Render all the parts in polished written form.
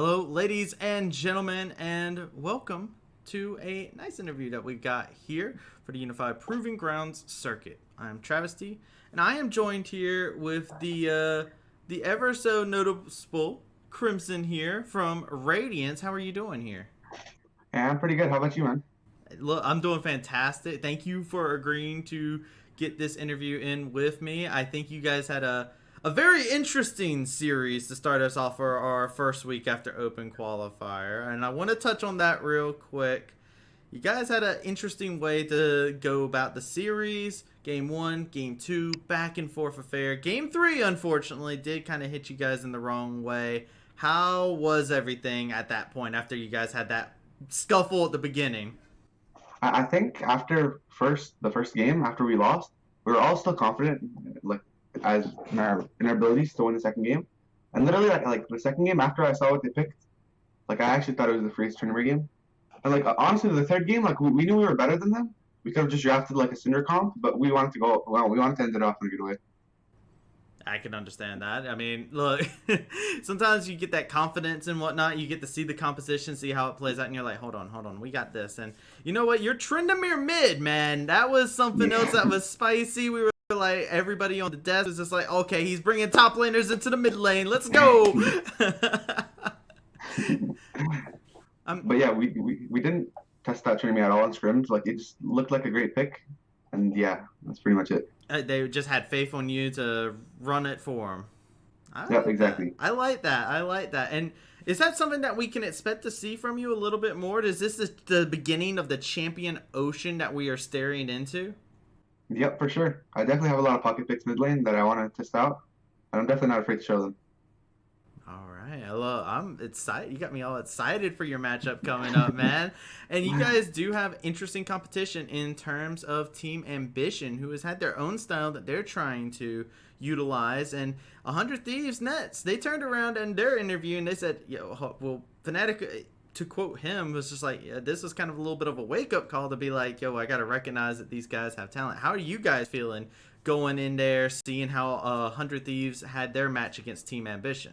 Hello, ladies and gentlemen, and welcome to a nice interview that we got here for the Unified Proving Grounds Circuit. I'm Travesty, and I am joined here with the ever so noticeable Crimson here from Radiance. How are you doing here? Yeah, I'm pretty good. How about you, man? Look, I'm doing fantastic. Thank you for agreeing to get this interview in with me. I think you guys had a very interesting series to start us off for our first week after Open Qualifier, and I want to touch on that real quick. You guys had an interesting way to go about the series. Game 1, Game 2, back and forth affair. Game 3, unfortunately, did kind of hit you guys in the wrong way. How was everything at that point after you guys had that scuffle at the beginning? I think after the first game, after we lost, we were all still confident, like as in our abilities to win the second game. And literally, like the second game after I saw what they picked, like I actually thought it was the freeze tournament game. And like honestly, the third game, like we knew we were better than them. We could have just drafted like a Cinder comp, but we wanted to go. Well, we wanted to end it off in a good way. I can understand that. I mean, look, sometimes you get that confidence and whatnot. You get to see the composition, see how it plays out, and you're like, hold on, we got this. And you know what? You're Trendamere mid, man. That was something else that was spicy. We were like, everybody on the desk was just like, okay, he's bringing top laners into the mid lane. Let's go. But yeah, we didn't test that tournament at all in scrims. Like it just looked like a great pick, and yeah, that's pretty much it. They just had faith on you to run it for them. I Yep, like that. exactly. I like that. I like that. And is that something that we can expect to see from you a little bit more? Is this the beginning of the champion ocean that we are staring into? Yep, for sure. I definitely have a lot of pocket picks mid lane that I want to test out, and I'm definitely not afraid to show them. All right, hello. I'm excited. You got me all excited for your matchup coming up, man. And you guys do have interesting competition in terms of Team Ambition, who has had their own style that they're trying to utilize. And 100 Thieves Nets, they turned around in their interview and they said, well, Fnatic, to quote him, was just like, yeah, this was kind of a little bit of a wake-up call to be like, yo, I got to recognize that these guys have talent. How are you guys feeling going in there, seeing how 100 Thieves had their match against Team Ambition?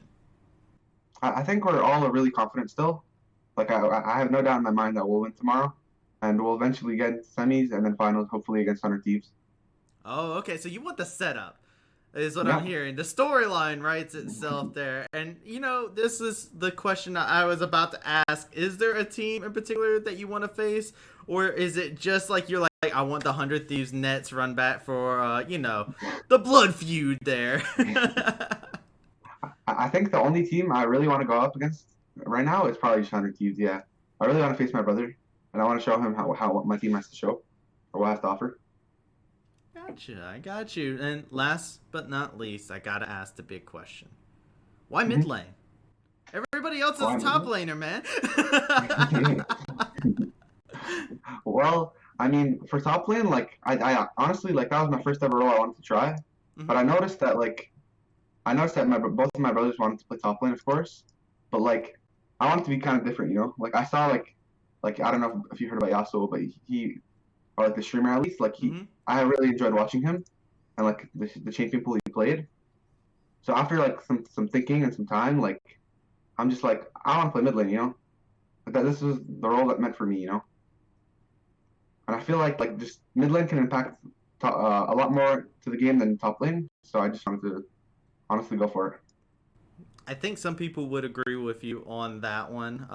I think we're all really confident still. Like I have no doubt in my mind that we'll win tomorrow, and we'll eventually get semis and then finals, hopefully against 100 Thieves. Oh, okay. So you want the setup, is what I'm Yeah. hearing. The storyline writes itself there. And, this is the question that I was about to ask. Is there a team in particular that you want to face? Or is it just like you're like, I want the 100 Thieves Nets run back for, the blood feud there? I think the only team I really want to go up against right now is probably just 100 Thieves. Yeah, I really want to face my brother, and I want to show him how what my team has to show or what I have to offer. Gotcha. I got you. And last but not least, I got to ask the big question. Why mid Mm-hmm. lane? Everybody else is Why a top not? laner, man. Well, I mean, for top lane, like I honestly like that was my first ever role I wanted to try, but Mhm. I noticed that both of my brothers wanted to play top lane, of course, but like I wanted to be kind of different, you know. Like I saw like I don't know if you heard about Yasuo, but he or like the streamer at least, like Mhm. I really enjoyed watching him and like the champion pool he played. So after like some thinking and some time, like I'm just like I want to play mid lane, you know. That this was the role that meant for me, you know. And I feel like just mid lane can impact a lot more to the game than top lane. So I just wanted to honestly go for it. I think some people would agree with you on that one,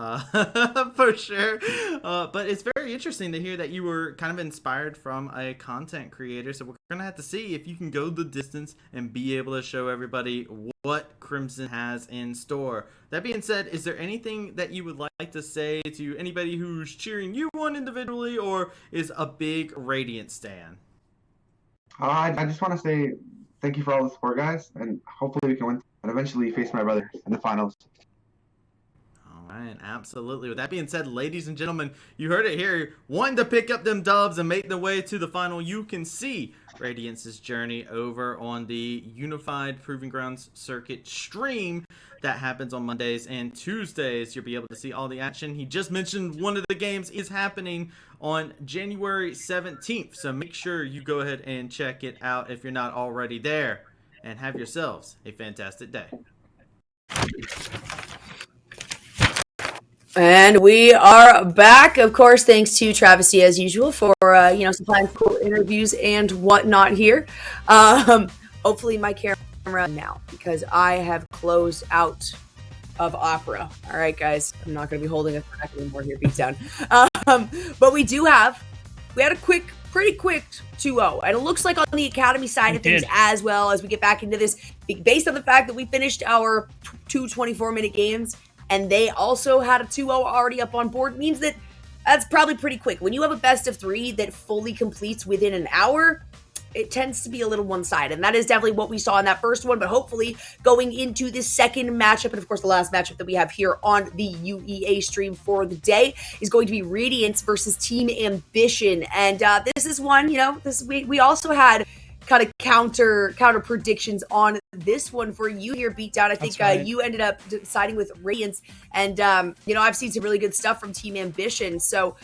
for sure. But it's very interesting to hear that you were kind of inspired from a content creator. So we're gonna have to see if you can go the distance and be able to show everybody what Crimson has in store. That being said, is there anything that you would like to say to anybody who's cheering you on individually, or is a big Radiant stan? I just want to say thank you for all the support, guys, and hopefully we can win and eventually face my brother in the finals. All right, absolutely. With that being said, ladies and gentlemen, you heard it here. Wanting to pick up them dubs and make their way to the final, you can see Radiance's journey over on the Unified Proving Grounds Circuit stream that happens on Mondays and Tuesdays. You'll be able to see all the action. He just mentioned one of the games is happening on January 17th, so make sure you go ahead and check it out if you're not already there. And have yourselves a fantastic day. And we are back, of course, thanks to Travesty as usual for supplying cool interviews and whatnot here. Um, Hopefully, my camera now because I have closed out of Opera. All right, guys, I'm not going to be holding us back anymore here, Beatdown. But we had a pretty quick 2-0, and it looks like on the Academy side of things as well as we get back into this, based on the fact that we finished our two 24-minute games and they also had a 2-0 already up on board, means that that's probably pretty quick. When you have a best of 3 that fully completes within an hour, it tends to be a little one-sided, and that is definitely what we saw in that first one. But hopefully going into the second matchup, and of course the last matchup that we have here on the UEA stream for the day is going to be Radiance versus Team Ambition. And this is one, we also had kind of counter predictions on this one for you here, Beatdown. I think right. You ended up siding with Radiance, and I've seen some really good stuff from Team Ambition. So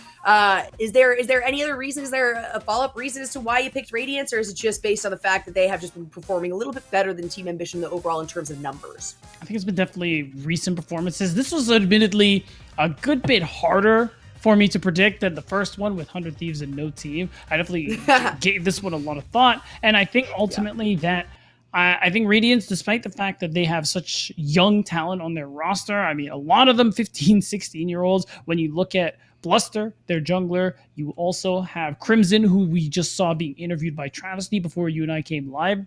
is there any other reason? Is there a follow-up reason as to why you picked Radiance, or is it just based on the fact that they have just been performing a little bit better than Team Ambition overall in terms of numbers? I think it's been definitely recent performances. This was admittedly a good bit harder for me to predict than the first one with 100 Thieves and no team. I definitely gave this one a lot of thought, and I think ultimately that I think Radiance, despite the fact that they have such young talent on their roster, I mean, a lot of them 15, 16-year-olds, when you look at Bluster, their jungler, you also have Crimson, who we just saw being interviewed by Travesty before you and I came live.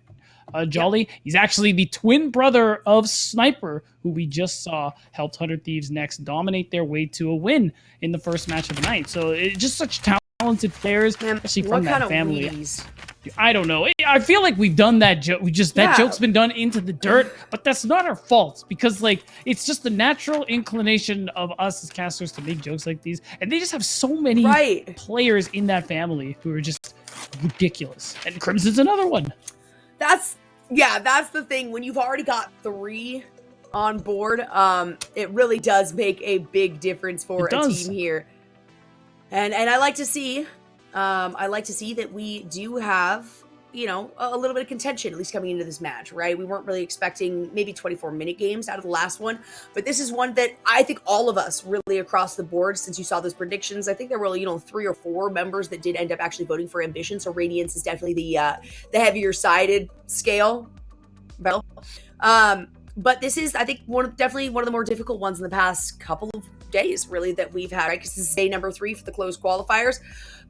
Jolly. He's actually the twin brother of Sniper, who we just saw helped 100 Thieves Next dominate their way to a win in the first match of the night. So it's just such talented players, especially from that family. I don't know. I feel like we've done that joke. That joke's been done into the dirt, but that's not our fault because it's just the natural inclination of us as casters to make jokes like these, and they just have so many players in that family who are just ridiculous. And Crimson's another one. That's the thing. When you've already got 3 on board, it really does make a big difference for a team here. And I like to see that we do have, a little bit of contention, at least coming into this match, right? We weren't really expecting maybe 24-minute games out of the last one, but this is one that I think all of us really across the board, since you saw those predictions, I think there were, 3 or 4 members that did end up actually voting for Ambition. So Radiance is definitely the heavier sided scale. But this is, I think, definitely one of the more difficult ones in the past couple of days, really, that we've had, right? Because this is day number 3 for the closed qualifiers.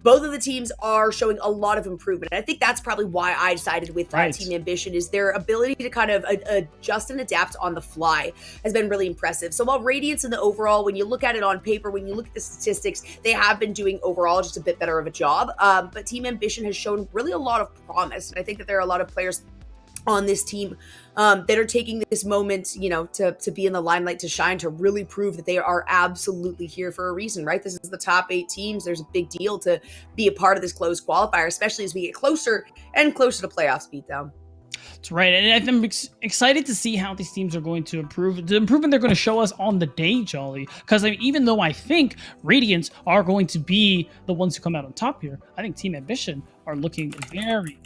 Both of the teams are showing a lot of improvement. And I think that's probably why I decided with Team Ambition, is their ability to kind of adjust and adapt on the fly has been really impressive. So while Radiance in the overall, when you look at it on paper, when you look at the statistics, they have been doing overall just a bit better of a job. But Team Ambition has shown really a lot of promise. And I think that there are a lot of players on this team that are taking this moment, to be in the limelight, to shine, to really prove that they are absolutely here for a reason, right? This is the top 8 teams. There's a big deal to be a part of this closed qualifier, especially as we get closer and closer to playoffs, Beatdown. That's right, and I'm excited to see how these teams are going to improve. The improvement they're going to show us on the day, Jolly, because even though I think Radiance are going to be the ones who come out on top here, I think Team Ambition are looking very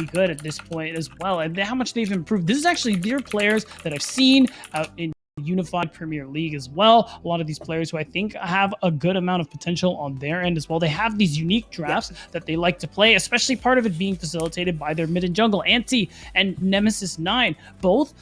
good at this point as well, and how much they've improved. This is actually their players that I've seen out in Unified Premier League as well. A lot of these players who I think have a good amount of potential on their end as well. They have these unique drafts that they like to play, especially part of it being facilitated by their mid and jungle. Anti and Nemesis 9, both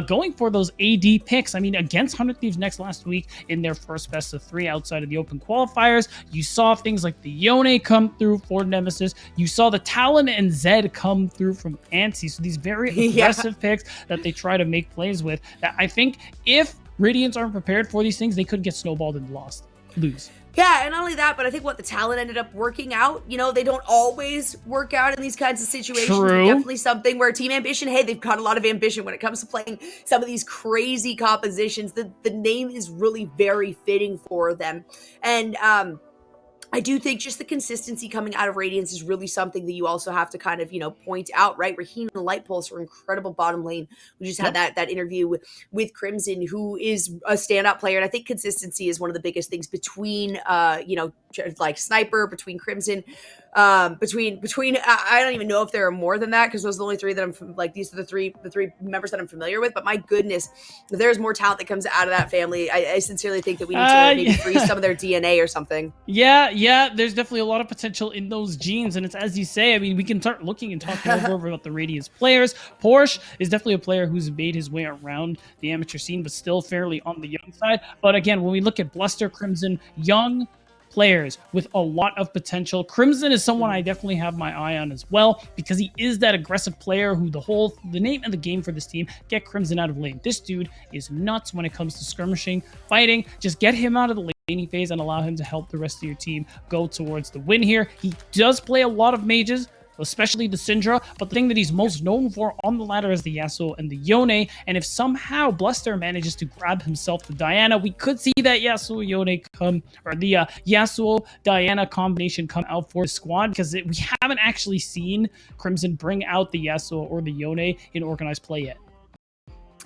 going for those AD picks. I mean, against 100 Thieves Next last week in their first best of 3 outside of the open qualifiers, you saw things like the Yone come through for Nemesis. You saw the Talon and Zed come through from Ansi. So these very aggressive picks that they try to make plays with, that I think if Radiance aren't prepared for these things, they could get snowballed and lose. Yeah, and not only that, but I think what the talent ended up working out, they don't always work out in these kinds of situations. True. Definitely something where Team Ambition, hey, they've got a lot of ambition when it comes to playing some of these crazy compositions. The name is really very fitting for them. And I do think just the consistency coming out of Radiance is really something that you also have to kind of, point out, right? Raheen and Light Pulse are incredible bottom lane. We just had that interview with Crimson, who is a standout player. And I think consistency is one of the biggest things between, like Sniper, between Crimson. Between I don't even know if there are more than that, because those are the only three that I'm like, these are the three members that I'm familiar with. But my goodness, if there's more talent that comes out of that family, I sincerely think that we need to maybe freeze some of their DNA or something. Yeah, there's definitely a lot of potential in those genes, and it's as you say. I mean, we can start looking and talking over about the Radiance players. Porsche is definitely a player who's made his way around the amateur scene, but still fairly on the young side. But again, when we look at Bluster, Crimson, young players with a lot of potential. Crimson is someone I definitely have my eye on as well, because he is that aggressive player who the name of the game for this team, get Crimson out of lane. This dude is nuts when it comes to skirmishing, fighting. Just get him out of the laning phase and allow him to help the rest of your team go towards the win here. He does play a lot of mages, especially the Syndra, but the thing that he's most known for on the ladder is the Yasuo and the Yone, and if somehow Bluster manages to grab himself the Diana, we could see that Yasuo-Yone come, or the Yasuo-Diana combination come out for the squad, because we haven't actually seen Crimson bring out the Yasuo or the Yone in organized play yet.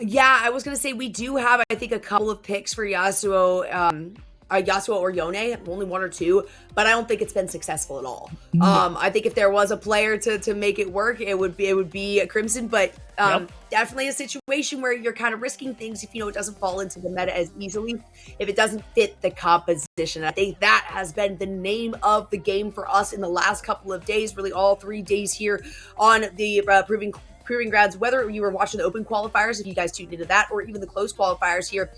Yeah, I was going to say, we do have, I think, a couple of picks for Yasuo, Yasuo or Yone, only one or two, but I don't think it's been successful at all. I think if there was a player to make it work, it would be Crimson, but definitely a situation where you're kind of risking things if it doesn't fall into the meta as easily, if it doesn't fit the composition. I think that has been the name of the game for us in the last couple of days, really all 3 days here on the Proving Grounds, whether you were watching the open qualifiers, if you guys tuned into that, or even the close qualifiers here.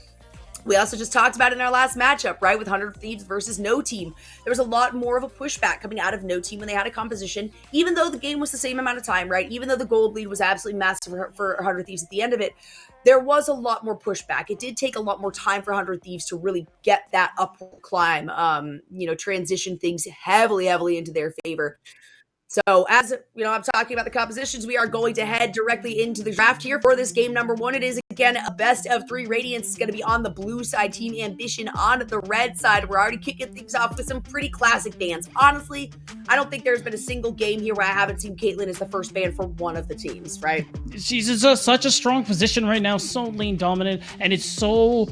We also just talked about it in our last matchup, right, with 100 Thieves versus No Team. There was a lot more of a pushback coming out of No Team when they had a composition, even though the game was the same amount of time, right? Even though the gold lead was absolutely massive for 100 Thieves at the end of it, there was a lot more pushback. It did take a lot more time for 100 Thieves to really get that upward climb, transition things heavily into their favor. So as I'm talking about the compositions, we are going to head directly into the draft here for this game number 1. It is, again, a best of 3. Radiance is going to be on the blue side, Team Ambition on the red side. We're already kicking things off with some pretty classic bans. Honestly, I don't think there's been a single game here where I haven't seen Caitlyn as the first ban for one of the teams, right? She's in such a strong position right now, so lane dominant, and it's so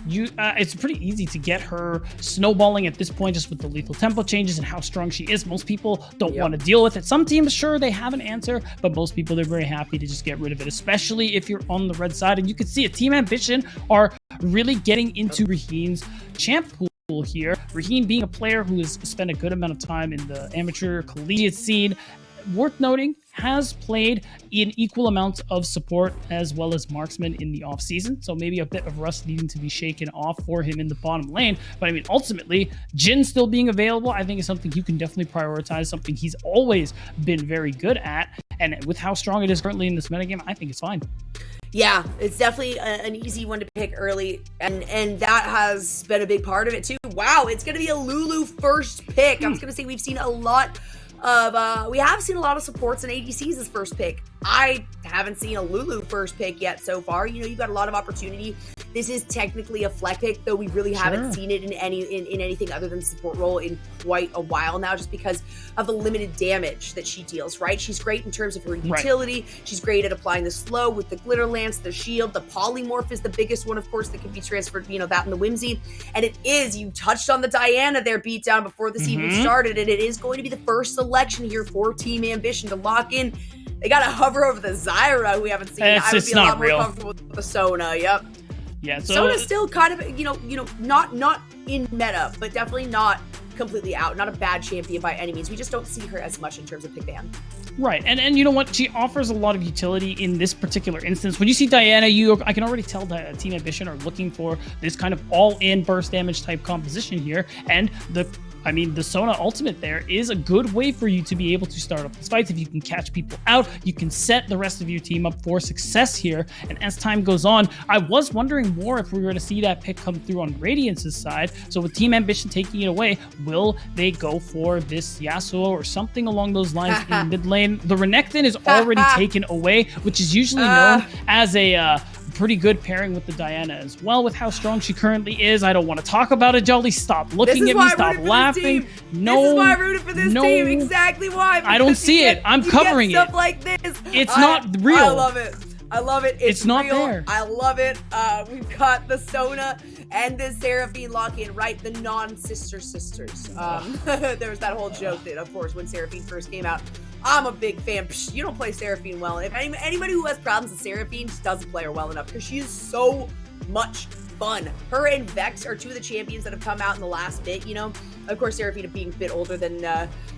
it's pretty easy to get her snowballing at this point, just with the lethal tempo changes and how strong she is. Most people don't want to deal with it. Some teams, sure, they have an answer, but most people, they're very happy to just get rid of it, especially if you're on the red side. And you can see a Team Ambition are really getting into Raheen's champ pool here. Raheen being a player who has spent a good amount of time in the amateur collegiate scene, worth noting, has played in equal amounts of support as well as marksman in the off season, so maybe a bit of rust needing to be shaken off for him in the bottom lane. But I mean, ultimately, Jhin still being available, I think, is something you can definitely prioritize, something he's always been very good at, and with how strong it is currently in this metagame, I think it's fine. Yeah, it's definitely an easy one to pick early, and that has been a big part of it too. Wow, it's going to be a Lulu first pick. I was going to say we've seen a lot of supports and ADCs as first pick. I haven't seen a Lulu first pick yet so far. You've got a lot of opportunity. This is technically a fleck pick, though we really haven't seen it in anything other than support role in quite a while now, just because of the limited damage that she deals, right? She's great in terms of her utility. She's great at applying the slow with the glitter lance, the shield. The polymorph is the biggest one, of course, that can be transferred, that and the whimsy. And it is, you touched on the Diana there, beatdown before this even started, and it is going to be the first selection here for Team Ambition to lock in. They got to hover over the Zyra, who we haven't seen. I would be a lot more comfortable with the Sona. Yep. Yeah, so Sona's still kind of, not in meta, but definitely not completely out. Not a bad champion by any means. We just don't see her as much in terms of pick ban. Right, and you know what? She offers a lot of utility in this particular instance. When you see Diana, I can already tell that Team Ambition are looking for this kind of all-in burst damage type composition here, and the Sona ultimate there is a good way for you to be able to start up these fights. If you can catch people out, you can set the rest of your team up for success here. And as time goes on, I was wondering more if we were going to see that pick come through on Radiance's side. So with Team Ambition taking it away, will they go for this Yasuo or something along those lines in mid lane? The Renekton is already taken away, which is usually known as a pretty good pairing with the Diana as well, with how strong she currently is. I don't want to talk about it, Jolly. Stop looking at me. Stop laughing. No. This is why I rooted for this team. Exactly why. I don't see it. I'm covering it. Stuff like this. It's not real. I love it. It's not real. there. I love it. We've got the Sona and the Seraphine lock-in, right? The non-sister sisters. There was that whole joke that, of course, when Seraphine first came out, I'm a big fan. Psh, you don't play Seraphine well. If anybody who has problems with Seraphine just doesn't play her well enough because she is so much fun. Her and Vex are two of the champions that have come out in the last bit, you know. Of course, Seraphina being a bit older than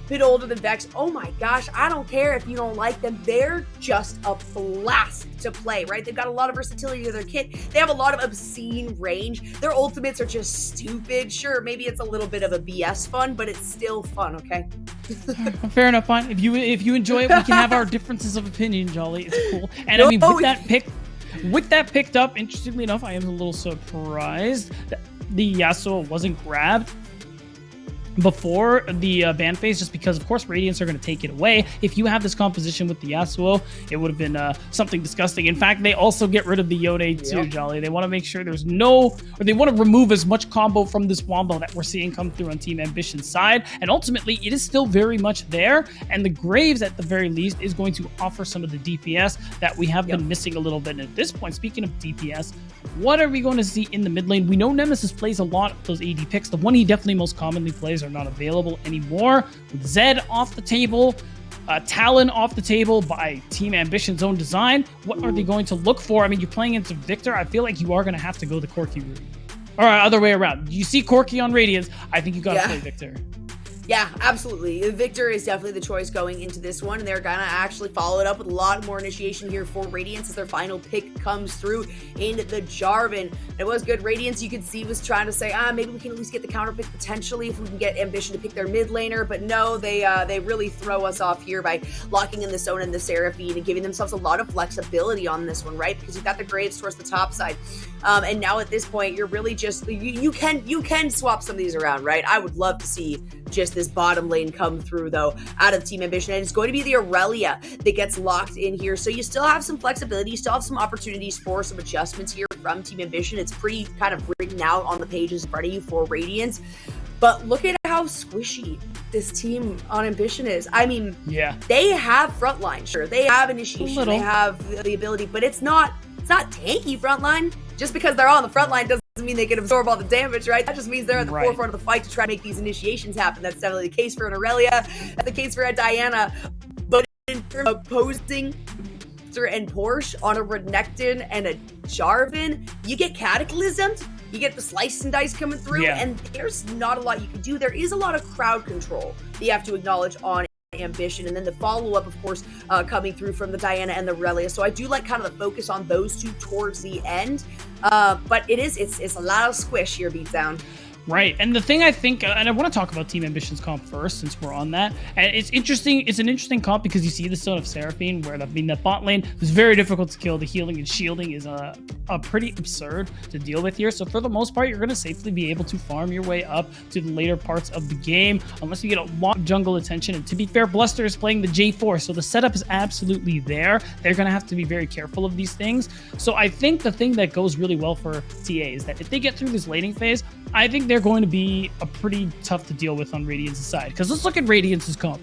Vex. Oh my gosh, I don't care if you don't like them. They're just a blast to play, right? They've got a lot of versatility to their kit. They have a lot of obscene range. Their ultimates are just stupid. Sure, maybe it's a little bit of a BS fun, but it's still fun, okay? Fair enough, fine. If you enjoy it, we can have our differences of opinion, Jolly. It's cool. And I mean, with that picked up, interestingly enough, I am a little surprised that the Yasuo wasn't grabbed before the ban phase, just because, of course, Radiance are going to take it away. If you have this composition with the Yasuo, it would have been something disgusting. In fact, they also get rid of the Yone too, Jolly. They want to make sure there's they want to remove as much combo from this Wombo that we're seeing come through on Team Ambition's side. And ultimately, it is still very much there. And the Graves, at the very least, is going to offer some of the DPS that we have been missing a little bit. And at this point, speaking of DPS, what are we going to see in the mid lane? We know Nemesis plays a lot of those AD picks. The one he definitely most commonly plays are not available anymore. With Zed off the table, Talon off the table by Team Ambition's own design, what are they going to look for? I mean, you're playing into Victor. I feel like you are going to have to go the Corki route. Or other way around. You see Corki on Radiance, I think you got to play Victor. Yeah, absolutely. Victor is definitely the choice going into this one, and they're gonna actually follow it up with a lot more initiation here for Radiance as their final pick comes through in the Jarvan. It was good. Radiance, you could see, was trying to say, maybe we can at least get the counter pick potentially if we can get Ambition to pick their mid laner, but no, they really throw us off here by locking in the Sona and the Seraphine and giving themselves a lot of flexibility on this one, right? Because you've got the Graves towards the top side. And now at this point, you're really just, you can swap some of these around, right? I would love to see just this bottom lane come through, though, out of Team Ambition. And it's going to be the Aurelia that gets locked in here. So you still have some flexibility, you still have some opportunities for some adjustments here from Team Ambition. It's pretty kind of written out on the pages in front of you for Radiance. But look at how squishy this team on Ambition is. I mean, they have frontline, sure. They have initiation, they have the ability, but it's not tanky frontline. Just because they're on the front line doesn't mean they can absorb all the damage, right? That just means they're at the forefront of the fight to try to make these initiations happen. That's definitely the case for an Aurelia. That's the case for a Diana. But in terms of posting and Porsche on a Renekton and a Jarvan, you get Cataclysmed, you get the slice and dice coming through, and there's not a lot you can do. There is a lot of crowd control that you have to acknowledge on Ambition, and then the follow-up, of course, coming through from the Diana and the Aurelia. So I do like kind of the focus on those two towards the end, but it's a lot of squish here, Beatdown. Right, and the thing I think, and I want to talk about Team Ambition's comp first, since we're on that. And it's interesting. It's an interesting comp because you see the Stone of Seraphine, where the bot lane is very difficult to kill. The healing and shielding is a pretty absurd to deal with here. So for the most part, you're going to safely be able to farm your way up to the later parts of the game, unless you get a lot of jungle attention. And to be fair, Bluster is playing the J4, so the setup is absolutely there. They're going to have to be very careful of these things. So I think the thing that goes really well for TA is that if they get through this laning phase, I think they're going to be a pretty tough to deal with on Radiance's side. Because let's look at Radiance's comp.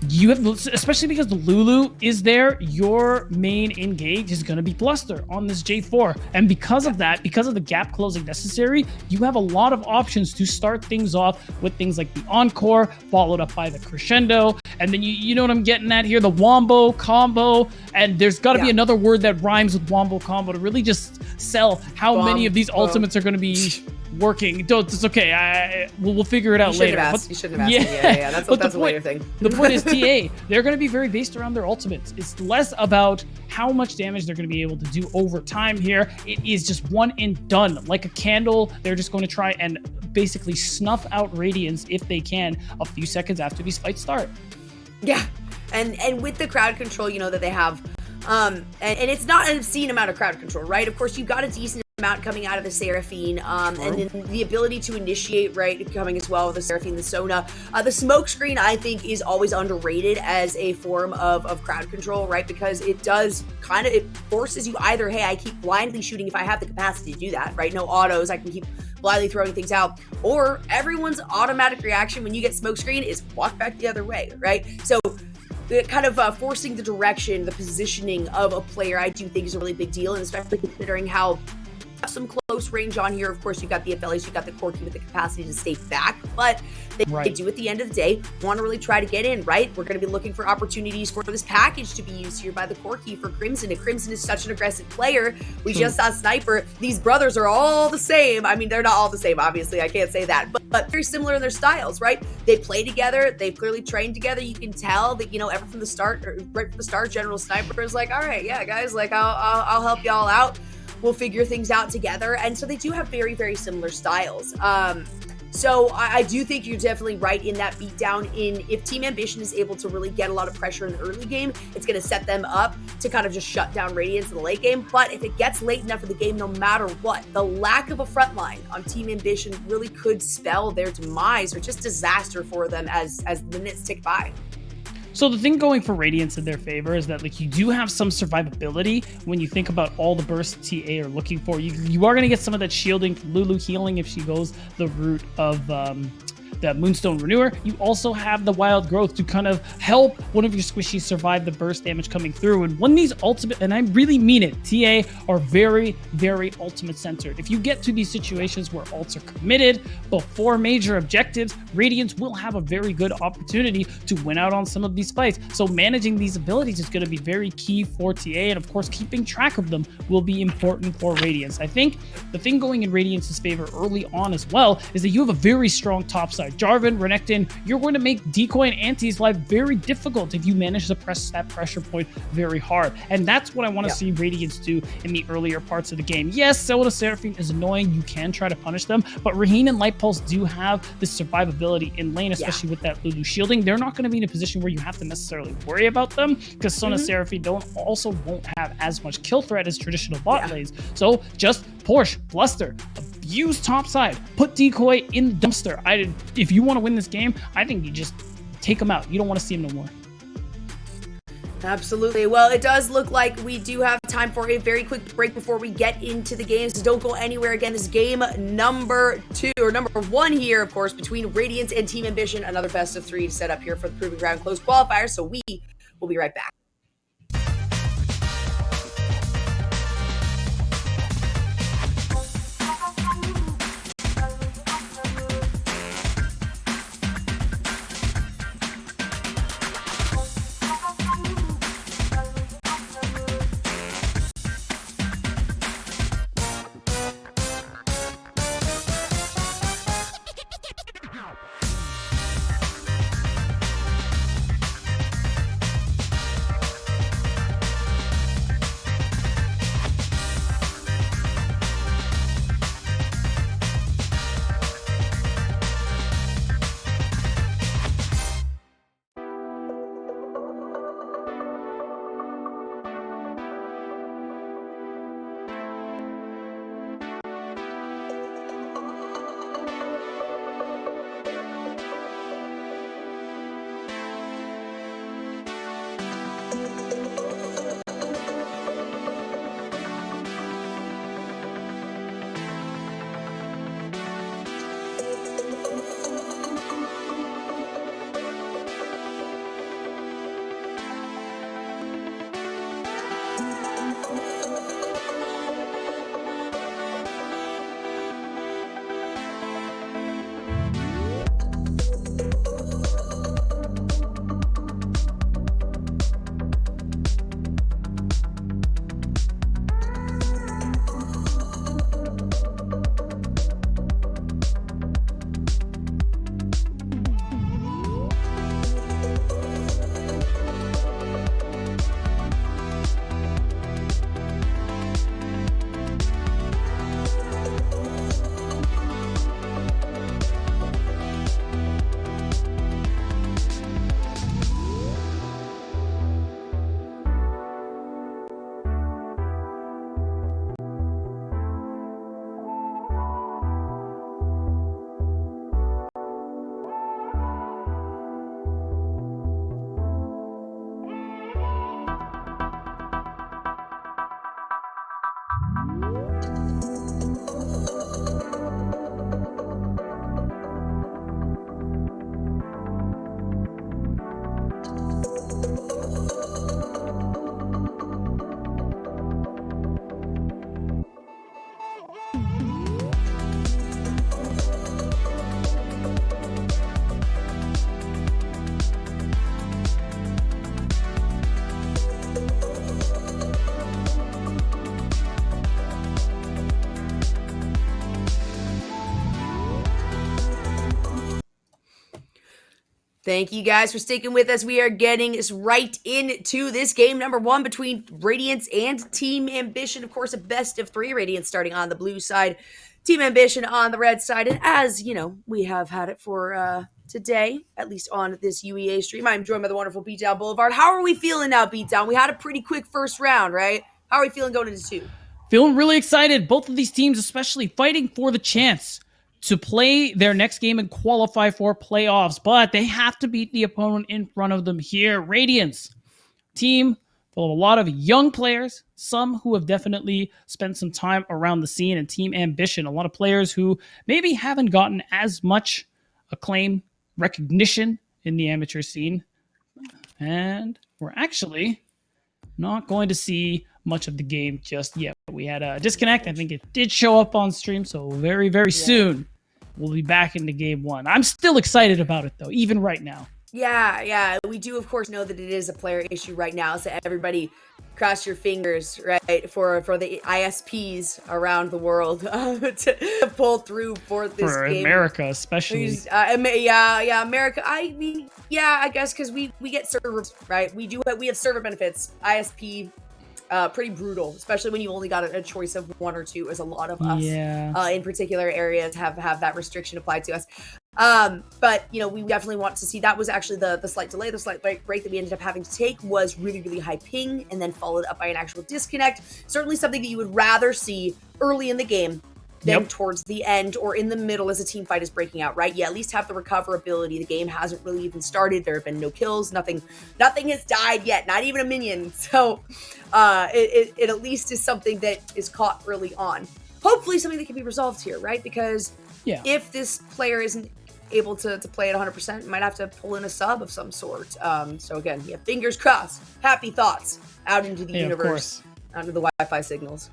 You have, especially because the Lulu is there, your main engage is going to be Bluster on this J4. And because of that, because of the gap closing necessary, you have a lot of options to start things off with things like the Encore, followed up by the Crescendo. And then you know what I'm getting at here, the Wombo combo. And there's got to be another word that rhymes with Wombo combo to really just sell how many of these ultimates are going to be working. It's okay. We'll figure it out later. You shouldn't have asked me. Yeah. That's a later thing. The point is TA. They're going to be very based around their ultimates. It's less about how much damage they're going to be able to do over time here. It is just one and done. Like a candle, they're just going to try and basically snuff out Radiance if they can a few seconds after these fights start. Yeah. And with the crowd control, you know, that they have, and it's not an obscene amount of crowd control, right? Of course, you've got a decent amount coming out of the Seraphine, and then the ability to initiate, right, coming as well with the Seraphine, the Sona. The smoke screen, I think, is always underrated as a form of crowd control, right? Because it does it forces you either, hey, I keep blindly shooting if I have the capacity to do that, right? No autos, I can keep blindly throwing things out, or everyone's automatic reaction when you get smoke screen is walk back the other way, right? So kind of forcing the direction, the positioning of a player, I do think is a really big deal, and especially considering how some close range on here. Of course, you've got the FLAs, you've got the Corki with the capacity to stay back, but they do at the end of the day want to really try to get in, right? We're going to be looking for opportunities for this package to be used here by the Corki for Crimson. And Crimson is such an aggressive player. We just saw Sniper. These brothers are all the same. I mean, they're not all the same, obviously. I can't say that, but very similar in their styles, right? They play together. They've clearly trained together. You can tell that, ever from the start, or right from the start, General Sniper is like, all right, yeah, guys, like I'll help y'all out. We'll figure things out together. And so they do have very, very similar styles. So I do think you're definitely right in that beatdown. If Team Ambition is able to really get a lot of pressure in the early game, it's going to set them up to kind of just shut down Radiance in the late game. But if it gets late enough in the game, no matter what, the lack of a front line on Team Ambition really could spell their demise or just disaster for them as the minutes tick by. So the thing going for Radiance in their favor is that you do have some survivability when you think about all the bursts TA are looking for. You are going to get some of that shielding from Lulu healing if she goes the route of the Moonstone Renewer. You also have the Wild Growth to kind of help one of your squishies survive the burst damage coming through. And when these ultimate, and I really mean it, TA are very, very ultimate centered. If you get to these situations where ults are committed before major objectives, Radiance will have a very good opportunity to win out on some of these fights. So managing these abilities is going to be very key for TA, and of course keeping track of them will be important for Radiance. I think the thing going in Radiance's favor early on as well is that you have a very strong top side. Jarvan, Renekton, you're going to make Decoy and Anti's life very difficult if you manage to press that pressure point very hard. And that's what I want to see Radiance do in the earlier parts of the game. Yes, Zelda Seraphine is annoying. You can try to punish them, but Raheen and Light Pulse do have this survivability in lane, especially with that Lulu shielding. They're not going to be in a position where you have to necessarily worry about them because Sona Seraphine won't have as much kill threat as traditional bot lanes. So just Porsche, Bluster, use topside, put Decoy in the dumpster. If you want to win this game, I think you just take him out. You don't want to see him no more. Absolutely. Well, it does look like we do have time for a very quick break before we get into the games. So don't go anywhere. Again, this is game number 1 here, of course, between Radiance and Team Ambition. Another best of 3 set up here for the Proving Ground Close Qualifier. So we will be right back. Thank you guys for sticking with us. We are getting right into this game number 1 between Radiance and Team Ambition. Of course, a best of 3. Radiance starting on the blue side, Team Ambition on the red side. And as you know, we have had it for today, at least on this UEA stream. I'm joined by the wonderful Beatdown Boulevard. How are we feeling now, Beatdown? We had a pretty quick first round, right? How are we feeling going into 2? Feeling really excited. Both of these teams especially fighting for the chance to play their next game and qualify for playoffs, but they have to beat the opponent in front of them here. Radiance, team full of a lot of young players, some who have definitely spent some time around the scene, and Team Ambition, a lot of players who maybe haven't gotten as much acclaim, recognition in the amateur scene. And we're actually not going to see much of the game just yet. We had a disconnect. I think it did show up on stream, so very, very soon we'll be back into game 1. I'm still excited about it, though, even right now. Yeah. We do, of course, know that it is a player issue right now, so everybody cross your fingers, right, for the ISPs around the world to pull through for this for game. America, especially. America. I mean, I guess because we get servers, right? We have server benefits. ISP, pretty brutal, especially when you only got a choice of 1 or 2, as a lot of us in particular areas have that restriction applied to us. But we definitely want to see. That was actually the slight delay, the slight break that we ended up having to take was really, really high ping, and then followed up by an actual disconnect. Certainly something that you would rather see early in the game than towards the end or in the middle as a team fight is breaking out, right? You at least have the recoverability. The game hasn't really even started. There have been no kills. Nothing has died yet, not even a minion. So it at least is something that is caught early on. Hopefully something that can be resolved here, right? Because if this player isn't able to play at 100%, might have to pull in a sub of some sort. So again, fingers crossed, happy thoughts out into the universe, out into the Wi-Fi signals.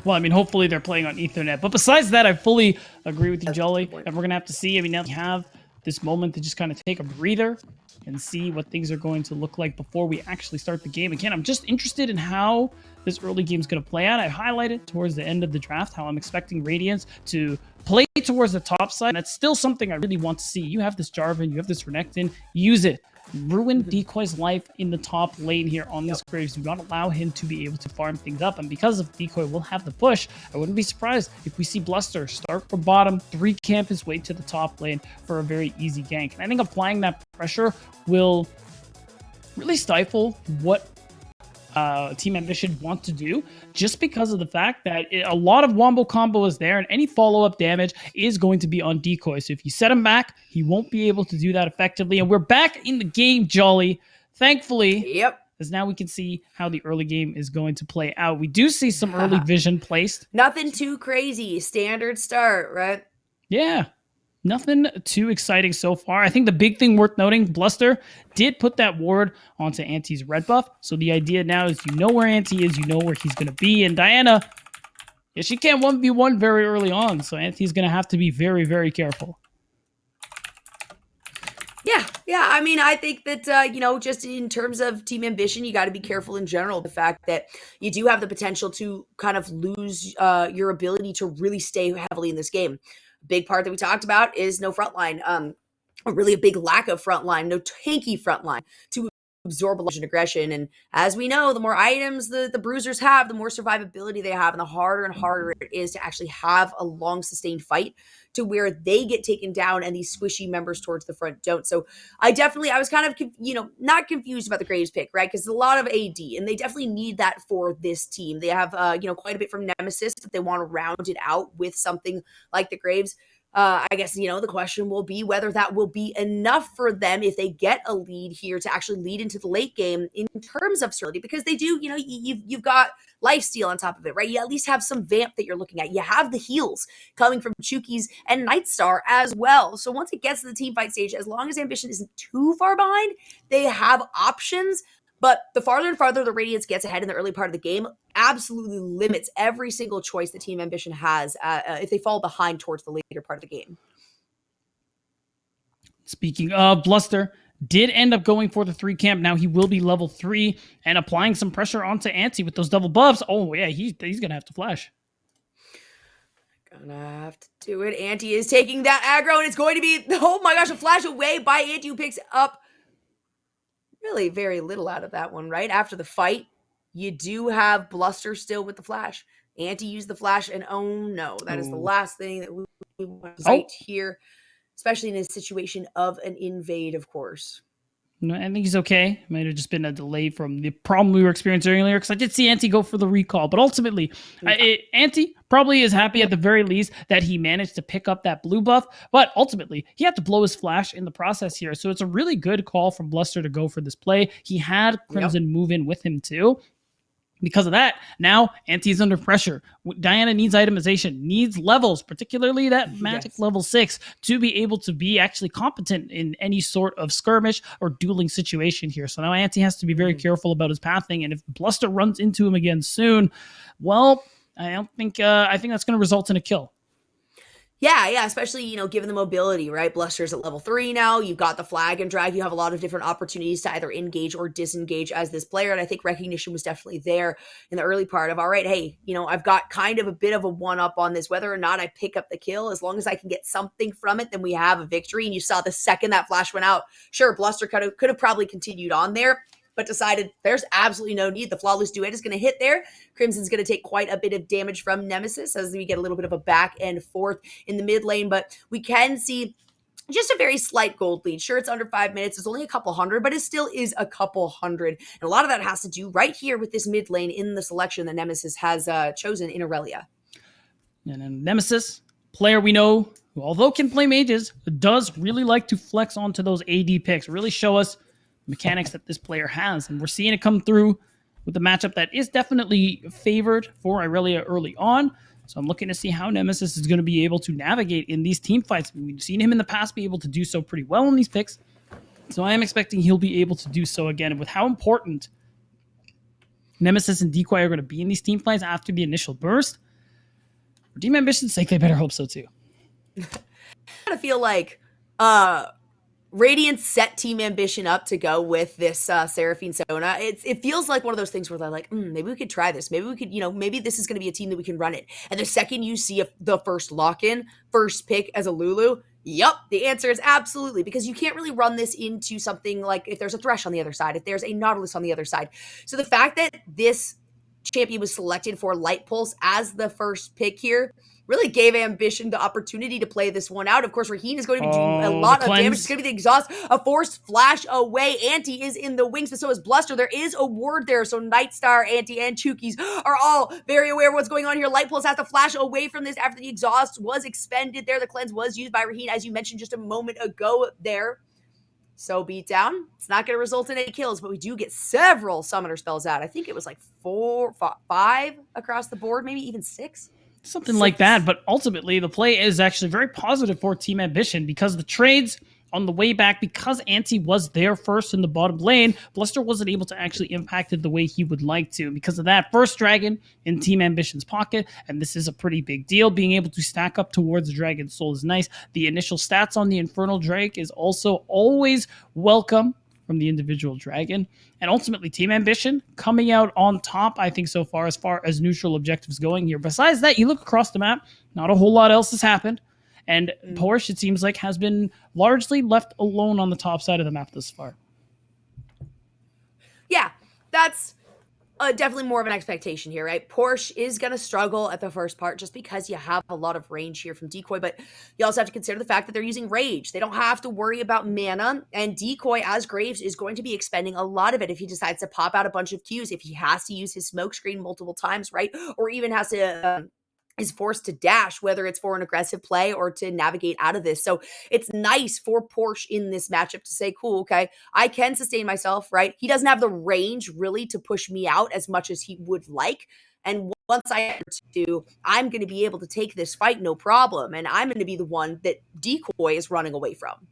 Well, I mean, hopefully they're playing on Ethernet. But besides that, I fully agree with you, Jolly. And we're going to have to see. I mean, now we have this moment to just kind of take a breather and see what things are going to look like before we actually start the game. Again, I'm just interested in how this early game is going to play out. I highlighted towards the end of the draft how I'm expecting Radiance to play towards the top side. And that's still something I really want to see. You have this Jarvan, you have this Renekton, use it. Ruin Decoy's life in the top lane here on this Graves. Do not allow him to be able to farm things up. And because of Decoy will have the push, I wouldn't be surprised if we see Bluster start from bottom, 3 camp his way to the top lane for a very easy gank. And I think applying that pressure will really stifle what Team Ambition want to do, just because of the fact that a lot of wombo combo is there, and any follow-up damage is going to be on Decoy. So if you set him back, he won't be able to do that effectively. And we're back in the game, Jolly. Thankfully, as now we can see how the early game is going to play out. We do see some early vision placed. Nothing too crazy. Standard start, right? Yeah. Nothing too exciting so far. I think the big thing worth noting, Bluster did put that ward onto Anti's red buff. So the idea now is you know where Anti is, you know where he's going to be. And Diana, she can't 1v1 very early on. So Anti's going to have to be very, very careful. Yeah. I mean, I think that, just in terms of Team Ambition, you got to be careful in general. The fact that you do have the potential to kind of lose your ability to really stay heavily in this game. Big part that we talked about is no frontline, really a big lack of frontline, no tanky frontline to absorb a lot of aggression. And as we know, the more items the bruisers have, the more survivability they have, and the harder and harder it is to actually have a long sustained fight to where they get taken down and these squishy members towards the front don't. So I was kind of, not confused about the Graves pick, right? Because a lot of AD, and they definitely need that for this team. They have, quite a bit from Nemesis, but they want to round it out with something like the Graves. I guess, the question will be whether that will be enough for them if they get a lead here to actually lead into the late game in terms of stability, because they do, you've got lifesteal on top of it, right? You at least have some vamp that you're looking at. You have the heals coming from Chukis and Nightstar as well. So once it gets to the team fight stage, as long as Ambition isn't too far behind, they have options. But the farther and farther the Radiance gets ahead in the early part of the game, absolutely limits every single choice the Team Ambition has if they fall behind towards the later part of the game. Speaking of, Bluster did end up going for the 3 camp. Now he will be level 3 and applying some pressure onto Anti with those double buffs. Oh, yeah, he's going to have to flash. Gonna have to do it. Anti is taking that aggro, and it's going to be, oh my gosh, a flash away by Anti, who picks up really very little out of that one, right? After the fight, you do have Bluster still with the flash. Anti used the flash, and oh no, that is the last thing that we want right here, especially in a situation of an invade, of course. No, I think he's okay. It might have just been a delay from the problem we were experiencing earlier, because I did see Anti go for the recall. But ultimately, Anti probably is happy at the very least that he managed to pick up that blue buff. But ultimately, he had to blow his flash in the process here. So it's a really good call from Bluster to go for this play. He had Crimson move in with him too. Because of that, now Anti's under pressure. Diana needs itemization, needs levels, particularly that magic level 6, to be able to be actually competent in any sort of skirmish or dueling situation here. So now Anti has to be very careful about his pathing, and if Bluster runs into him again soon, well, I think that's going to result in a kill. Yeah, especially, given the mobility, right? Bluster's at level 3 now. You've got the flag and drag. You have a lot of different opportunities to either engage or disengage as this player. And I think recognition was definitely there in the early part of, all right, hey, I've got kind of a bit of a one-up on this. Whether or not I pick up the kill, as long as I can get something from it, then we have a victory. And you saw the second that flash went out, sure, Bluster could have probably continued on there, but decided there's absolutely no need. The Flawless Duet is going to hit there. Crimson's going to take quite a bit of damage from Nemesis as we get a little bit of a back and forth in the mid lane, but we can see just a very slight gold lead. Sure, it's under 5 minutes. It's only a couple hundred, but it still is a couple hundred. And a lot of that has to do right here with this mid lane in the selection that Nemesis has chosen in Aurelia. And then Nemesis, player we know, who although can play mages, does really like to flex onto those AD picks, really show us mechanics that this player has, and we're seeing it come through with the matchup that is definitely favored for Aurelia early on. So I'm looking to see how Nemesis is going to be able to navigate in these team fights. We've seen him in the past be able to do so pretty well in these picks, so I am expecting he'll be able to do so again. And with how important Nemesis and Decoy are going to be in these team fights after the initial burst, for Team Ambition's sake, they better hope so too. I kind of feel like Radiance set Team Ambition up to go with this Seraphine Sona. It feels like one of those things where they're like, maybe we could try this. Maybe we could, maybe this is going to be a team that we can run it. And the second you see the first lock-in, first pick as a Lulu, the answer is absolutely, because you can't really run this into something like if there's a Thresh on the other side, if there's a Nautilus on the other side. So the fact that this champion was selected for Light Pulse as the first pick here really gave Ambition the opportunity to play this one out. Of course, Raheen is going to be doing a lot of damage. It's going to be the exhaust, a forced flash away. Anti is in the wings, but so is Bluster. There is a ward there, so Nightstar, Anti, and Chukis are all very aware of what's going on here. Light Pulse has to flash away from this after the exhaust was expended there. The cleanse was used by Raheen, as you mentioned just a moment ago there. So beatdown, it's not going to result in any kills, but we do get several summoner spells out. I think it was like 5 across the board, maybe even 6. Something like that, but ultimately the play is actually very positive for Team Ambition, because the trades on the way back, because Anti was there first in the bottom lane, Bluster wasn't able to actually impact it the way he would like to. Because of that, first Dragon in Team Ambition's pocket, and this is a pretty big deal. Being able to stack up towards Dragon's Soul is nice. The initial stats on the Infernal Drake is also always welcome from the individual dragon. And ultimately, Team Ambition coming out on top, I think, so far as neutral objectives going here. Besides that, you look across the map, not a whole lot else has happened. And Porsche, it seems like, has been largely left alone on the top side of the map this far. Yeah, that's definitely more of an expectation here, right? Porsche is going to struggle at the first part just because you have a lot of range here from Decoy, but you also have to consider the fact that they're using Rage. They don't have to worry about mana, and Decoy, as Graves, is going to be expending a lot of it if he decides to pop out a bunch of Qs, if he has to use his smoke screen multiple times, right? Or even has to is forced to dash, whether it's for an aggressive play or to navigate out of this. So it's nice for Porsche in this matchup to say, cool, okay, I can sustain myself, right? He doesn't have the range really to push me out as much as he would like. And once I do, I'm going to be able to take this fight, no problem. And I'm going to be the one that Decoy is running away from.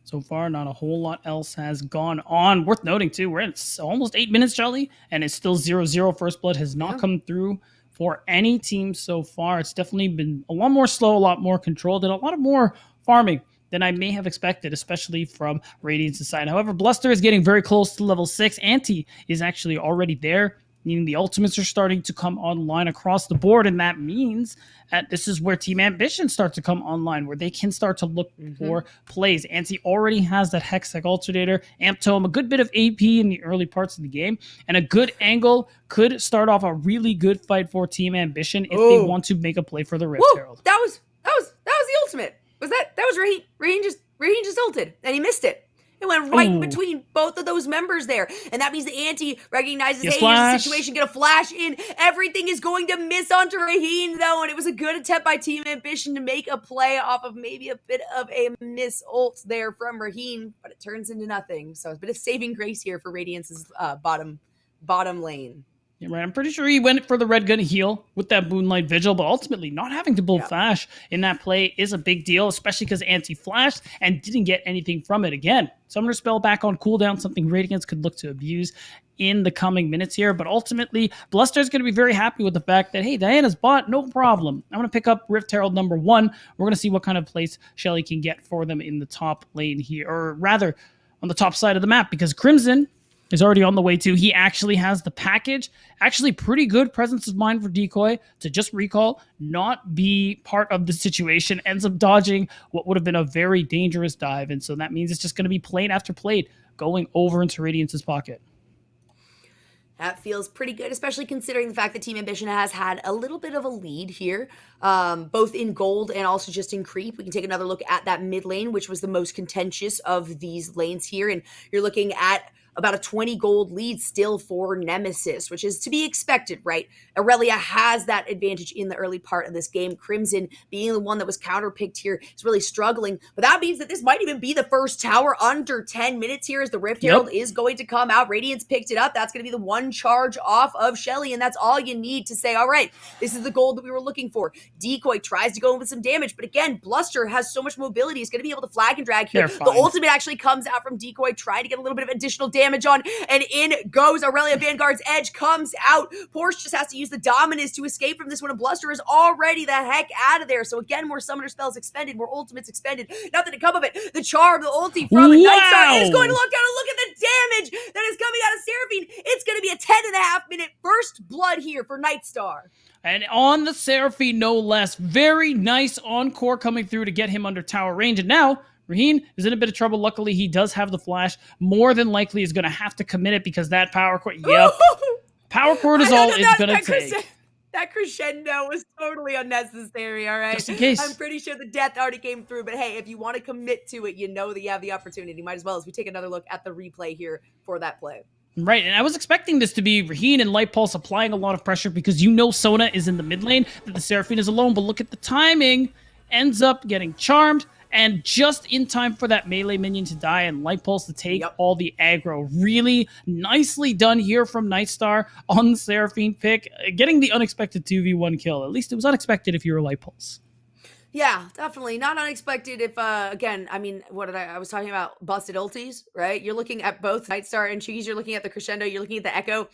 So far, not a whole lot else has gone on. Worth noting, too, we're at almost 8 minutes, Charlie, and it's still 0-0. First Blood has not come through for any team so far. It's definitely been a lot more slow, a lot more controlled, and a lot more farming than I may have expected, especially from Radiance's side. However, Bluster is getting very close to level 6. Anti is actually already there meaning the ultimates are starting to come online across the board, and that means that this is where Team Ambition starts to come online, where they can start to look for plays. Anti already has that Hextech Alternator, Amptome, a good bit of AP in the early parts of the game, and a good angle could start off a really good fight for Team Ambition if they want to make a play for the Rift Herald. That was the ultimate. That was Raheem. Raheem just ulted and he missed it. It went right in between both of those members there. And that means the Anti recognizes, hey, here's the situation, get a flash in. Everything is going to miss onto Raheem, though. And it was a good attempt by Team Ambition to make a play off of maybe a bit of a miss ult there from Raheem, but it turns into nothing. So it's a bit of saving grace here for Radiance's bottom lane. Yeah, right. I'm pretty sure he went for the red gun heal with that Moonlight Vigil, but ultimately not having to build flash in that play is a big deal, especially because Anti flashed and didn't get anything from it. Again, Summoner Spell back on cooldown, something Radiance could look to abuse in the coming minutes here, but ultimately, Bluster's going to be very happy with the fact that, hey, Diana's bot, no problem. I'm going to pick up Rift Herald number 1. We're going to see what kind of place Shelly can get for them in the top lane here, or rather, on the top side of the map, because Crimson is already on the way too. He actually has the package. Actually pretty good presence of mind for Decoy to just recall, not be part of the situation, ends up dodging what would have been a very dangerous dive. And so that means it's just going to be plate after plate going over into Radiance's pocket. That feels pretty good, especially considering the fact that Team Ambition has had a little bit of a lead here, both in gold and also just in creep. We can take another look at that mid lane, which was the most contentious of these lanes here. And you're looking at about a 20 gold lead still for Nemesis, which is to be expected, right? Aurelia has that advantage in the early part of this game. Crimson, being the one that was counterpicked here, is really struggling. But that means that this might even be the first tower under 10 minutes here as the Rift Herald is going to come out. Radiance picked it up. That's going to be the one charge off of Shelly, and that's all you need to say, all right, this is the gold that we were looking for. Decoy tries to go in with some damage, but again, Bluster has so much mobility. He's going to be able to flag and drag here. The ultimate actually comes out from Decoy, trying to get a little bit of additional damage on, and in goes Aurelia. Vanguard's edge comes out. Porsche just has to use the dominance to escape from this one, and Bluster is already the heck out of there. So again, more summoner spells expended, more ultimates expended. Nothing to come of it. The charm, the ulti from Nightstar is going to look down and look at the damage that is coming out of Seraphine. It's going to be a 10.5 minute first blood here for Nightstar. And on the Seraphine, no less. Very nice encore coming through to get him under tower range. And now Raheen is in a bit of trouble. Luckily, he does have the flash. More than likely is going to have to commit it because that power cord, power cord is all it's going to take. That crescendo was totally unnecessary, all right? Just in case. I'm pretty sure the death already came through, but hey, if you want to commit to it, you know that you have the opportunity. Might as well as we take another look at the replay here for that play. Right, and I was expecting this to be Raheen and Light Pulse applying a lot of pressure because you know Sona is in the mid lane, that the Seraphine is alone, but look at the timing. Ends up getting charmed, and just in time for that melee minion to die and Light Pulse to take all the aggro. Really nicely done here from Nightstar on the Seraphine pick, getting the unexpected 2v1 kill. At least it was unexpected if you were Light Pulse. Yeah, definitely. Not unexpected if, again, I mean, I was talking about busted ultis, right? You're looking at both Nightstar and Cheese. You're looking at the Crescendo. You're looking at the Echo.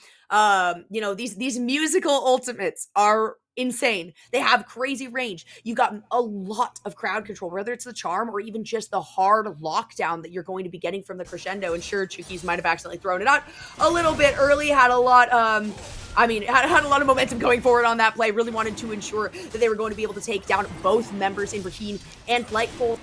You know, these musical ultimates are insane. They have crazy range. You got a lot of crowd control, whether it's the charm or even just the hard lockdown that you're going to be getting from the Crescendo. And sure, Chukis might have accidentally thrown it out a little bit early, had a lot, had a lot of momentum going forward on that play. Really wanted to ensure that they were going to be able to take down both members in Raheen and Light Pulse.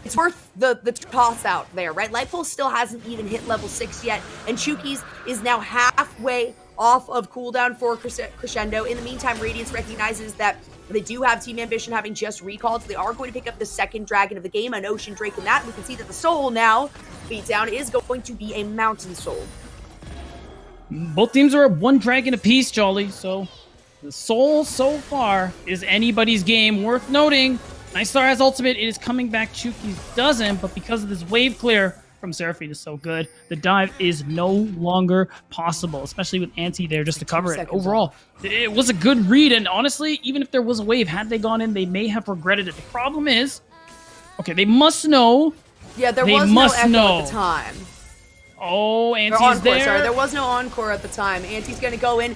It's worth the toss out there, right? Light Pulse still hasn't even hit level 6 yet, and Chukis is now halfway off of cooldown for Crescendo. In the meantime, Radiance recognizes that they do have Team Ambition having just recalled, so they are going to pick up the second dragon of the game, an Ocean Drake in that. We can see that the soul now, beatdown, is going to be a Mountain Soul. Both teams are one dragon apiece, Jolly, so the soul so far is anybody's game. Worth noting, Nightstar has ultimate, it is coming back, Chukis doesn't, but because of this wave clear from Seraphine is so good, the dive is no longer possible, especially with Anti there just to cover it. Overall, it was a good read, and honestly, even if there was a wave, had they gone in, they may have regretted it. The problem is, okay, they must know. Yeah, there was no echo at the time. Oh, Or Auntie's encore, there. sorry, there was no encore at the time. Auntie's gonna go in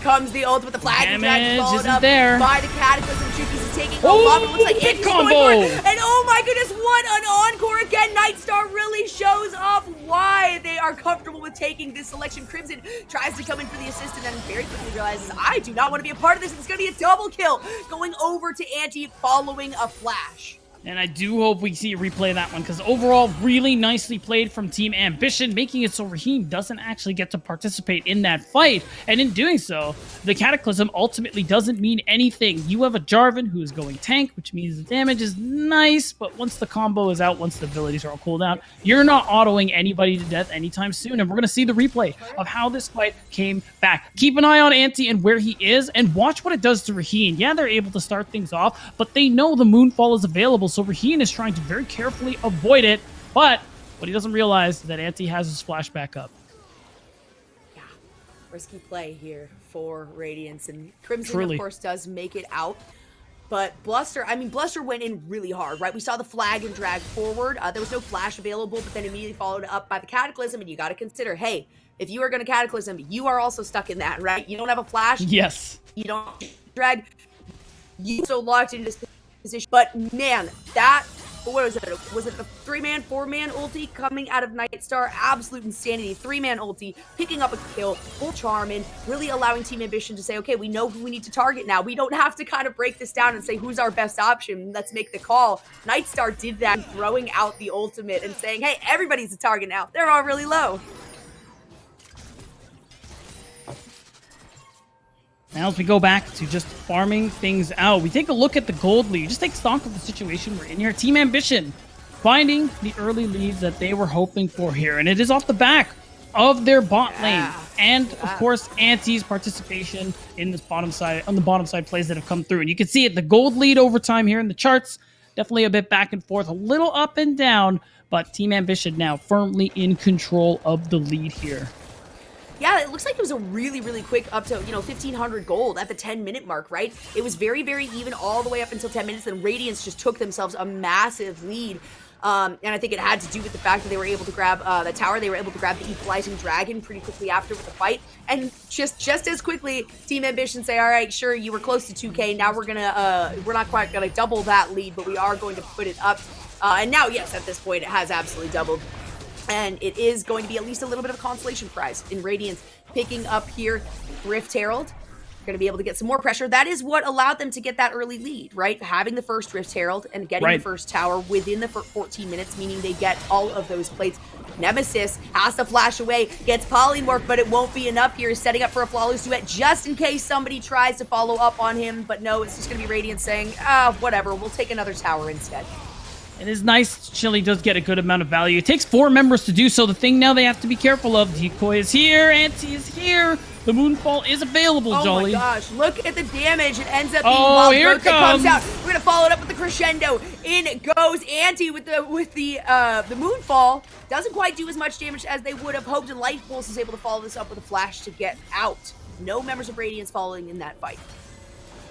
comes the ult with the flag and drag, Damage followed isn't up there. by the Cataclysm. Tricky's is taking a Oh, lot, but it looks like big Auntie's going for it. combo. And oh my goodness, what an encore again! Nightstar really shows off why they are comfortable with taking this selection. Crimson tries to come in for the assist and then very quickly realizes, I do not want to be a part of this. It's gonna be a double kill going over to Auntie following a flash. And I do hope we see a replay of that one, because overall, really nicely played from Team Ambition, making it so Raheem doesn't actually get to participate in that fight. And in doing so, the Cataclysm ultimately doesn't mean anything. You have a Jarvan who is going tank, which means the damage is nice, but once the combo is out, once the abilities are all cooled out, you're not autoing anybody to death anytime soon. And we're going to see the replay of how this fight came back. Keep an eye on Ante and where he is, and watch what it does to Raheem. Yeah, they're able to start things off, but they know the Moonfall is available, so Raheem is trying to very carefully avoid it, but what he doesn't realize is that Ante has his flash back up. Yeah, risky play here for Radiance, and Crimson, Truly. of course, does make it out. But Bluster went in really hard, right? We saw the flag and drag forward. There was no flash available, but then immediately followed up by the Cataclysm, and you got to consider, hey, if you are going to Cataclysm, you are also stuck in that, right? You don't have a flash. Yes. You don't drag. You so locked into this position. But man, that, what was it? Was it the 3-man, 4-man ulti coming out of Nightstar? Absolute insanity. 3-man ulti, picking up a kill, full Charmin, really allowing Team Ambition to say, okay, we know who we need to target now. We don't have to kind of break this down and say who's our best option. Let's make the call. Nightstar did that, throwing out the ultimate and saying, hey, everybody's a target now. They're all really low. Now as we go back to just farming things out, we take a look at the gold lead. Just take stock of the situation we're in here. Team Ambition finding the early leads that they were hoping for here. And it is off the back of their bot lane. And of course, Anti's participation in this bottom side, on the bottom side plays that have come through. And you can see it, the gold lead over time here in the charts. Definitely a bit back and forth, a little up and down, but Team Ambition now firmly in control of the lead here. Yeah, it looks like it was a really, really quick up to, 1,500 gold at the 10-minute mark, right? It was very, very even all the way up until 10 minutes. Then Radiance just took themselves a massive lead. And I think it had to do with the fact that they were able to grab the tower. They were able to grab the Equalizing Dragon pretty quickly after with the fight. And just as quickly, Team Ambition say, all right, sure, you were close to 2K. Now we're not quite going to double that lead, but we are going to put it up. And now, yes, at this point, it has absolutely doubled. And it is going to be at least a little bit of a consolation prize in Radiance picking up here Rift Herald. Going to be able to get some more pressure. That is what allowed them to get that early lead, right? Having the first Rift Herald and getting the first tower within the 14 minutes, meaning they get all of those plates. Nemesis has to flash away, gets polymorph, but it won't be enough here. Setting up for a flawless duet just in case somebody tries to follow up on him. But no, it's just going to be Radiance saying, whatever, we'll take another tower instead. It is nice. Chili does get a good amount of value. It takes 4 members to do so. The thing now they have to be careful of, Decoy is here, Ante is here. The Moonfall is available, Jolly. Oh my gosh, look at the damage. It ends up being Oh, here it comes out. comes. We're gonna follow it up with the crescendo. In goes Ante with the Moonfall. Doesn't quite do as much damage as they would have hoped, and Life Pulse is able to follow this up with a flash to get out. No members of Radiance following in that fight.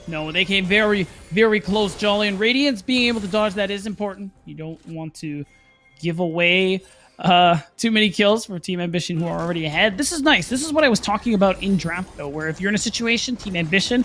No, they came very, very close, Jolly. And Radiance being able to dodge that is important. You don't want to give away too many kills for Team Ambition who are already ahead. This is nice. This is what I was talking about in draft, though, where if you're in a situation, Team Ambition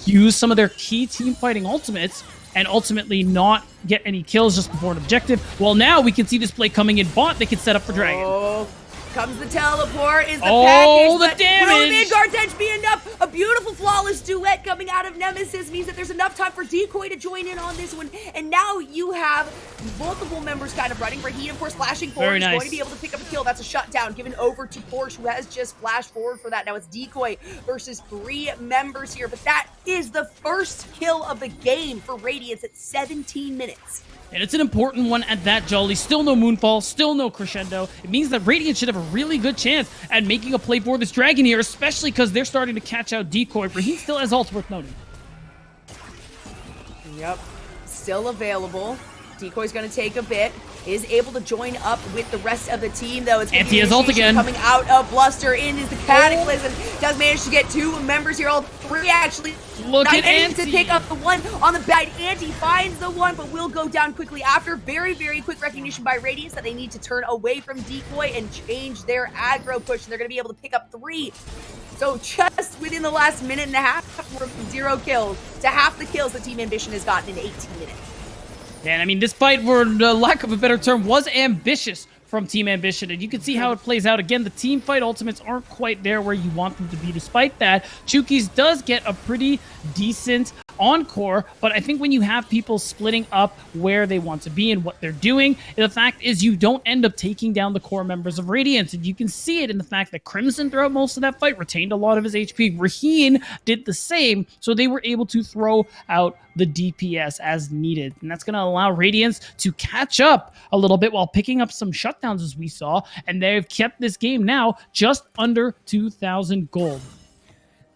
use some of their key team fighting ultimates and ultimately not get any kills just before an objective. Well, now we can see this play coming in bot. They can set up for Dragon. Oh, comes the teleport, is the Oh, package. the damage! Will the Midgard's Edge be enough? A beautiful, flawless duet coming out of Nemesis means that there's enough time for Decoy to join in on this one. And now you have multiple members kind of running. Raheem, of course, flashing forward. Very He's nice. going to be able to pick up a kill. That's a shutdown given over to Porsche, who has just flashed forward for that. Now it's Decoy versus 3 members here. But that is the first kill of the game for Radiance at 17 minutes. And it's an important one at that, Jolly. Still no Moonfall, still no Crescendo. It means that Radiant should have a really good chance at making a play for this Dragon here, especially because they're starting to catch out Decoy. Raheem still has ult, worth noting. Yep. Still available. Decoy's going to take a bit. is able to join up with the rest of the team, though. It's Anti has ult again. Coming out of Bluster in is the Cataclysm. Does manage to get 2 members here, all 3 actually. Look at Anti Anti. to pick up the one on the bed. Anti finds the one, but will go down quickly after. Very, very quick recognition by Radiance that they need to turn away from Decoy and change their aggro push, and they're going to be able to pick up 3. So just within the last minute and a half, from 0 kills to half the kills that Team Ambition has gotten in 18 minutes. And I mean, this fight, for the lack of a better term, was ambitious from Team Ambition, and you can see how it plays out. Again, the team fight ultimates aren't quite there where you want them to be. Despite that, Chukis does get a pretty decent encore, but I think when you have people splitting up where they want to be and what they're doing, the fact is you don't end up taking down the core members of Radiance, and you can see it in the fact that Crimson throughout most of that fight retained a lot of his HP. Raheen did the same, so they were able to throw out the DPS as needed, and that's going to allow Radiance to catch up a little bit while picking up some shutdowns, as we saw, and they've kept this game now just under 2,000 gold.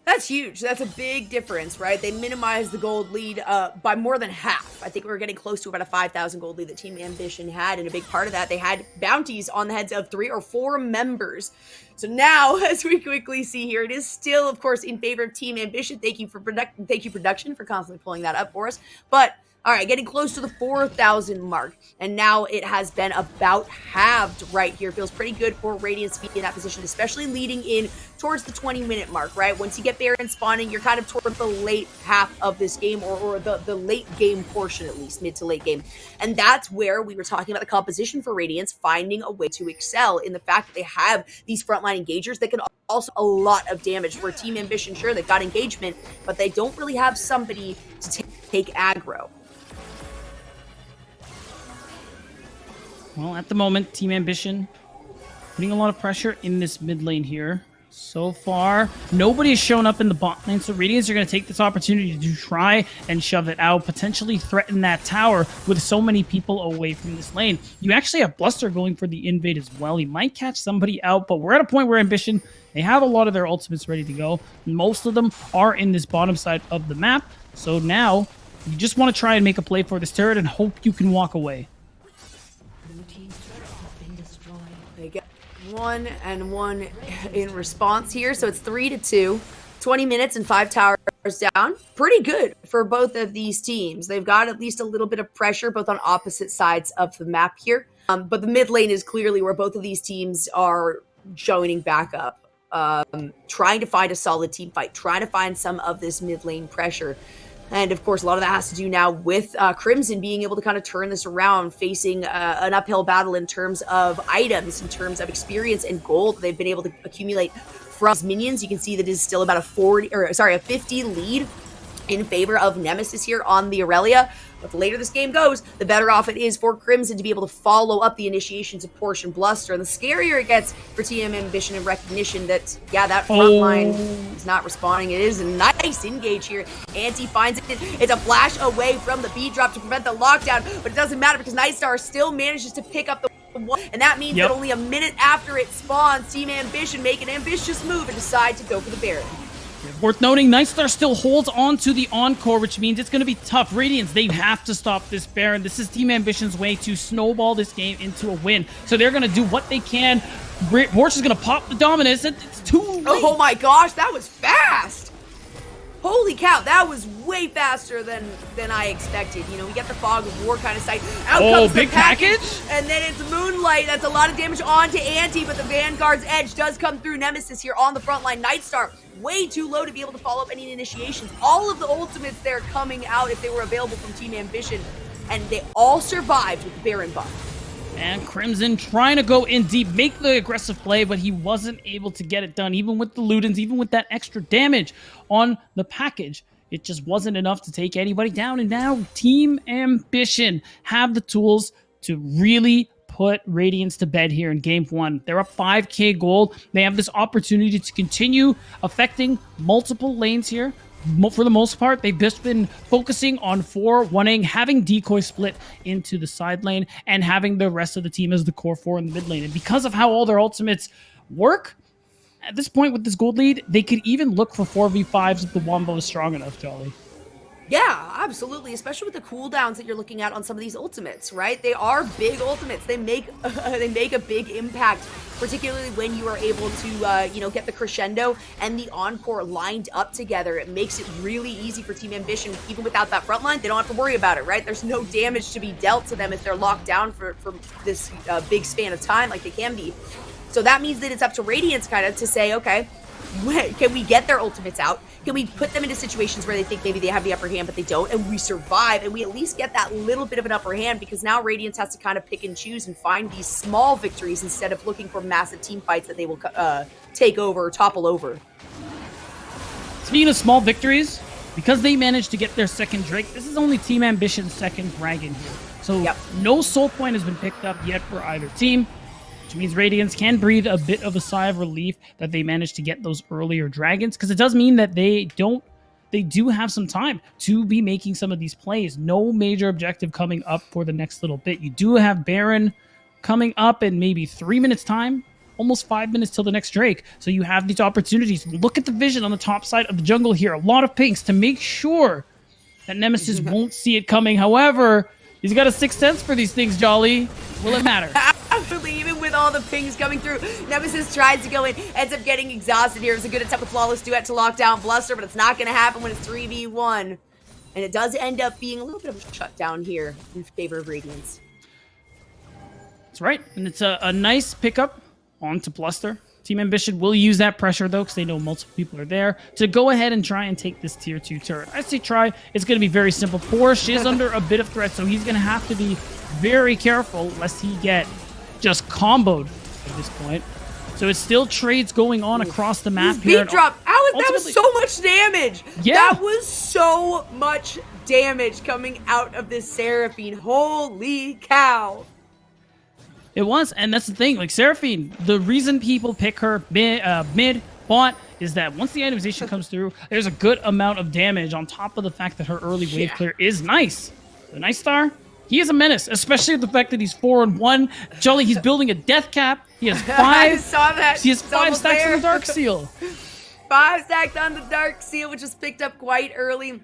That's huge. That's a big difference, right? They minimized the gold lead by more than half. I think we were getting close to about a 5,000 gold lead that Team Ambition had, and a big part of that, they had bounties on the heads of 3 or 4 members. So now, as we quickly see here, it is still, of course, in favor of Team Ambition. Thank you, production, for constantly pulling that up for us. But all right, getting close to the 4,000 mark, and now it has been about halved right here. Feels pretty good for Radiance to be in that position, especially leading in towards the 20-minute mark, right? Once you get Baron spawning, you're kind of toward the late half of this game, or the late game portion, at least, mid to late game. And that's where we were talking about the composition for Radiance, finding a way to excel in the fact that they have these frontline engagers that can also a lot of damage. For Team Ambition, sure, they've got engagement, but they don't really have somebody to take aggro. Well, at the moment, Team Ambition putting a lot of pressure in this mid lane here. So far, nobody's shown up in the bot lane, so Radiance are going to take this opportunity to try and shove it out, potentially threaten that tower with so many people away from this lane. You actually have Bluster going for the invade as well. He might catch somebody out, but we're at a point where Ambition, they have a lot of their ultimates ready to go. Most of them are in this bottom side of the map, so now you just want to try and make a play for this turret and hope you can walk away. They get 1 and 1 in response here, so it's 3-2. 20 minutes and 5 towers down. Pretty good for both of these teams. They've got at least a little bit of pressure both on opposite sides of the map here. But the mid lane is clearly where both of these teams are joining back up. Trying to find a solid team fight, trying to find some of this mid lane pressure. And of course, a lot of that has to do now with Crimson being able to kind of turn this around, facing an uphill battle in terms of items, in terms of experience and gold they've been able to accumulate from minions. You can see that it is still about a 50 lead in favor of Nemesis here on the Aurelia. But the later this game goes, the better off it is for Crimson to be able to follow up the initiations of Porsche and Bluster. And the scarier it gets for Team Ambition and recognition that, yeah, that front line is not responding. It is a nice engage here. Anti finds it. It's a flash away from the B drop to prevent the lockdown, but it doesn't matter because Nightstar still manages to pick up the one. And that means that only a minute after it spawns, Team Ambition make an ambitious move and decide to go for the Baron. Worth noting, Nightstar still holds on to the Encore, which means it's going to be tough. Radiance, they have to stop this Baron. This is Team Ambition's way to snowball this game into a win. So they're going to do what they can. Porsche is going to pop the Dominus. It's too late. Oh my gosh, that was fast! Holy cow, that was way faster than I expected. You know, we get the fog of war kind of sight. Out comes the big package? And then it's Moonlight. That's a lot of damage onto Anti, but the Vanguard's edge does come through. Nemesis here on the front line. Nightstar, way too low to be able to follow up any initiations. All of the ultimates there coming out if they were available from Team Ambition, and they all survived with the Baron buff. And Crimson trying to go in deep, make the aggressive play, but he wasn't able to get it done. Even with the Ludens, even with that extra damage on the package, it just wasn't enough to take anybody down. And now Team Ambition have the tools to really put Radiance to bed here in game 1. They're up 5k gold. They have this opportunity to continue affecting multiple lanes here. For the most part, they've just been focusing on 4-1ing, having Decoy split into the side lane, and having the rest of the team as the core 4 in the mid lane. And because of how all their ultimates work, at this point with this gold lead, they could even look for 4v5s if the Wombo is strong enough, Jolly. Yeah, absolutely. Especially with the cooldowns that you're looking at on some of these ultimates, right? They are big ultimates. They make they make a big impact, particularly when you are able to get the crescendo and the encore lined up together. It makes it really easy for Team Ambition, even without that front line. They don't have to worry about it, right? There's no damage to be dealt to them if they're locked down for this big span of time, like they can be. So that means that it's up to Radiance kind of to say, okay, can we get their ultimates out? Can we put them into situations where they think maybe they have the upper hand, but they don't, and we survive, and we at least get that little bit of an upper hand, because now Radiance has to kind of pick and choose and find these small victories instead of looking for massive team fights that they will take over or topple over. Speaking of small victories, because they managed to get their second Drake, this is only Team Ambition's second dragon here. So no soul point has been picked up yet for either team, which means Radiance can breathe a bit of a sigh of relief that they managed to get those earlier dragons, because it does mean that they do have some time to be making some of these plays. No major objective coming up for the next little bit. You do have Baron coming up in maybe 3 minutes time, almost 5 minutes till the next Drake. So you have these opportunities. Look at the vision on the top side of the jungle here. A lot of pinks to make sure that Nemesis won't see it coming. However, he's got a sixth sense for these things, Jolly. Will it matter? Absolutely, even with all the pings coming through, Nemesis tries to go in, ends up getting exhausted here. It was a good attempt with Flawless Duet to lock down Bluster, but it's not going to happen when it's 3v1. And it does end up being a little bit of a shutdown here in favor of Radiance. That's right, and it's a nice pickup onto Bluster. Team Ambition will use that pressure, though, because they know multiple people are there, to go ahead and try and take this tier 2 turret. I say try. It's going to be very simple. Porsche is under a bit of threat, so he's going to have to be very careful lest he get just comboed at this point. So it's still trades going on across the map here. Beat drop. That was so much damage. Yeah. That was so much damage coming out of this Seraphine. Holy cow. It was, and that's the thing. Like, Seraphine, the reason people pick her mid bot is that once the itemization comes through, there's a good amount of damage on top of the fact that her early wave clear is nice. The Night Star, he is a menace, especially with the fact that he's 4-1. Jolly, he's building a death cap. He has 5. I saw that. He has 5 stacks on the Dark Seal. 5 stacked on the Dark Seal, which was picked up quite early.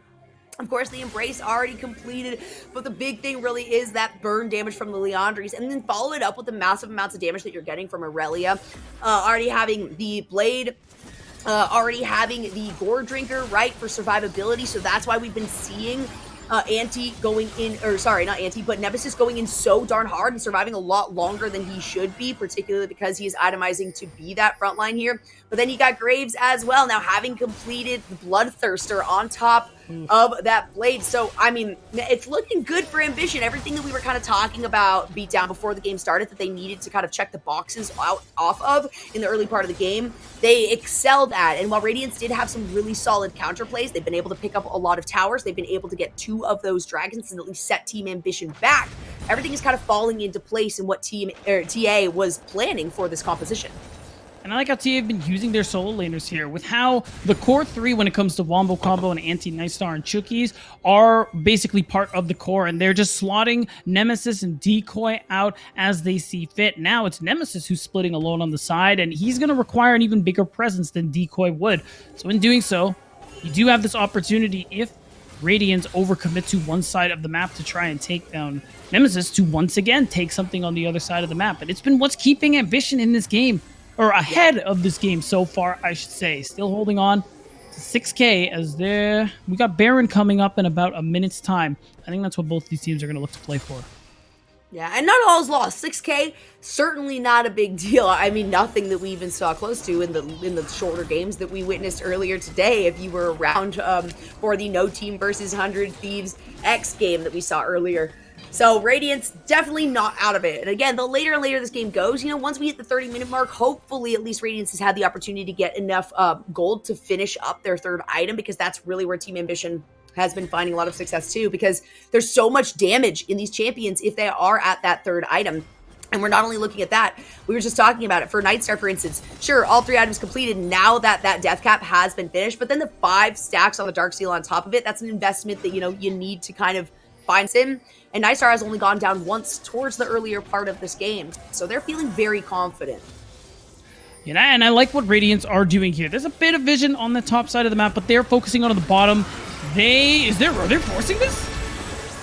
Of course, the Embrace already completed, but the big thing really is that burn damage from the Leandries, and then follow it up with the massive amounts of damage that you're getting from Aurelia. Already having the Blade, already having the Gore Drinker, right, for survivability, so that's why we've been seeing Anti going in, or sorry, not Anti, but Nemesis going in so darn hard and surviving a lot longer than he should be, particularly because he is itemizing to be that front line here. But then you got Graves as well, now having completed the Bloodthirster on top of that Blade. So, I mean, it's looking good for Ambition. Everything that we were kind of talking about beat down before the game started that they needed to kind of check the boxes off of in the early part of the game, they excelled at. And while Radiance did have some really solid counterplays, they've been able to pick up a lot of towers. They've been able to get 2 of those dragons and at least set Team Ambition back. Everything is kind of falling into place in what TA was planning for this composition. And I like how TA have been using their solo laners here, with how the core 3 when it comes to Wombo Combo and Anti-Night Star and Chookies are basically part of the core, and they're just slotting Nemesis and Decoy out as they see fit. Now it's Nemesis who's splitting alone on the side, and he's going to require an even bigger presence than Decoy would. So in doing so, you do have this opportunity, if Radiance overcommit to one side of the map, to try and take down Nemesis, to once again take something on the other side of the map. And it's been what's keeping Ambition in this game, or ahead of this game so far, I should say. Still holding on to 6K as we got Baron coming up in about a minute's time. I think that's what both these teams are going to look to play for. Yeah, and not all is lost. 6K, certainly not a big deal. I mean, nothing that we even saw close to in the shorter games that we witnessed earlier today. If you were around for the No Team versus 100 Thieves X game that we saw earlier. So Radiance definitely not out of it. And again, the later and later this game goes, once we hit the 30-minute mark, hopefully at least Radiance has had the opportunity to get enough gold to finish up their third item, because that's really where Team Ambition has been finding a lot of success too, because there's so much damage in these champions if they are at that third item. And we're not only looking at that, we were just talking about it for Nightstar, for instance. Sure, all 3 items completed now that that death cap has been finished, but then the 5 stacks on the Dark Seal on top of it, that's an investment that, you need to kind of find in. And Nightstar has only gone down once towards the earlier part of this game. So they're feeling very confident. Yeah, and I like what Radiance are doing here. There's a bit of vision on the top side of the map, but they're focusing on the bottom. Are they forcing this?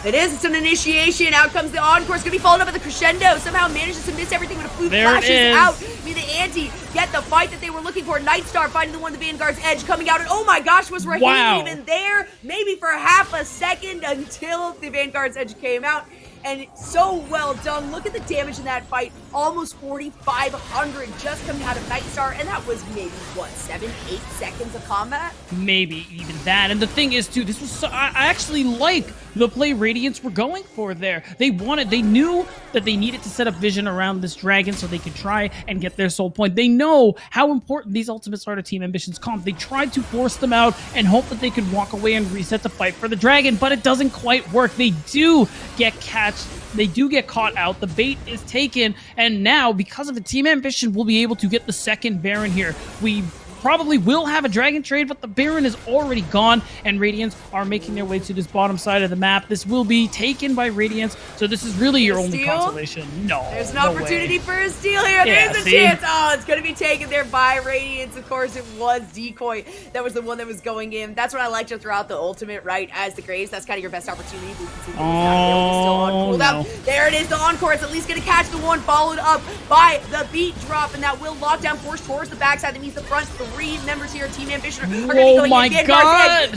It is. It's an initiation. Out comes the encore. It's going to be followed up at the crescendo. Somehow manages to miss everything, but a flute There it flashes is. out. The Anti get the fight that they were looking for. Nightstar finding the one of the Vanguard's edge coming out. And oh my gosh, was Raheem even there? Maybe for half a second until the Vanguard's edge came out. And so well done. Look at the damage in that fight. Almost 4,500 just coming out of Nightstar. And that was maybe, what, 7, 8 seconds of combat? Maybe even that. And the thing is, too, this was I actually like the play Radiance were going for there. They knew that they needed to set up vision around this dragon so they could try and get their soul point. They know how important these ultimates are to Team Ambition's comp. They tried to force them out and hope that they could walk away and reset to fight for the dragon, but it doesn't quite work. They do get caught out. The bait is taken, and now, because of the Team Ambition, we'll be able to get the second Baron here. We probably will have a dragon trade, but the Baron is already gone, and Radiance are making their way to this bottom side of the map. This will be taken by Radiance, so this is really your only consolation. No, there's an opportunity for a steal here. There's a chance. Oh, it's going to be taken there by Radiance. Of course, it was Decoy. That was the one that was going in. That's what I like to throw out the ultimate, right, as the Graves. That's kind of your best opportunity. No. There it is, the encore. It's at least going to catch the one, followed up by the beat drop, and that will lock down force towards the backside. That means the front 3 members here of Team Ambition are going to be going in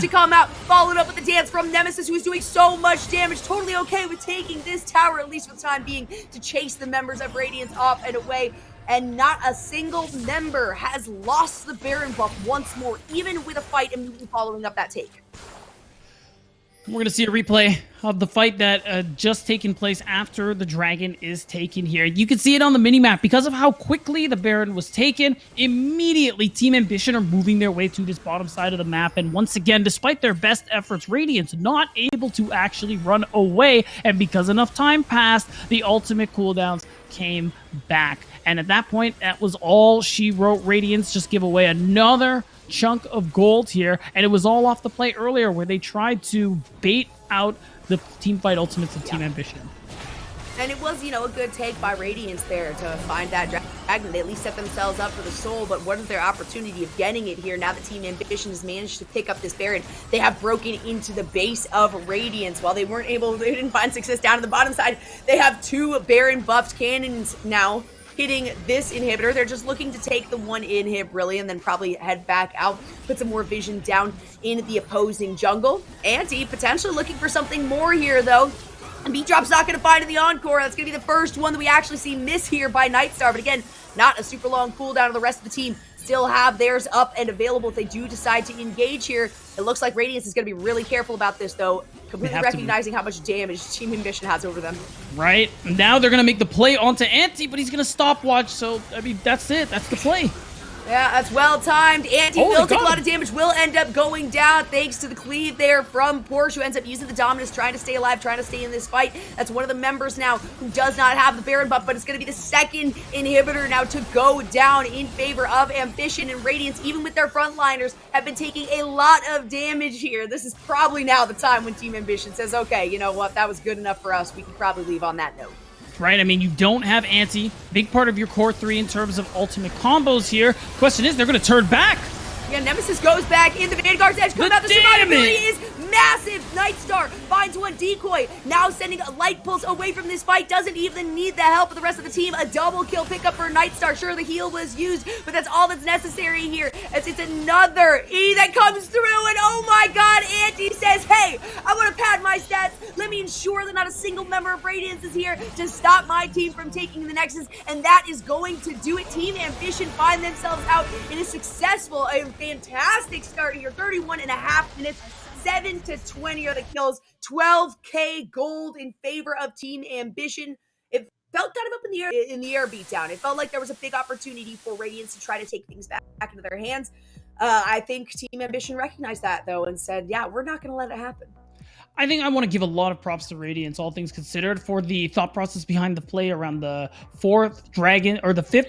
to come out, followed up with the dance from Nemesis, who is doing so much damage. Totally okay with taking this tower, at least for the time being, to chase the members of Radiance off and away. And not a single member has lost the Baron buff once more, even with a fight immediately following up that take. We're going to see a replay of the fight that just taken place after the dragon is taken here. You can see it on the minimap. Because of how quickly the Baron was taken, immediately Team Ambition are moving their way to this bottom side of the map. And once again, despite their best efforts, Radiance not able to actually run away. And because enough time passed, the ultimate cooldowns came back. And at that point, that was all she wrote. Radiance just give away another chunk of gold here, and it was all off the play earlier where they tried to bait out the team fight ultimates of Team Ambition. And it was, a good take by Radiance there to find that dragon. They at least set themselves up for the soul, but what is their opportunity of getting it here now that Team Ambition has managed to pick up this Baron? They have broken into the base of Radiance. While they didn't find success down on the bottom side, they have 2 Baron buffed cannons now hitting this inhibitor. They're just looking to take the one inhib really, and then probably head back out, put some more vision down in the opposing jungle. Anti potentially looking for something more here though. And Beat-Drop's not going to find in the encore. That's going to be the first one that we actually see miss here by Nightstar. But again, not a super long cooldown, and the rest of the team still have theirs up and available if they do decide to engage here. It looks like Radiance is going to be really careful about this, though, completely recognizing how much damage Team Ambition has over them. Right. Now they're going to make the play onto Anti, but he's going to stopwatch. So, I mean, that's it. That's the play. Yeah, that's well-timed. Anti will take a lot of damage, will end up going down thanks to the cleave there from Porsche, who ends up using the Dominus, trying to stay alive, trying to stay in this fight. That's one of the members now who does not have the Baron buff, but it's going to be the second inhibitor now to go down in favor of Ambition. And Radiance, even with their frontliners, have been taking a lot of damage here. This is probably now the time when Team Ambition says, okay, you know what, that was good enough for us. We can probably leave on that note. Right? I mean, you don't have Anti, big part of your core 3 in terms of ultimate combos here. Question is, they're going to turn back. Yeah, Nemesis goes back in the Vanguard's edge. Coming out, the survivability is massive. Nightstar finds one Decoy. Now sending a light pulse away from this fight. Doesn't even need the help of the rest of the team. A double kill pickup for Nightstar. Sure, the heal was used, but that's all that's necessary here, as it's another E that comes through. And oh my god, Anti says, hey, I want to pad my stats. Let me ensure that not a single member of Radiance is here to stop my team from taking the Nexus. And that is going to do it. Team Ambition find themselves out in a successful, a fantastic start here. 31.5 minutes. 7 to 20 are the kills. 12k gold in favor of Team Ambition. It felt kind of up in the air beatdown. It felt like there was a big opportunity for Radiance to try to take things back into their hands. I think Team Ambition recognized that though and said, yeah, we're not going to let it happen. I think I want to give a lot of props to Radiance, all things considered, for the thought process behind the play around the fifth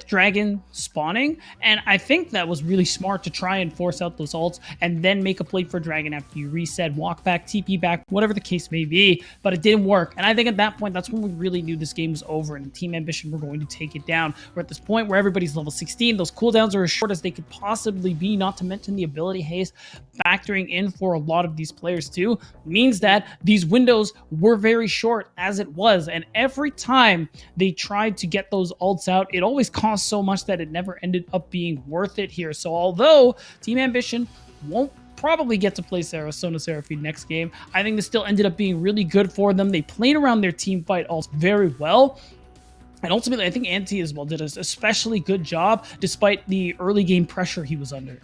dragon spawning. And I think that was really smart to try and force out those ults and then make a play for dragon after you reset, walk back, TP back, whatever the case may be. But it didn't work. And I think at that point, that's when we really knew this game was over and Team Ambition were going to take it down. We're at this point where everybody's level 16. Those cooldowns are as short as they could possibly be, not to mention the ability haste factoring in for a lot of these players too, means that these windows were very short as it was. And every time they tried to get those ults out, it always cost so much that it never ended up being worth it here. So although Team Ambition won't probably get to play Sarasona Seraphine next game, I think this still ended up being really good for them. They played around their team fight also very well. And ultimately, I think Anti as well did an especially good job despite the early game pressure he was under.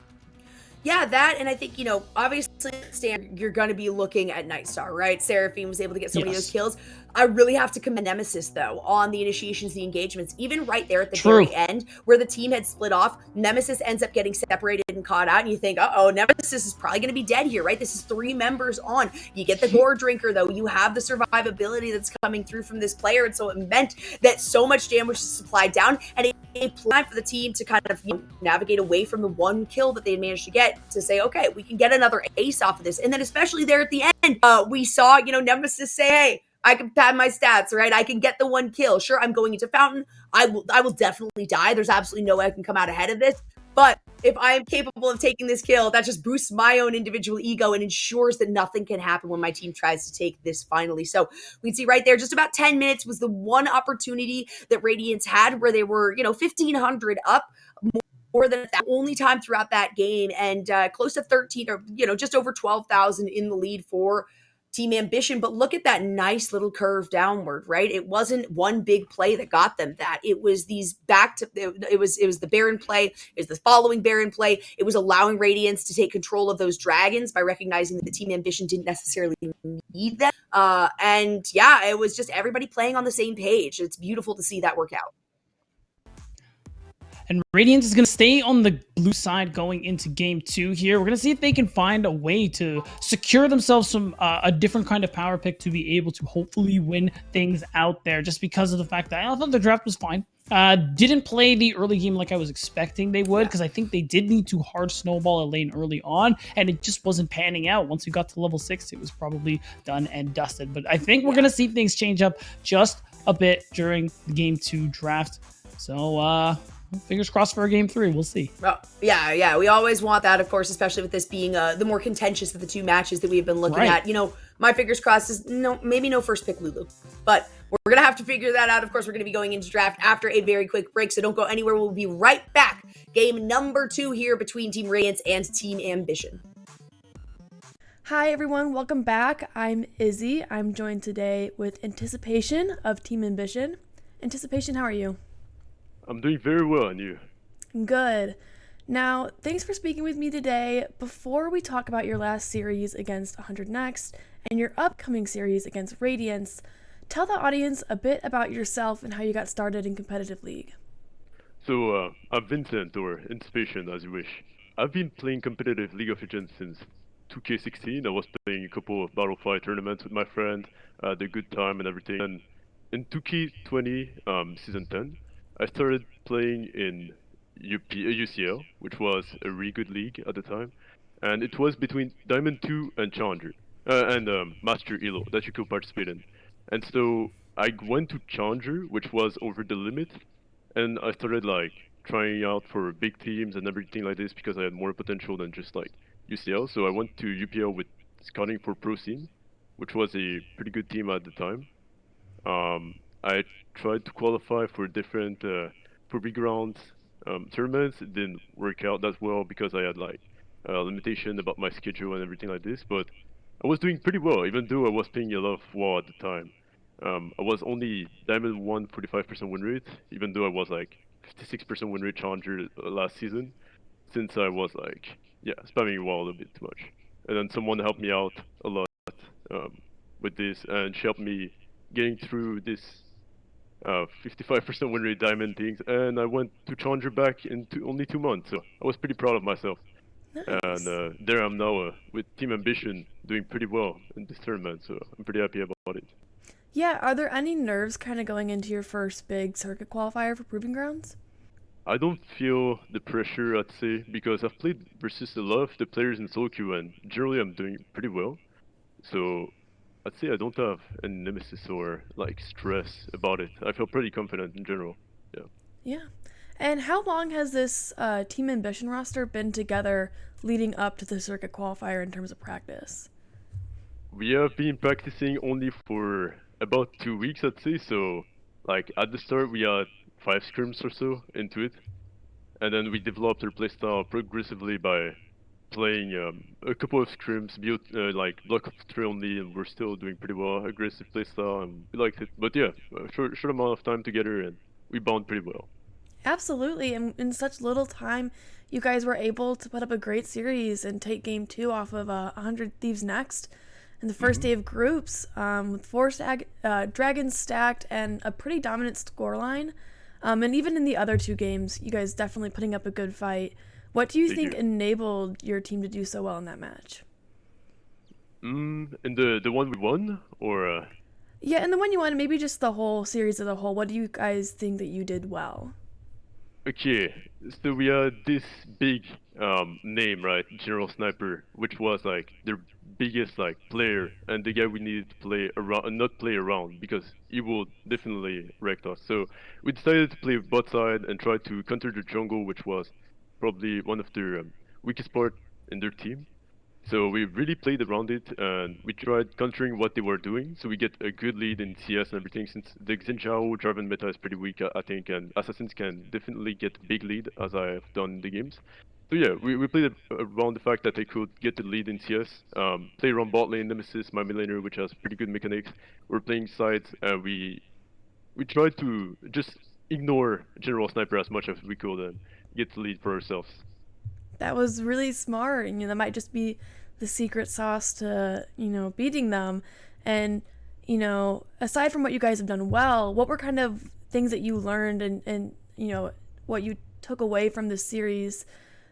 Yeah, that, and I think, obviously, Stan, you're going to be looking at Nightstar, right? Seraphine was able to get so many of those kills. I really have to commend Nemesis, though, on the initiations, the engagements, even right there at the very end, where the team had split off. Nemesis ends up getting separated and caught out, and you think, uh-oh, Nemesis is probably going to be dead here, right? This is 3 members on. You get the Gore Drinker, though. You have the survivability that's coming through from this player, and so it meant that so much damage was supplied down, and it plan for the team to kind of navigate away from the 1 kill that they managed to get to say, okay, we can get another ace off of this. And then especially there at the end, we saw, Nemesis say, hey, I can pad my stats, right? I can get the 1 kill. Sure, I'm going into Fountain. I will definitely die. There's absolutely no way I can come out ahead of this. But if I am capable of taking this kill, that just boosts my own individual ego and ensures that nothing can happen when my team tries to take this finally. So we can see right there, just about 10 minutes was the one opportunity that Radiance had where they were, 1,500 up, more than the only time throughout that game, and close to 13 or, just over 12,000 in the lead for Team Ambition. But look at that nice little curve downward, right? It wasn't one big play that got them that. It was these it was the Baron play, it was the following Baron play. It was allowing Radiance to take control of those dragons by recognizing that the Team Ambition didn't necessarily need them. And yeah, it was just everybody playing on the same page. It's beautiful to see that work out. And Radiance is going to stay on the blue side going into game 2 here. We're going to see if they can find a way to secure themselves some a different kind of power pick to be able to hopefully win things out there, just because of the fact that I thought the draft was fine. Didn't play the early game like I was expecting they would, because I think they did need to hard snowball a lane early on, and it just wasn't panning out. Once we got to level 6, it was probably done and dusted. But I think we're going to see things change up just a bit during the game 2 draft. So, fingers crossed for a game 3. We'll see. Oh, yeah. We always want that, of course, especially with this being the more contentious of the 2 matches that we've been looking at. My fingers crossed is maybe no first pick Lulu, but we're going to have to figure that out. Of course, we're going to be going into draft after a very quick break, so don't go anywhere. We'll be right back. Game number 2 here between Team Radiance and Team Ambition. Hi everyone, welcome back. I'm Izzy. I'm joined today with Anticipation of Team Ambition. Anticipation, how are you? I'm doing very well, and you? Good. Now, thanks for speaking with me today. Before we talk about your last series against 100 Next and your upcoming series against Radiance, tell the audience a bit about yourself and how you got started in competitive League. So, I'm Vincent, or Anticipation, as you wish. I've been playing competitive League of Legends since 2K16. I was playing a couple of Battlefy tournaments with my friend, the good time and everything. And in 2K20, Season 10, I started playing in UCL, which was a really good league at the time, and it was between Diamond 2 and Challenger, and Master Elo that you could participate in. And so I went to Challenger, which was over the limit, and I started trying out for big teams and everything like this because I had more potential than just UCL. So I went to UPL with scouting for Pro Scene, which was a pretty good team at the time. I tried to qualify for different for big rounds tournaments. It didn't work out that well because I had limitation about my schedule and everything like this. But I was doing pretty well, even though I was playing a lot of WoW at the time. I was only Diamond 1 45% win rate, even though I was 56% win rate Challenger last season, since I was spamming WoW a little bit too much. And then someone helped me out a lot with this, and she helped me getting through this 55% win rate Diamond things, and I went to Challenger back in only 2 months, so I was pretty proud of myself. Nice. And there I'm now with Team Ambition doing pretty well in this tournament, so I'm pretty happy about it. Yeah, are there any nerves kind of going into your first big circuit qualifier for Proving Grounds? I don't feel the pressure, I'd say, because I've played versus a lot of the players in solo queue, and generally I'm doing pretty well. So I'd say I don't have any nemesis or like stress about it. I feel pretty confident in general. Yeah. Yeah. And how long has this Team Ambition roster been together leading up to the circuit qualifier in terms of practice? We have been practicing only for about 2 weeks, I'd say. So, like at the start, we had 5 scrims or so into it, and then we developed our playstyle progressively by playing a couple of scrims, built like block of three only, and we're still doing pretty well. Aggressive playstyle, and we liked it. But yeah, a short amount of time together, and we bound pretty well. Absolutely. And in such little time, you guys were able to put up a great series and take game 2 off of 100 Thieves Next in the first day of groups with 4 dragons stacked and a pretty dominant scoreline. And even in the other 2 games, you guys definitely putting up a good fight. What do you Thank think you. enabled your team to do so well in that match? And the one we won, or Yeah, and the one you won, maybe just the whole series as a whole. What do you guys think that you did well? okay, so we had this big name, right? General Sniper, which was like their biggest like player, and the guy we needed to play around, not play around, because he will definitely wreck us. So we decided to play bot side and try to counter the jungle, which was probably one of their weakest part in their team. So we really played around it, and we tried countering what they were doing, so we get a good lead in CS and everything, since the Xinjiao driven meta is pretty weak, I think, and Assassins can definitely get a big lead, as I have done in the games. So yeah, we played around the fact that they could get the lead in CS, play around bot lane, Nemesis, my mid laner, which has pretty good mechanics. We're playing sides, and we tried to just ignore General Sniper as much as we could and get the lead for ourselves. That was really smart. And, that might just be the secret sauce to, beating them. And, aside from what you guys have done well, what were kind of things that you learned and what you took away from this series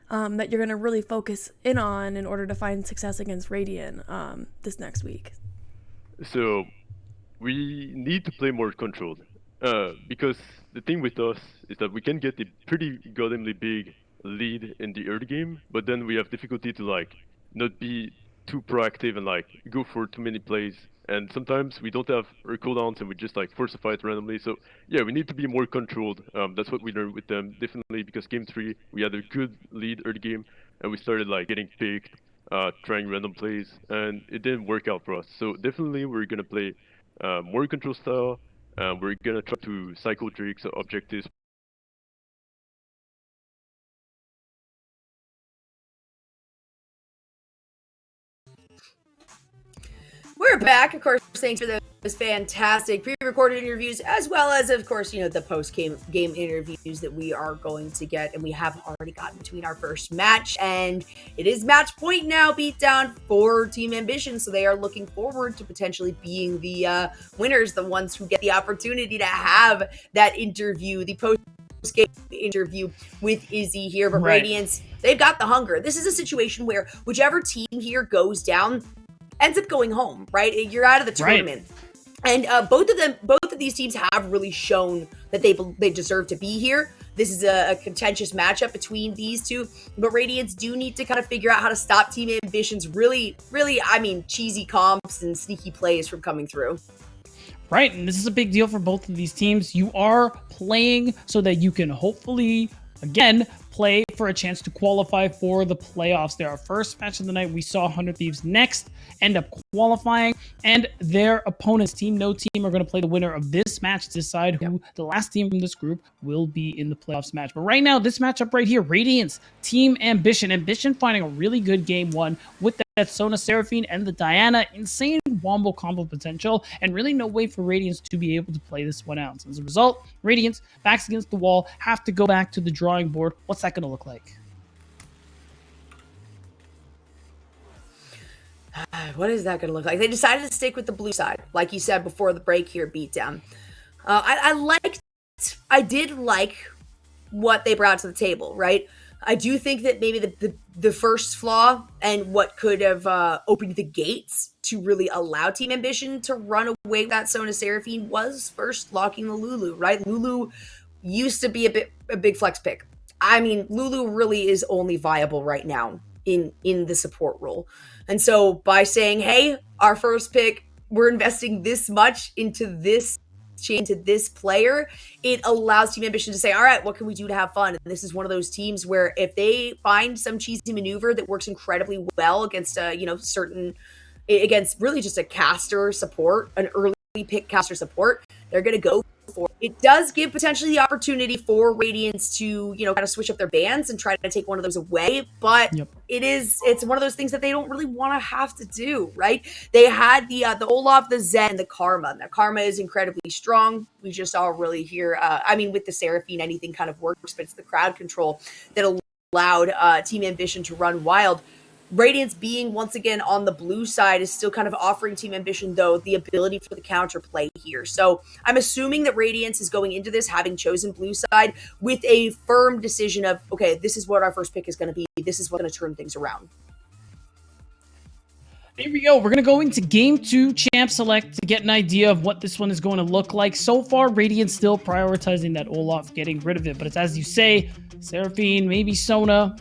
that you're going to really focus in on in order to find success against Radiant this next week? So we need to play more controlled, because the thing with us is that we can get a pretty goddamnly big lead in the early game, but then we have difficulty to like not be too proactive and like go for too many plays. And sometimes we don't have our cooldowns and we just like force a fight randomly. So yeah, we need to be more controlled. That's what we learned with them, definitely, because game 3 we had a good lead early game and we started like getting picked, trying random plays, and it didn't work out for us. So definitely we're gonna play more control style. We're gonna try to cycle Drake's objectives. We're back, of course. Thanks for those fantastic pre-recorded interviews, as well as, of course, the post-game interviews that we are going to get, and we have already gotten between our first match, and it is match point now, beatdown for Team Ambition, so they are looking forward to potentially being the winners, the ones who get the opportunity to have that interview, the post-game interview with Izzy here. But Right. Radiance, they've got the hunger. This is a situation where whichever team here goes down ends up going home, right? You're out of the tournament. And both of these teams have really shown that they deserve to be here. This is a contentious matchup between these two, but Radiance do need to kind of figure out how to stop Team Ambition's really, cheesy comps and sneaky plays from coming through. Right, and this is a big deal for both of these teams. You are playing so that you can hopefully, again, play for a chance to qualify for the playoffs. Their first match of the night, we saw 100 Thieves Next end up qualifying, and their opponents, Team No Team, are going to play the winner of this match to decide who the last team from this group will be in the playoffs match. But right now, this matchup right here, Radiance, Team Ambition. Ambition finding a really good game one with that Sona Seraphine and the Diana. Insane wombo combo potential, and really no way for Radiance to be able to play this one out. So as a result, Radiance, backs against the wall, have to go back to the drawing board. What's that going to look like? What is that going to look like? They decided to stick with the blue side, like you said before the break here, beatdown. I did like what they brought to the table, right? I do think that maybe the first flaw and what could have opened the gates to really allow Team Ambition to run away with that Sona Seraphine was first locking the Lulu, right? Lulu used to be a big flex pick. I mean, Lulu really is only viable right now in the support role. And so by saying, hey, our first pick, we're investing this much into this player, it allows Team Ambition to say, all right, what can we do to have fun? And this is one of those teams where if they find some cheesy maneuver that works incredibly well against against really just a caster support, an early pick caster support, they're going to go for it. It does give potentially the opportunity for Radiance to, kind of switch up their bans and try to take one of those away. But it's one of those things that they don't really want to have to do, right? They had the Olaf, the Zen, the Karma. Now, Karma is incredibly strong. We just all really hear, with the Seraphine, anything kind of works, but it's the crowd control that allowed Team Ambition to run wild. Radiance being once again on the blue side is still kind of offering Team Ambition, though, the ability for the counterplay here. So I'm assuming that Radiance is going into this having chosen blue side with a firm decision of, okay, this is what our first pick is going to be. This is what's going to turn things around. Here we go. We're going to go into Game 2 Champ Select to get an idea of what this one is going to look like. So far, Radiance still prioritizing that Olaf, getting rid of it. But it's as you say, Seraphine, maybe Sona,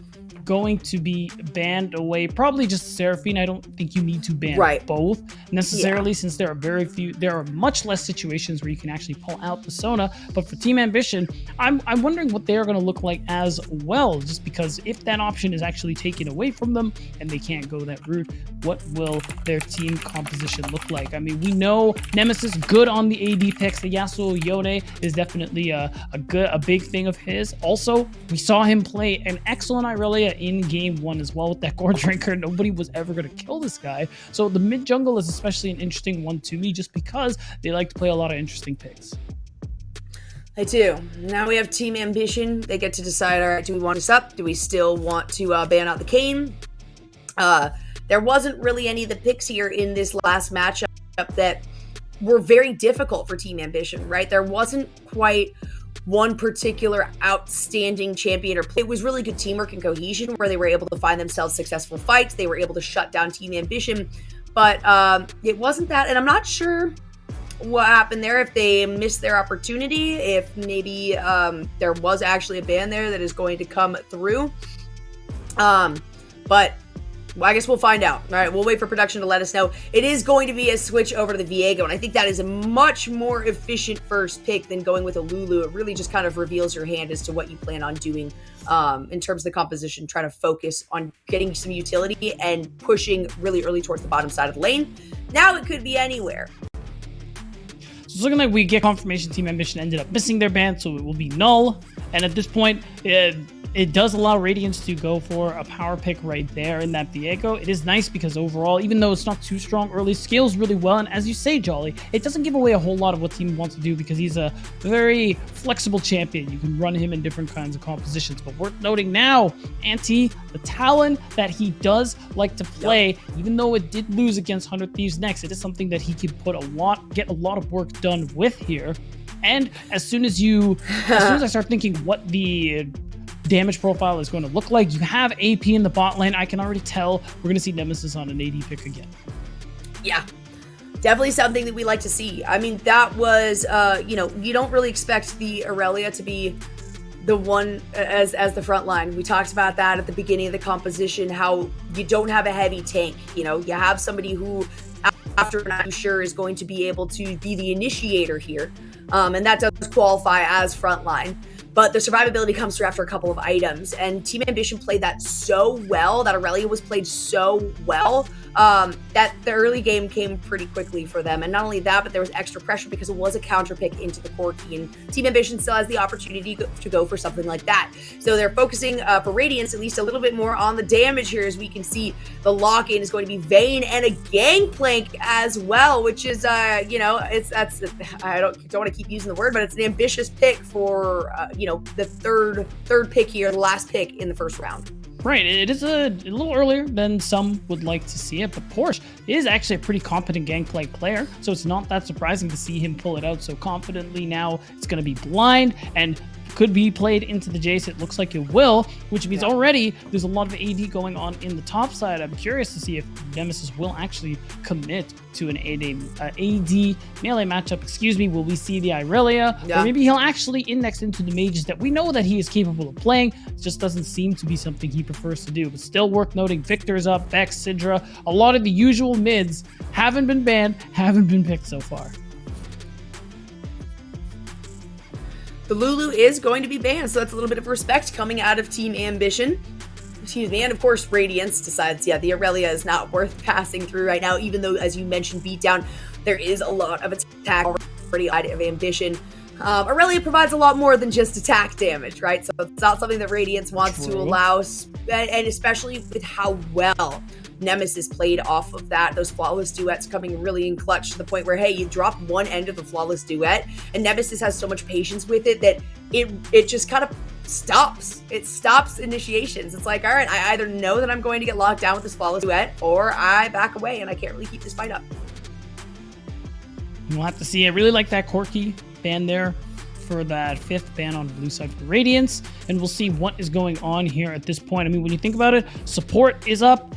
going to be banned away. Probably just Seraphine. I don't think you need to ban both necessarily, since there are much less situations where you can actually pull out the Sona. But for Team Ambition, I'm wondering what they are going to look like as well, just because if that option is actually taken away from them and they can't go that route, what will their team composition look like? I mean, we know Nemesis good on the AD picks. The Yasuo Yone is definitely a big thing of his. Also, we saw him play an excellent Irelia in Game 1 as well with that Gore Drinker. Nobody was ever going to kill this guy. So the mid jungle is especially an interesting one to me, just because they like to play a lot of interesting picks. They do. Now we have Team Ambition. They get to decide, all right, do we want this up? Do we still want to ban out the Kayn? There wasn't really any of the picks here in this last matchup that were very difficult for Team Ambition, right? There wasn't quite one particular outstanding champion or play. It was really good teamwork and cohesion where they were able to find themselves successful fights. They were able to shut down Team Ambition, but it wasn't that. And I'm not sure what happened there, if they missed their opportunity, if maybe there was actually a ban there that is going to come through. But I guess we'll find out. All right, we'll wait for production to let us know. It is going to be a switch over to the Viego, and I think that is a much more efficient first pick than going with a Lulu. It really just kind of reveals your hand as to what you plan on doing in terms of the composition, trying to focus on getting some utility and pushing really early towards the bottom side of the lane. Now it could be anywhere. So it's looking like we get confirmation Team Ambition ended up missing their ban, so it will be null. And at this point, it does allow Radiance to go for a power pick right there in that Viego. It is nice because overall, even though it's not too strong early, scales really well. And as you say, Jolly, it doesn't give away a whole lot of what team wants to do because he's a very flexible champion. You can run him in different kinds of compositions. But worth noting now, Anti, the Talon that he does like to play, even though it did lose against 100 Thieves next, it is something that he can get a lot of work done with here. And as soon as I start thinking what the damage profile is going to look like, you have AP in the bot lane. I can already tell we're going to see Nemesis on an AD pick again. Yeah, definitely something that we like to see. I mean, that was, you don't really expect the Irelia to be the one as the front line. We talked about that at the beginning of the composition, how you don't have a heavy tank. You have somebody who, after I'm sure, is going to be able to be the initiator here. And that does qualify as frontline. But the survivability comes through after a couple of items. And Team Ambition played that so well, that Irelia was played so well, that the early game came pretty quickly for them. And not only that, but there was extra pressure because it was a counter pick into the Corki. And Team Ambition still has the opportunity to go for something like that. So they're focusing for Radiance at least a little bit more on the damage here, as we can see the lock-in is going to be Vayne and a Gangplank as well, which is, I don't want to keep using the word, but it's an ambitious pick for, the third pick here, the last pick in the first round. Right, it is a little earlier than some would like to see it, but Porsche is actually a pretty competent Gangplank player, so it's not that surprising to see him pull it out so confidently. Now it's going to be blind, and could be played into the Jace. It looks like it will, which means already there's a lot of AD going on in the top side. I'm curious to see if Nemesis will actually commit to an AD melee matchup. Will we see the Irelia? Yeah. Or maybe he'll actually index into the mages that we know that he is capable of playing. It just doesn't seem to be something he prefers to do. But still worth noting, Victor's up, Vex, Syndra. A lot of the usual mids haven't been banned, haven't been picked so far. The Lulu is going to be banned, so that's a little bit of respect coming out of Team Ambition. Excuse me, and of course Radiance decides, the Aurelia is not worth passing through right now, even though, as you mentioned, Beatdown, there is a lot of attack already out of Ambition. Aurelia provides a lot more than just attack damage, right? So it's not something that Radiance wants to allow, and especially with how well Nemesis played off of that, those flawless duets coming really in clutch to the point where, hey, you drop one end of the flawless duet, and Nemesis has so much patience with it that it just kind of stops. It stops initiations. It's like, all right, I either know that I'm going to get locked down with this flawless duet, or I back away and I can't really keep this fight up. We'll have to see. I really like that Corki ban there for that 5th ban on the blue side for Radiance, and we'll see what is going on here at this point. I mean, when you think about it, support is up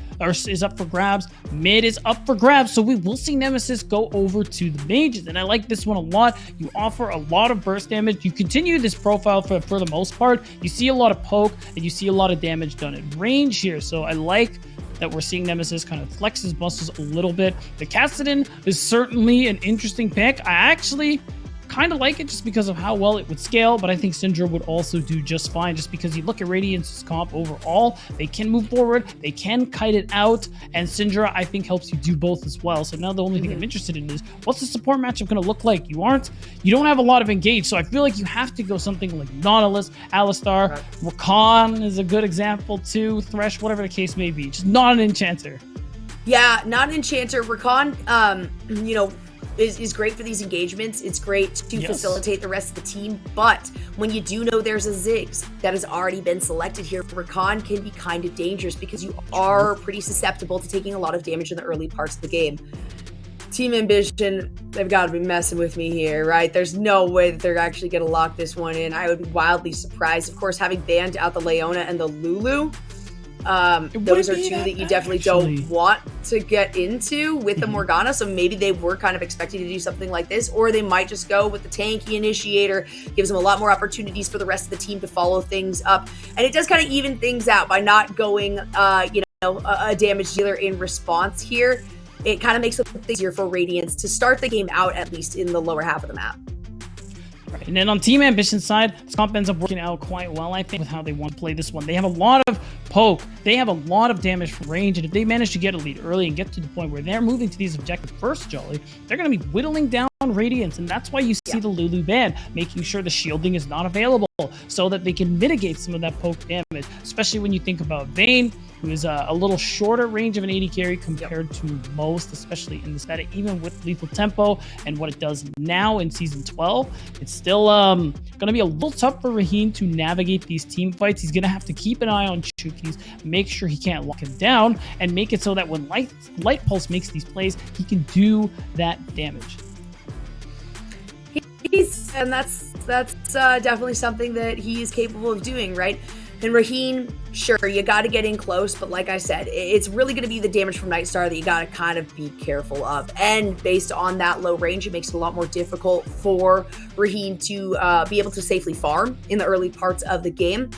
for grabs, mid is up for grabs, so we will see Nemesis go over to the mages, and I like this one a lot. You offer a lot of burst damage. You continue this profile for the most part. You see a lot of poke, and you see a lot of damage done at range here, so I like that we're seeing Nemesis kind of flex his muscles a little bit. The Kassadin is certainly an interesting pick. I actually kind of like it just because of how well it would scale, but I think Syndra would also do just fine, just because you look at Radiance's comp overall, they can move forward, they can kite it out, and Syndra I think helps you do both as well. So now the only thing I'm interested in is, what's the support matchup going to look like? You don't have a lot of engage, so I feel like you have to go something like Nautilus, Alistar, Rakan is a good example too, Thresh, whatever the case may be, just not an enchanter. Yeah, not an enchanter. Rakan, is great for these engagements. It's great to facilitate the rest of the team, but when you do know there's a Ziggs that has already been selected here, Rakan can be kind of dangerous because you are pretty susceptible to taking a lot of damage in the early parts of the game. Team Ambition, they've got to be messing with me here, right? There's no way that they're actually going to lock this one in. I would be wildly surprised. Of course, having banned out the Leona and the Lulu, those are two that you definitely don't want to get into with the Morgana, so maybe they were kind of expecting to do something like this, or they might just go with the tanky initiator. Gives them a lot more opportunities for the rest of the team to follow things up, and it does kind of even things out by not going a damage dealer in response here. It kind of makes it easier for Radiance to start the game out, at least in the lower half of the map. Right. And then on Team Ambition side, this comp ends up working out quite well, I think, with how they want to play this one. They have a lot of poke. They have a lot of damage from range, and if they manage to get a lead early and get to the point where they're moving to these objectives first, Jolly, they're going to be whittling down Radiance, and that's why you see the Lulu ban, making sure the shielding is not available so that they can mitigate some of that poke damage, especially when you think about Vayne, who is a little shorter range of an AD carry compared to most, especially in this meta, even with lethal tempo and what it does now in Season 12. It's still going to be a little tough for Raheen to navigate these team fights. He's going to have to keep an eye on Chukis, make sure he can't lock him down, and make it so that when Light Pulse makes these plays, he can do that damage. And that's definitely something that he is capable of doing, right? And Raheen, sure, you got to get in close, but like I said, it's really going to be the damage from Nightstar that you got to kind of be careful of. And based on that low range, it makes it a lot more difficult for Raheen to be able to safely farm in the early parts of the game.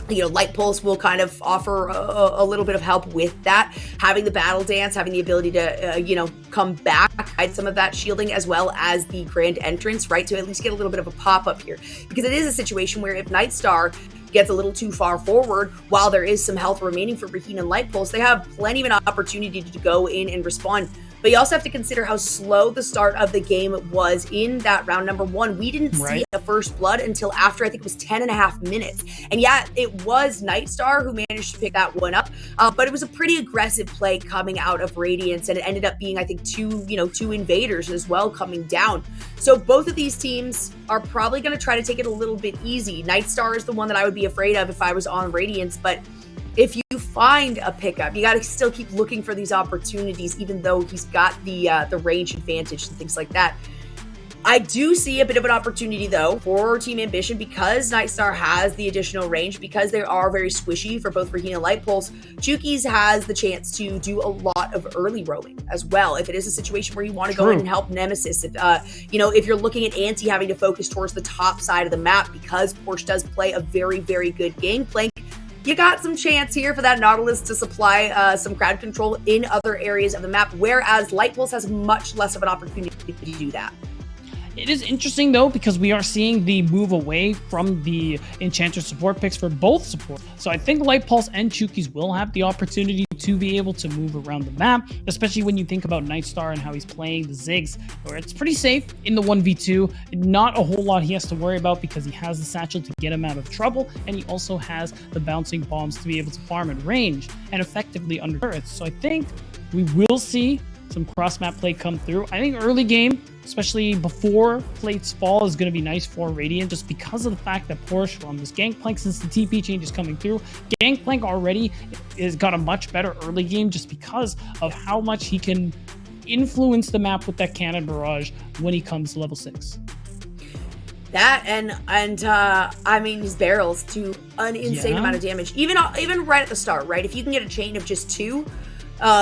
Light Pulse will kind of offer a little bit of help with that. Having the Battle Dance, having the ability to, come back, hide some of that shielding, as well as the Grand Entrance, right? To at least get a little bit of a pop-up here. Because it is a situation where if Nightstar gets a little too far forward, while there is some health remaining for Raheen and Light Pulse, they have plenty of an opportunity to go in and respond. But you also have to consider how slow the start of the game was in that round number 1. We didn't see a first blood until after, I think it was 10.5 minutes. And yeah, it was Nightstar who managed to pick that one up. But it was a pretty aggressive play coming out of Radiance, and it ended up being, I think, two invaders as well coming down. So both of these teams are probably going to try to take it a little bit easy. Nightstar is the one that I would be afraid of if I was on Radiance, but if you find a pickup, you got to still keep looking for these opportunities, even though he's got the range advantage and things like that. I do see a bit of an opportunity, though, for Team Ambition because Nightstar has the additional range, because they are very squishy for both Raheen and Light Pulse. Chuki's has the chance to do a lot of early roaming as well. If it is a situation where you want to go in and help Nemesis, if you're looking at Anti having to focus towards the top side of the map because Porsche does play a very, very good Gangplank, you got some chance here for that Nautilus to supply some crowd control in other areas of the map, whereas Light Pulse has much less of an opportunity to do that. It is interesting, though, because we are seeing the move away from the Enchanter support picks for both support. So I think Light Pulse and Chuki's will have the opportunity to be able to move around the map, especially when you think about Nightstar and how he's playing the Ziggs, where it's pretty safe in the 1v2. Not a whole lot he has to worry about because he has the satchel to get him out of trouble, and he also has the bouncing bombs to be able to farm at range and effectively under turrets. So I think we will see some cross-map play come through. I think early game, especially before plates fall, is going to be nice for Radiant just because of the fact that Porsche on this Gangplank, since the TP change is coming through, Gangplank already has got a much better early game just because of how much he can influence the map with that cannon barrage when he comes to level 6. That and I mean, his barrels do an insane amount of damage, even right at the start, right? If you can get a chain of just 2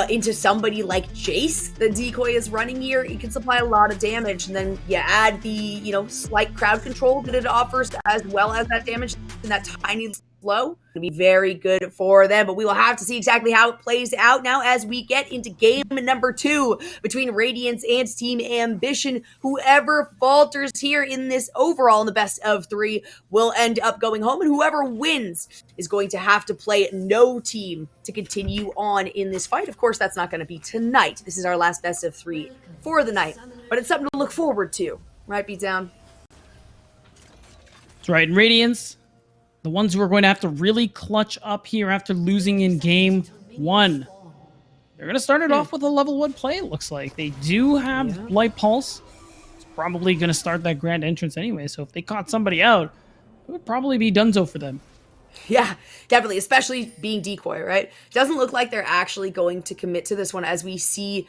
into somebody like Jace, the decoy is running here, it can supply a lot of damage, and then you add the slight crowd control that it offers as well as that damage in that tiny slow. It'll be very good for them, but we will have to see exactly how it plays out now as we get into game number 2 between Radiance and Team Ambition. Whoever falters here in this overall in the best of 3 will end up going home, and whoever wins is going to have to play no team to continue on in this fight. Of course, that's not going to be tonight. This is our last best of 3 for the night, but it's something to look forward to. Right, Beatdown? That's right. And Radiance, the ones who are going to have to really clutch up here after losing in game 1. They're going to start it off with a level 1 play, it looks like. They do have Light Pulse. It's probably going to start that grand entrance anyway, so if they caught somebody out, it would probably be donezo for them. Yeah, definitely, especially being decoy, right? Doesn't look like they're actually going to commit to this one as we see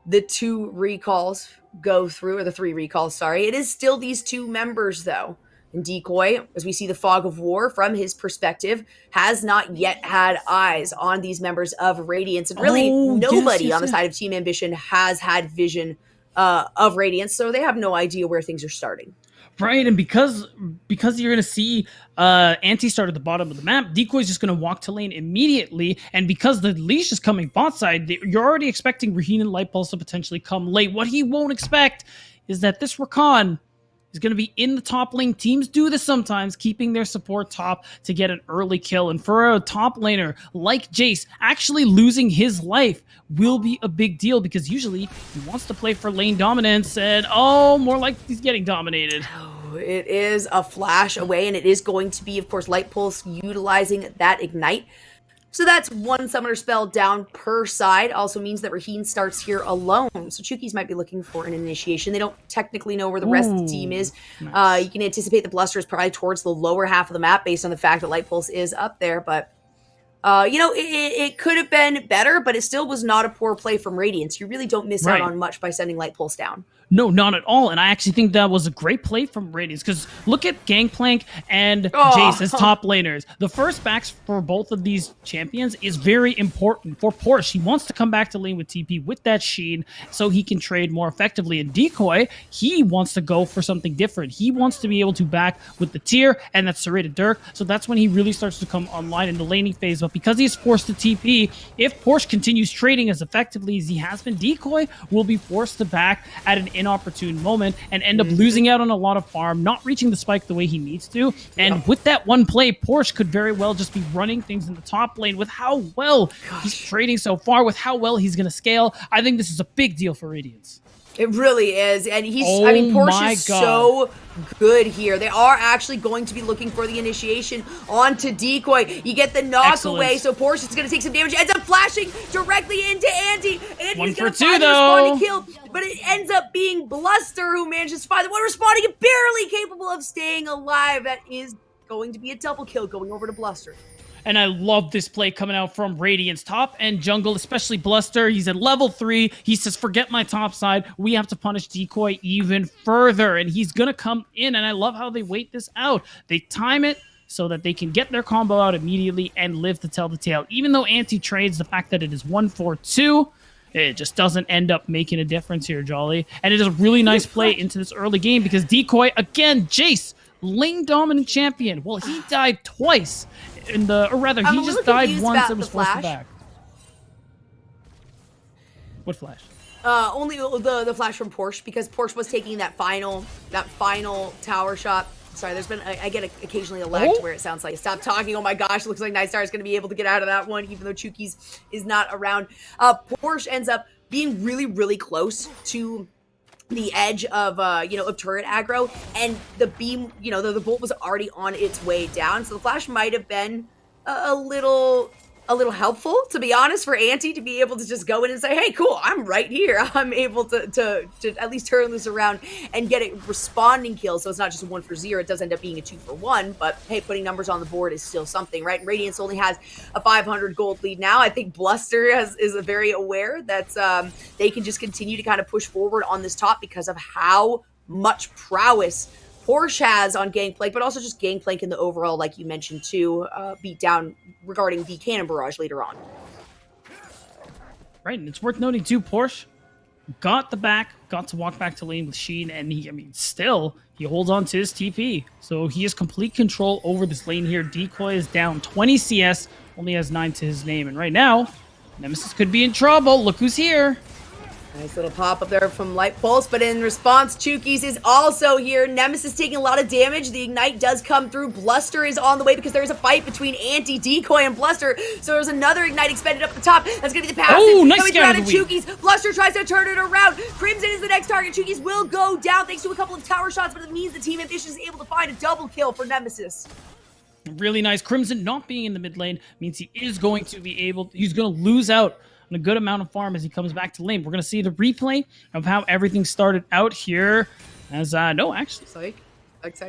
the 2 recalls go through, or the 3 recalls, sorry. It is still these 2 members, though. And Decoy, as we see the fog of war from his perspective, has not yet had eyes on these members of Radiance. And really, nobody on the side of Team Ambition has had vision of Radiance, so they have no idea where things are starting. Right, and because you're going to see Anti start at the bottom of the map, Decoy's just going to walk to lane immediately, and because the leash is coming bot side, you're already expecting Raheen and Light Pulse to potentially come late. What he won't expect is that this Rakan is going to be in the top lane. Teams do this sometimes, keeping their support top to get an early kill. And for a top laner like Jace, actually losing his life will be a big deal because usually he wants to play for lane dominance and, more like he's getting dominated. It is a flash away, and it is going to be, of course, Light Pulse utilizing that Ignite. So that's 1 summoner spell down per side. Also means that Raheen starts here alone. So Chuki's might be looking for an initiation. They don't technically know where the rest of the team is. Nice. You can anticipate the Bluster is probably towards the lower half of the map based on the fact that Light Pulse is up there. But, it could have been better, but it still was not a poor play from Radiance. You really don't miss out on much by sending Light Pulse down. No, not at all. And I actually think that was a great play from Radiance because look at Gangplank and Jace as top laners. The first backs for both of these champions is very important for Porsche. He wants to come back to lane with TP with that Sheen so he can trade more effectively. And Decoy, he wants to go for something different. He wants to be able to back with the tier and that serrated Dirk. So that's when he really starts to come online in the laning phase. But because he's forced to TP, if Porsche continues trading as effectively as he has been, Decoy will be forced to back at an inopportune moment and end up losing out on a lot of farm, not reaching the spike the way he needs to. And with that one play, Porsche could very well just be running things in the top lane with how well he's trading so far, with how well he's going to scale. I think this is a big deal for Radiance. It really is. And Porsche is so good here. They are actually going to be looking for the initiation onto Decoy. You get the knock away, so Porsche is going to take some damage. Ends up flashing directly into Andy. Andy's going to find the respawning kill, but it ends up being Bluster who manages to find the one respawning and barely capable of staying alive. That is going to be a double kill going over to Bluster. And I love this play coming out from Radiance. Top and jungle, especially Bluster. He's at level 3. He says, forget my top side. We have to punish Decoy even further. And he's going to come in. And I love how they wait this out. They time it so that they can get their combo out immediately and live to tell the tale. Even though Anti trades, the fact that it is 1-4-2, it just doesn't end up making a difference here, Jolly. And it is a really nice play into this early game because Decoy, again, Jace, lane dominant champion. Well, he died twice in the, or rather, he just died once and was forced to back. What flash? Only the flash from Porsche, because Porsche was taking that final tower shot. Sorry, there's been, I get occasionally a lag to where it sounds like, stop talking, oh my gosh, looks like Nightstar is going to be able to get out of that one, even though Chuki's is not around. Porsche ends up being really, really close to the edge of, of turret aggro, and the beam, the bolt was already on its way down, so the flash might have been a little helpful, to be honest, for Anti to be able to just go in and say, hey, cool, I'm right here. I'm able to at least turn this around and get a responding kill. So it's not just a 1 for 0. It does end up being a 2 for 1. But hey, putting numbers on the board is still something, right? And Radiance only has a 500 gold lead now. I think Bluster is very aware that they can just continue to kind of push forward on this top because of how much prowess Porsche has on Gangplank, but also just Gangplank in the overall, like you mentioned too, beat down regarding the cannon barrage later on. Right, and it's worth noting too, Porsche got to walk back to lane with Sheen, and he holds on to his TP. So he has complete control over this lane here. Decoy is down 20 CS, only has 9 to his name, and right now, Nemesis could be in trouble. Look who's here. Nice little pop up there from Light Pulse, but in response, Chuki's is also here. Nemesis taking a lot of damage. The Ignite does come through. Bluster is on the way because there's a fight between Anti, Decoy, and Bluster. So there's another Ignite expended up the top. That's going to be the passive. Oh, nice coming scout out of Chuki's. Bluster tries to turn it around. Crimson is the next target. Chuki's will go down thanks to a couple of tower shots, but it means the Team Ambition is able to find a double kill for Nemesis. Really nice. Crimson not being in the mid lane means he is going to be able, he's going to lose out on a good amount of farm as he comes back to lane. We're going to see the replay of how everything started out here. As, no, actually,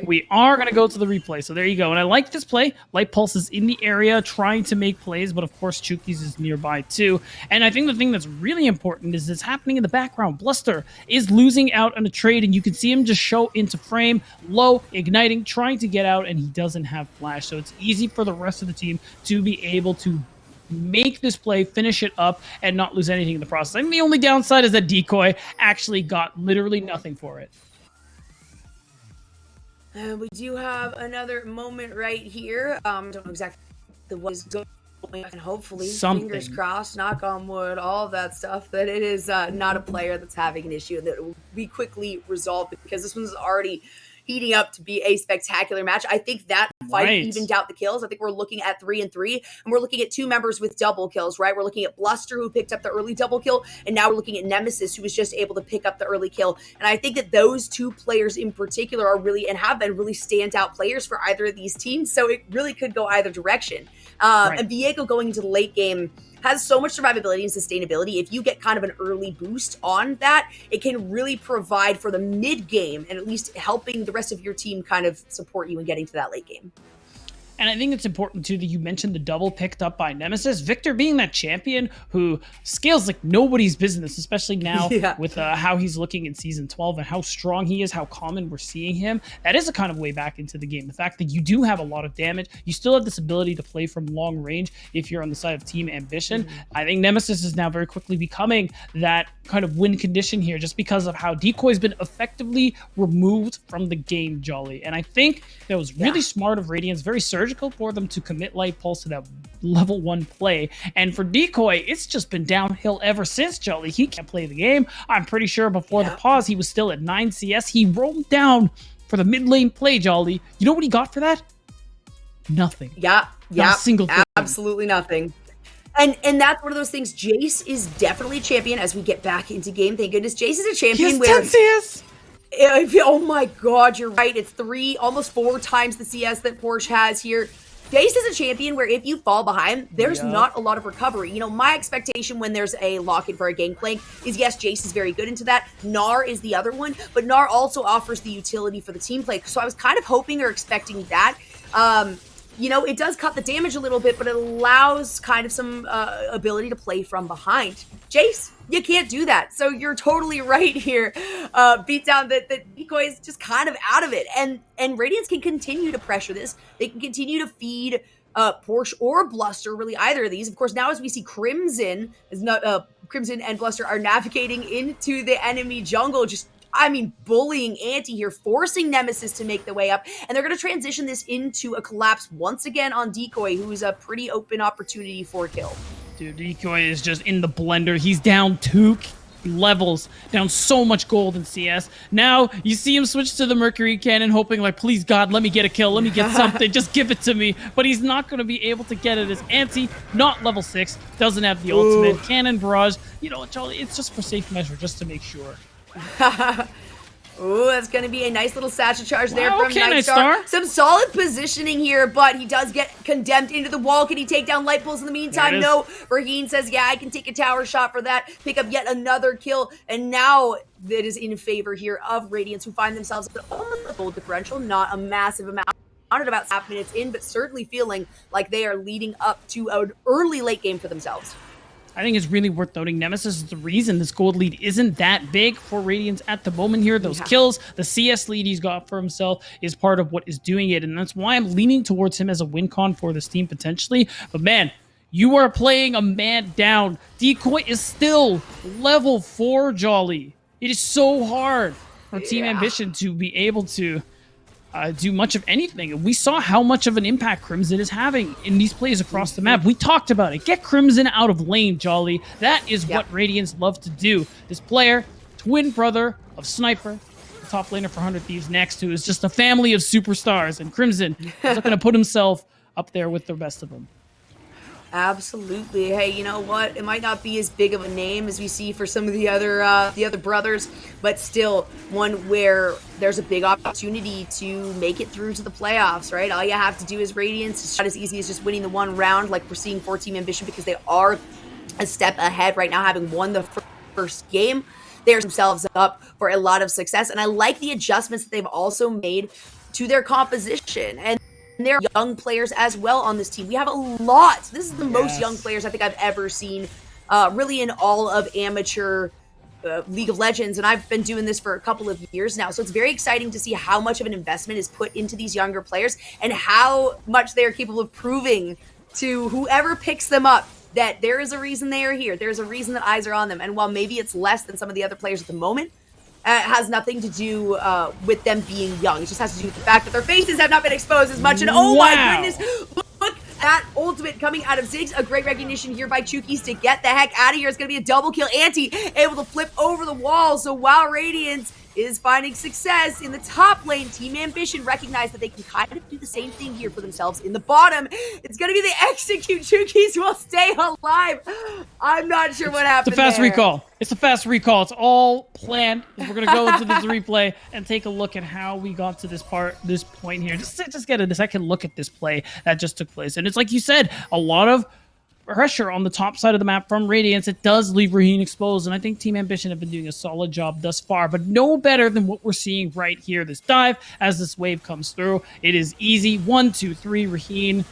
we are going to go to the replay. So there you go. And I like this play. Light Pulse is in the area trying to make plays, but of course, Chuki's is nearby too. And I think the thing that's really important is this happening in the background. Bluster is losing out on a trade, and you can see him just show into frame, low, igniting, trying to get out, and he doesn't have flash. So it's easy for the rest of the team to be able to make this play, finish it up, and not lose anything in the process. I think the only downside is that Decoy actually got literally nothing for it. And we do have another moment right here. Don't know exactly what is going on, and hopefully, fingers crossed, knock on wood, all of that stuff, that it is not a player that's having an issue and that it will be quickly resolved, because this one's already heating up to be a spectacular match. I think that fight evened out the kills. I think we're looking at 3-3, and we're looking at 2 members with double kills, right? We're looking at Bluster, who picked up the early double kill, and now we're looking at Nemesis, who was just able to pick up the early kill. And I think that those 2 players in particular are really, and have been really standout players for either of these teams, so it really could go either direction. And Viego going into the late game has so much survivability and sustainability. If you get kind of an early boost on that, it can really provide for the mid game and at least helping the rest of your team kind of support you in getting to that late game. And I think it's important, too, that you mentioned the double picked up by Nemesis. Victor being that champion who scales like nobody's business, especially now with how he's looking in Season 12 and how strong he is, how common we're seeing him. That is a kind of way back into the game. The fact that you do have a lot of damage, you still have this ability to play from long range if you're on the side of Team Ambition. I think Nemesis is now very quickly becoming that kind of win condition here just because of how Decoy's been effectively removed from the game, Jolly. And I think that was really smart of Radiance, very surgical for them to commit Light Pulse to that level 1 play. And for Decoy, it's just been downhill ever since, Jolly. He can't play the game. I'm pretty sure before the pause, he was still at 9 CS. He rolled down for the mid lane play, Jolly. You know what he got for that? Nothing. Not a single thing. Absolutely nothing. And that's one of those things. Jace is definitely a champion as we get back into game. Thank goodness Jace is a champion. He has 10 CS. Oh my god, you're right. It's 3, almost 4 times the CS that Porsche has here. Jace is a champion where if you fall behind, there's not a lot of recovery. You know, my expectation when there's a lock-in for a Gangplank is, yes, Jace is very good into that. Gnar is the other one, but Gnar also offers the utility for the team play. So I was kind of hoping or expecting that. you know, it does cut the damage a little bit, but it allows kind of some ability to play from behind. Jace, you can't do that. So you're totally right here. Beat down that Decoy is just kind of out of it. And Radiance can continue to pressure this. They can continue to feed Porsche or Bluster, really either of these. Of course, now as we see Crimson, Crimson and Bluster are navigating into the enemy jungle, just bullying Anti here, forcing Nemesis to make the way up, and they're going to transition this into a collapse once again on Decoy, who is a pretty open opportunity for a kill. Dude, Decoy is just in the blender. He's down 2 levels, down so much gold in CS. Now you see him switch to the Mercury Cannon, hoping like, please God, let me get a kill, let me get something, just give it to me. But he's not going to be able to get it as Anti, not level 6, doesn't have the ultimate. Cannon Barrage, you know, it's just for safe measure, just to make sure. Ooh, that's going to be a nice little satchel charge there from okay, Nightstar. Some solid positioning here, but he does get condemned into the wall. Can he take down Light Pulse in the meantime? No. Raheen says, yeah, I can take a tower shot for that, pick up yet another kill, and now it is in favor here of Radiance, who find themselves at a gold differential, not a massive amount. At about half minutes in, but certainly feeling like they are leading up to an early late game for themselves. I think it's really worth noting Nemesis is the reason this gold lead isn't that big for Radiance at the moment here. Those kills, the CS lead he's got for himself is part of what is doing it, and that's why I'm leaning towards him as a win con for this team potentially. But man, you are playing a man down. Decoy is still level 4, Jolly. It is so hard for Team Ambition to be able to do much of anything. We saw how much of an impact Crimson is having in these plays across the map. We talked about it. Get Crimson out of lane, Jolly. That is what Radiance love to do. This player, twin brother of Sniper, the top laner for 100 Thieves next to, is just a family of superstars, and Crimson is not going to put himself up there with the rest of them. Absolutely. Hey, you know what? It might not be as big of a name as we see for some of the other brothers, but still one where there's a big opportunity to make it through to the playoffs, right? All you have to do is Radiance. It's not as easy as just winning the one round like we're seeing for Team Ambition, because they are a step ahead right now, having won the first game. They're themselves up for a lot of success, and I like the adjustments that they've also made to their composition. And they're young players as well on this team. We have a lot. This is the most young players I think I've ever seen, really in all of amateur League of Legends, and I've been doing this for a couple of years now. So it's very exciting to see how much of an investment is put into these younger players and how much they are capable of proving to whoever picks them up that there is a reason they are here. There's a reason that eyes are on them. And while maybe it's less than some of the other players at the moment, it has nothing to do with them being young. It just has to do with the fact that their faces have not been exposed as much. And oh my goodness, look at ultimate coming out of Ziggs. A great recognition here by Chukis to get the heck out of here. It's going to be a double kill. Anti able to flip over the wall. So while Radiance is finding success in the top lane, Team Ambition recognize that they can kind of do the same thing here for themselves in the bottom. It's going to be the execute. Chukis will stay alive. I'm not sure what happened. It's a fast recall. It's a fast recall. It's all planned. We're going to go into this replay and take a look at how we got to this point here. Just get a second look at this play that just took place. And it's like you said, a lot of pressure on the top side of the map from Radiance. It does leave Raheen exposed, and I think Team Ambition have been doing a solid job thus far, but no better than what we're seeing right here. This dive as this wave comes through. It is easy. 1, 2, 3, Raheen.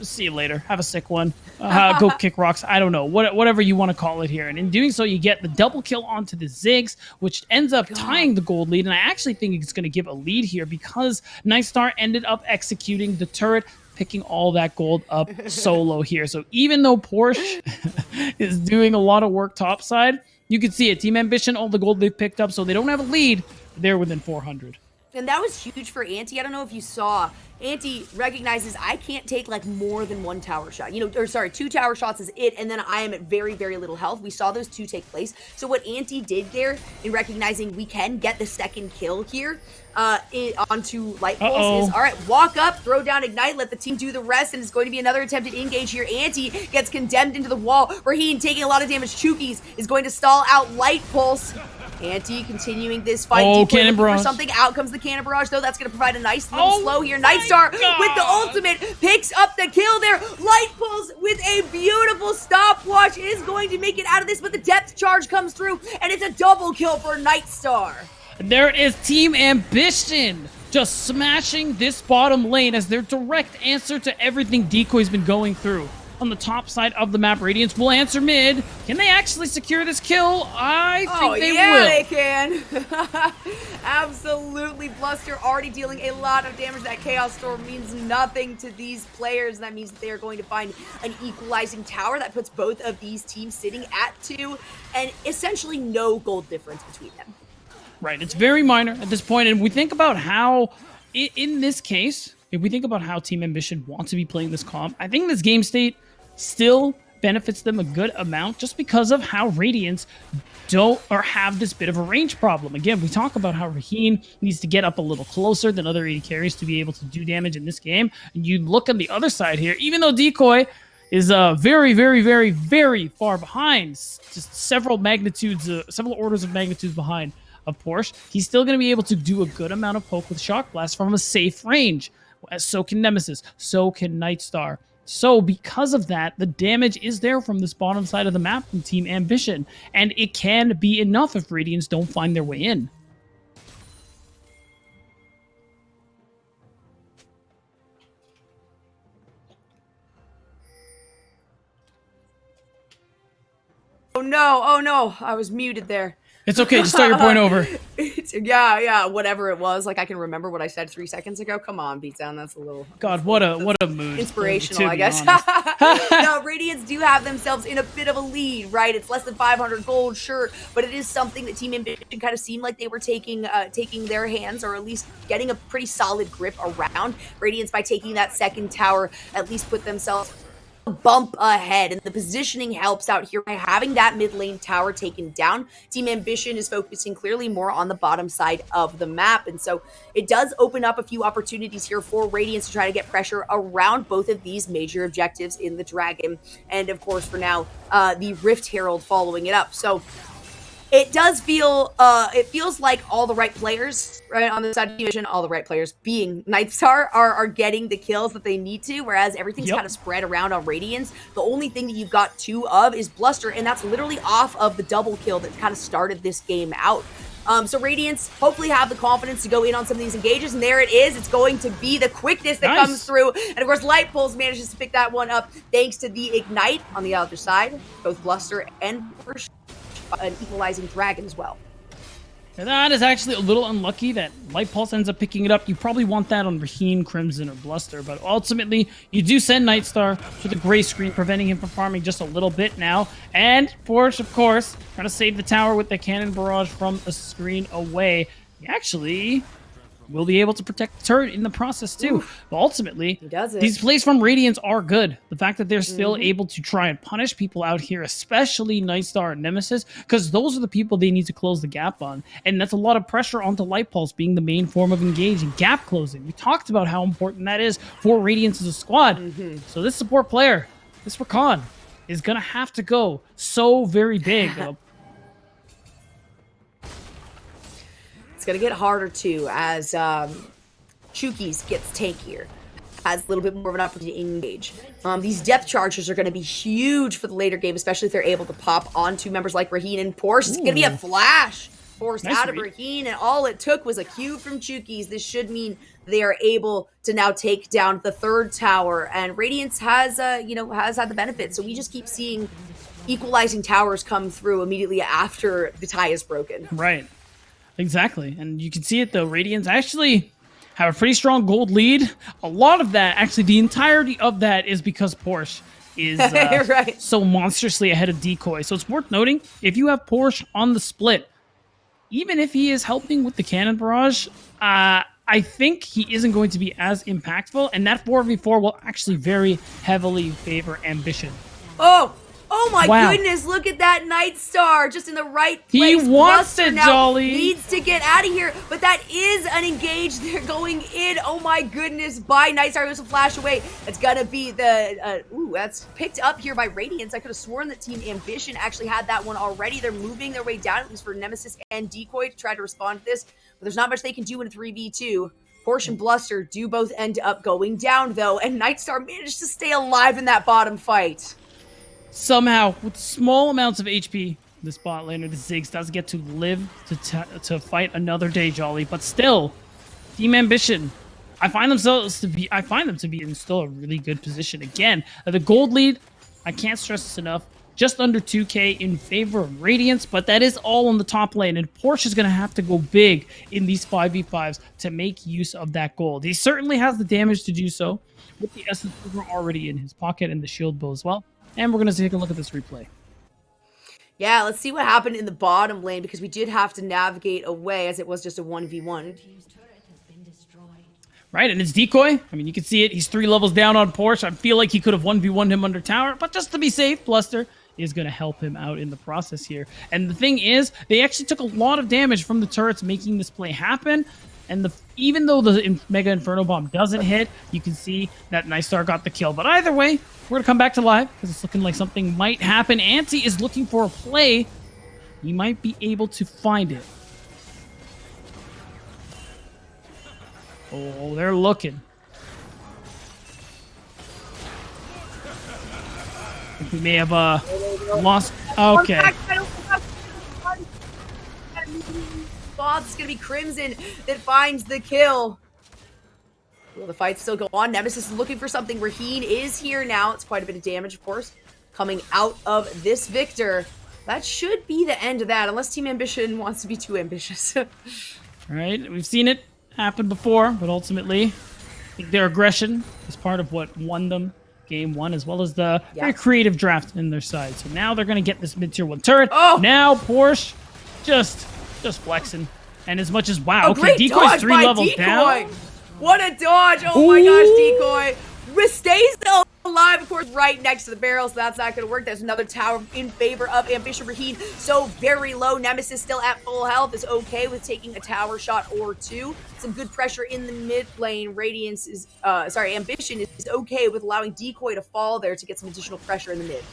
See you later. Have a sick one. Go kick rocks. I don't know. Whatever you want to call it here. And in doing so, you get the double kill onto the Ziggs, which ends up tying the gold lead. And I actually think it's going to give a lead here because Nightstar ended up executing the turret, picking all that gold up solo here. So even though Porsche is doing a lot of work topside, you can see it. Team Ambition, all the gold they've picked up, so they don't have a lead. They're within 400. And that was huge for Anti. I don't know if you saw. Anti recognizes I can't take like more than 1 tower shot. 2 tower shots is it, and then I am at very, very little health. We saw those 2 take place. So what Anti did there in recognizing we can get the second kill here onto Light Pulse is, all right, walk up, throw down Ignite, let the team do the rest, and it's going to be another attempted engage here. Anti gets condemned into the wall. Raheen taking a lot of damage. Chukis is going to stall out Light Pulse. Anti continuing this fight. Cannon Barrage. For something. Out comes the Cannon Barrage, though. That's going to provide a nice little slow here. Nightstar with the ultimate picks up the kill there. Light Pulse with a beautiful stopwatch is going to make it out of this, but the depth charge comes through, and it's a double kill for Nightstar. There is Team Ambition just smashing this bottom lane as their direct answer to everything Decoy's been going through. On the top side of the map, Radiance will answer mid. Can they actually secure this kill? I think they will. They can. Absolutely. Bluster already dealing a lot of damage. That Chaos Storm means nothing to these players. That means that they are going to find an equalizing tower that puts both of these teams sitting at 2 and essentially no gold difference between them. Right, it's very minor at this point, and we think about how, in this case, if we think about how Team Ambition wants to be playing this comp, I think this game state still benefits them a good amount just because of how Radiance don't or have this bit of a range problem. Again, we talk about how Raheen needs to get up a little closer than other AD carries to be able to do damage in this game. And you look on the other side here, even though Decoy is very, very, very, very far behind, just several orders of magnitudes behind of Porsche, he's still going to be able to do a good amount of poke with Shock Blast from a safe range. So can Nemesis, so can Nightstar. So because of that, the damage is there from this bottom side of the map from Team Ambition, and it can be enough if Radiance don't find their way in. Oh no, I was muted there. It's okay, just start your point over. Yeah, whatever it was. Like, I can remember what I said 3 seconds ago. Come on, Beatdown, that's a little... God, what a mood. Inspirational, I guess. Honest. No, Radiance do have themselves in a bit of a lead, right? It's less than 500 gold, sure, but it is something that Team Ambition kind of seemed like they were taking their hands, or at least getting a pretty solid grip around. Radiance, by taking that second tower, at least put themselves bump ahead, and the positioning helps out here by having that mid lane tower taken down. Team Ambition is focusing clearly more on the bottom side of the map, and so it does open up a few opportunities here for Radiance to try to get pressure around both of these major objectives in the Dragon, and of course for now the Rift Herald following it up. So it does feel, it feels like all the right players, right, on the side of Division, all the right players, being Nightstar, are getting the kills that they need to, whereas everything's kind of spread around on Radiance. The only thing that you've got 2 of is Bluster, and that's literally off of the double kill that kind of started this game out. So Radiance hopefully have the confidence to go in on some of these engages, and there it is. It's going to be the quickness that comes through, and of course Light Pulse manages to pick that one up thanks to the Ignite on the other side. Both Bluster and an equalizing dragon as well. And that is actually a little unlucky that Light Pulse ends up picking it up. You probably want that on Raheen, Crimson, or Bluster, but ultimately you do send Nightstar to the gray screen, preventing him from farming just a little bit now. And Porsche, of course, trying to save the tower with the cannon barrage from a screen away. He actually will be able to protect the turret in the process too. But ultimately, these plays from Radiance are good. The fact that they're still able to try and punish people out here, especially Nightstar and Nemesis, because those are the people they need to close the gap on. And that's a lot of pressure onto Light Pulse being the main form of engaging. Gap closing. We talked about how important that is for Radiance as a squad. So this support player, this Rakan, is going to have to go so very big. It's going to get harder too as Chuki's gets tankier, has a little bit more of an opportunity to engage. These depth charges are going to be huge for the later game, especially if they're able to pop onto members like Raheen and Porsche. It's going to be a flash forced out of Raheen, and all it took was a cue from Chuki's. This should mean they are able to now take down the 3rd tower, and Radiance has had the benefit. So we just keep seeing equalizing towers come through immediately after the tie is broken. Right. Exactly. And you can see it though. Radiance actually have a pretty strong gold lead. A lot of that, actually the entirety of that, is because Porsche is so monstrously ahead of Decoy. So it's worth noting, if you have Porsche on the split, even if he is helping with the cannon barrage, I think he isn't going to be as impactful, and that 4v4 will actually very heavily favor Ambition. Oh my goodness, look at that Nightstar, just in the right place. He wants Bluster it, now Jolly. needs to get out of here, but that is an engage. They're going in. Oh my goodness, by Nightstar. It was a flash away. It's gonna be the, that's picked up here by Radiance. I could have sworn that Team Ambition actually had that one already. They're moving their way down, at least for Nemesis and Decoy, to try to respond to this, but there's not much they can do in a 3v2. Porsche and Bluster do both end up going down though, and Nightstar managed to stay alive in that bottom fight. Somehow, with small amounts of HP, this bot laner, the Ziggs, does get to live to fight another day, Jolly. But still, Team Ambition, I find them to be in still a really good position. Again, the gold lead, I can't stress this enough, just under 2K in favor of Radiance, but that is all on the top lane, and Porsche is going to have to go big in these 5v5s to make use of that gold. He certainly has the damage to do so, with the Essence Silver already in his pocket and the shield bow as well. And we're going to take a look at this replay. Yeah, let's see what happened in the bottom lane, because we did have to navigate away as it was just a 1v1. Right, and it's Decoy. I mean, you can see it. He's 3 levels down on Porsche. I feel like he could have 1v1'd him under tower, but just to be safe, Bluster is going to help him out in the process here. And the thing is, they actually took a lot of damage from the turrets making this play happen. And even though the Mega Inferno Bomb doesn't hit, you can see that Nightstar got the kill. But either way, we're going to come back to live because it's looking like something might happen. Anti is looking for a play. He might be able to find it. Oh, they're looking. I think we may have lost. Okay. It's gonna be Crimson that finds the kill. Will the fight still go on? Nemesis is looking for something. Raheen is here now. It's quite a bit of damage, of course, coming out of this Victor. That should be the end of that, unless Team Ambition wants to be too ambitious. All right, we've seen it happen before, but ultimately, I think their aggression is part of what won them game 1, as well as the very creative draft in their side. So now they're going to get this mid-tier 1 turret. Oh! Now Porsche just flexing. And as much as, wow, okay, great Decoy's dodge 3 by levels Decoy. down. What a dodge! Oh my gosh, Decoy stays alive, of course, right next to the barrel, so that's not going to work. There's another tower in favor of Ambition. Raheen so very low. Nemesis still at full health, is okay with taking a tower shot or 2. Some good pressure in the mid lane. Radiance is, Ambition is okay with allowing Decoy to fall there to get some additional pressure in the mid.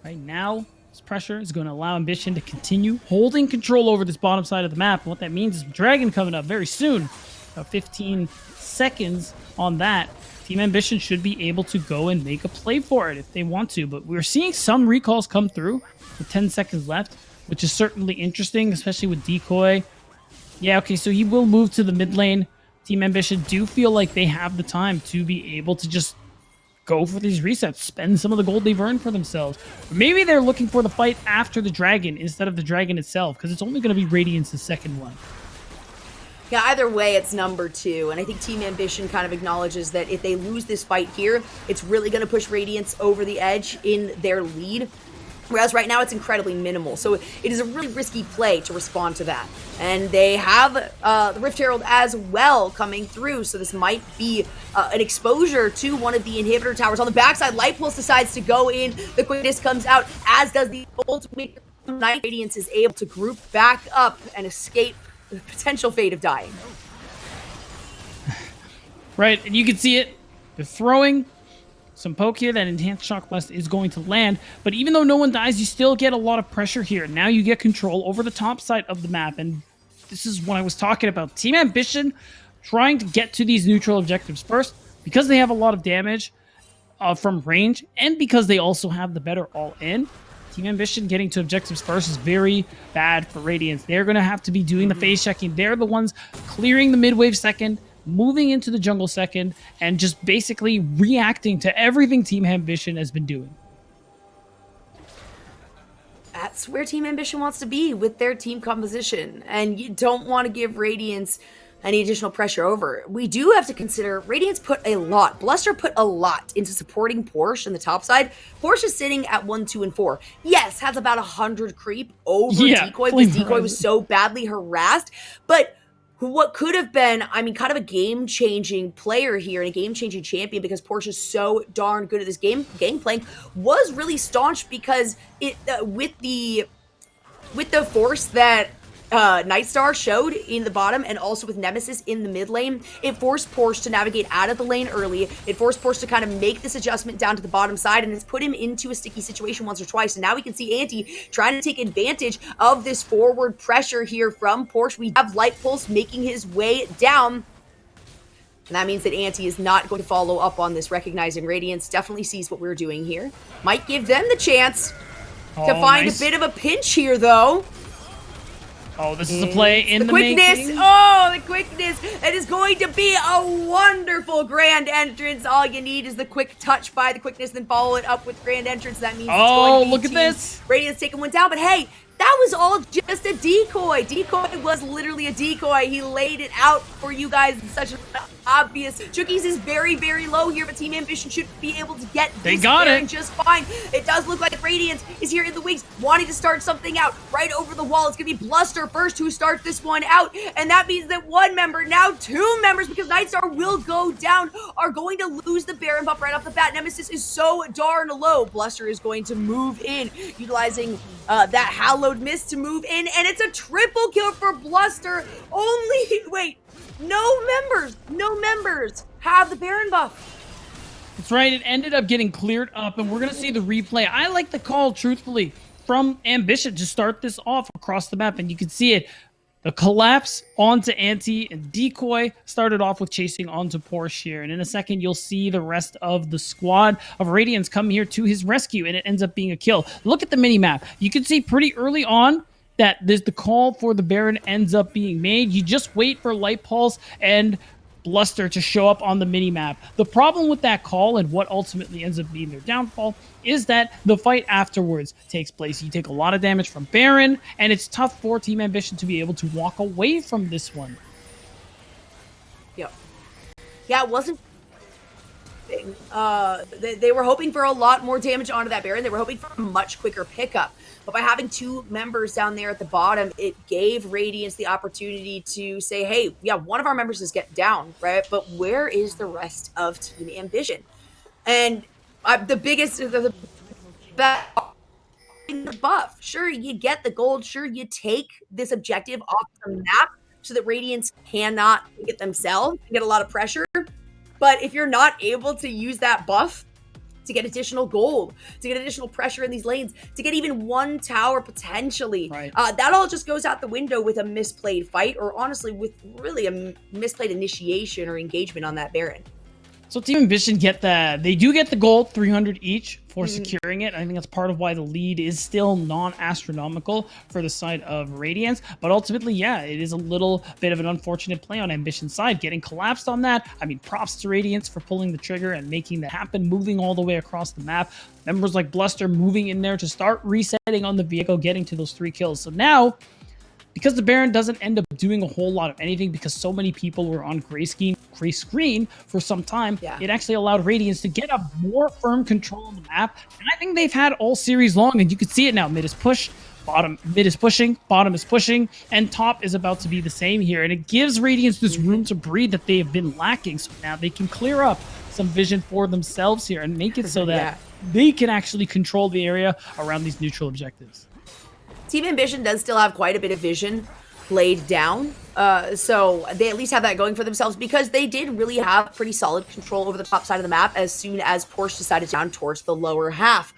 Right now, this pressure is going to allow Ambition to continue holding control over this bottom side of the map. And what that means is Dragon coming up very soon. About 15 seconds on that. Team Ambition should be able to go and make a play for it if they want to. But we're seeing some recalls come through with 10 seconds left, which is certainly interesting, especially with Decoy. Yeah, okay, so he will move to the mid lane. Team Ambition do feel like they have the time to be able to just go for these resets, spend some of the gold they've earned for themselves. Or maybe they're looking for the fight after the dragon instead of the dragon itself, because it's only going to be Radiance's second one. Yeah, either way, it's number 2. And I think Team Ambition kind of acknowledges that if they lose this fight here, it's really going to push Radiance over the edge in their lead. Whereas right now, it's incredibly minimal. So it is a really risky play to respond to that. And they have the Rift Herald as well coming through. So this might be an exposure to one of the inhibitor towers. On the backside, Light Pulse decides to go in. The quickness comes out, as does the ultimate Night. Radiance is able to group back up and escape the potential fate of dying. Right, and you can see it. They're throwing some poke here. That enhanced shock blast is going to land, but even though no one dies, you still get a lot of pressure here. Now you get control over the top side of the map, and this is what I was talking about. Team Ambition trying to get to these neutral objectives first, because they have a lot of damage from range, and because they also have the better all-in. Team Ambition getting to objectives first is very bad for Radiance. They're going to have to be doing the phase checking. They're the ones clearing the mid wave second, moving into the jungle second, and just basically reacting to everything Team Ambition has been doing. That's where Team Ambition wants to be with their team composition, and you don't want to give Radiance any additional pressure over. We do have to consider Radiance put a lot, Bluster put a lot into supporting Porsche in the top side. Porsche is sitting at 1, 2, and 4. Yes, has about 100 creep over Decoy because Decoy was so badly harassed, but what could have been, I mean, kind of a game-changing player here and a game-changing champion, because Porsche is so darn good at this game playing, was really staunch because it with the force that Nightstar showed in the bottom, and also with Nemesis in the mid lane, it forced Porsche to navigate out of the lane early. It forced Porsche to kind of make this adjustment down to the bottom side, and it's put him into a sticky situation once or twice. And now we can see Anti trying to take advantage of this forward pressure here from Porsche. We have Light Pulse making his way down, and that means that Anti is not going to follow up on this, recognizing Radiance definitely sees what we're doing here. Might give them the chance to find a bit of a pinch here, though. Oh, this is a play in the quickness. making. Oh, the quickness. It is going to be a wonderful grand entrance. All you need is the quick touch by the quickness, then follow it up with grand entrance. That means it's going to be look at this. Radiance taking one down, but hey, that was all just a decoy. Decoy was literally a decoy. He laid it out for you guys in such an obvious. Chookies is very, very low here, but Team Ambition should be able to get this Baron just fine. It does look like Radiance is here in the wings, wanting to start something out right over the wall. It's going to be Bluster first who starts this one out, and that means that one member, now two members, because Nightstar will go down, are going to lose the Baron buff right off the bat. Nemesis is so darn low. Bluster is going to move in, utilizing that Hallowed Mist to move in, and it's a triple kill for Bluster. No members have the Baron buff. That's right, it ended up getting cleared up, and we're going to see the replay. I like the call, truthfully, from Ambition to start this off across the map, and you can see it. The collapse onto Anti and Decoy started off with chasing onto Porsche here, and in a second you'll see the rest of the squad of Radiance come here to his rescue, and it ends up being a kill. Look at the mini-map. You can see pretty early on that there's the call for the Baron ends up being made. You just wait for Light Pulse and Bluster to show up on the mini-map. The problem with that call and what ultimately ends up being their downfall is that the fight afterwards takes place. You take a lot of damage from Baron, and it's tough for Team Ambition to be able to walk away from this one. Yep. Yeah, it wasn't... They were hoping for a lot more damage onto that Baron. They were hoping for a much quicker pickup. But by having two members down there at the bottom, it gave Radiance the opportunity to say, hey, yeah, one of our members is getting down, right? But where is the rest of Team Ambition? And the biggest... the buff. Sure, you get the gold. Sure, you take this objective off the map so that Radiance cannot get themselves, get a lot of pressure. But if you're not able to use that buff to get additional gold, to get additional pressure in these lanes, to get even one tower potentially, right. That all just goes out the window with a misplayed fight, or honestly with really a misplayed initiation or engagement on that Baron. So Team Ambition they do get the gold, 300 each for securing it. I think that's part of why the lead is still non-astronomical for the side of Radiance. But ultimately, yeah, it is a little bit of an unfortunate play on Ambition's side, getting collapsed on that. I mean, props to Radiance for pulling the trigger and making that happen, moving all the way across the map. Members like Bluster moving in there to start resetting on the vehicle, getting to those 3 kills. So now, because the Baron doesn't end up doing a whole lot of anything because so many people were on gray screen for some time, it actually allowed Radiance to get a more firm control on the map. And I think they've had all series long, and you can see it now. Mid is push, mid is pushing, bottom is pushing, and top is about to be the same here. And it gives Radiance this room to breathe that they have been lacking. So now they can clear up some vision for themselves here and make it so that they can actually control the area around these neutral objectives. Team Ambition does still have quite a bit of vision laid down, so they at least have that going for themselves because they did really have pretty solid control over the top side of the map as soon as Porsche decided down towards the lower half.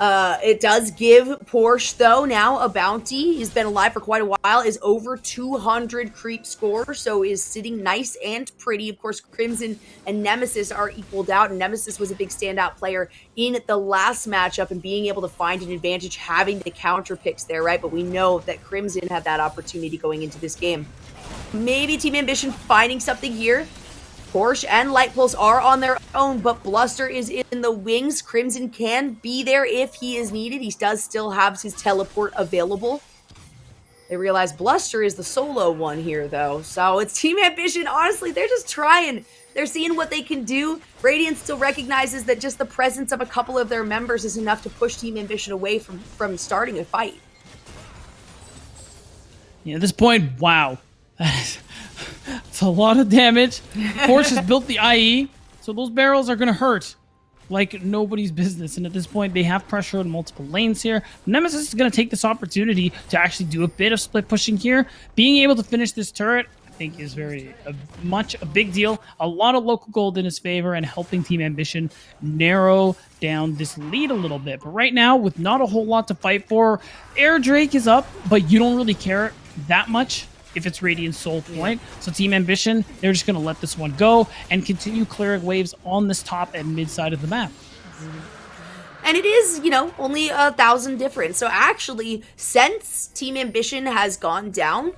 It does give Porsche, though, now a bounty. He's been alive for quite a while, is over 200 creep score, so is sitting nice and pretty. Of course, Crimson and Nemesis are equaled out, and Nemesis was a big standout player in the last matchup and being able to find an advantage, having the counter picks there, right? But we know that Crimson had that opportunity going into this game. Maybe Team Ambition finding something here. Porsche and Light Pulse are on their own, but Bluster is in the wings. Crimson can be there if he is needed. He does still have his teleport available. They realize Bluster is the solo one here, though. So it's Team Ambition. Honestly, they're just trying. They're seeing what they can do. Radiance still recognizes that just the presence of a couple of their members is enough to push Team Ambition away from starting a fight. Yeah, at this point, wow. It's a lot of damage. Porsche has built the IE, so those barrels are going to hurt like nobody's business. And at this point, they have pressure in multiple lanes here. Nemesis is going to take this opportunity to actually do a bit of split pushing here. Being able to finish this turret, I think, is much a big deal. A lot of local gold in his favor and helping Team Ambition narrow down this lead a little bit. But right now, with not a whole lot to fight for, Air Drake is up, but you don't really care that much if it's Radiant's sole point. So Team Ambition, they're just going to let this one go and continue clearing waves on this top and mid side of the map. And it is, you know, only 1,000 difference. So actually, since Team Ambition has gone down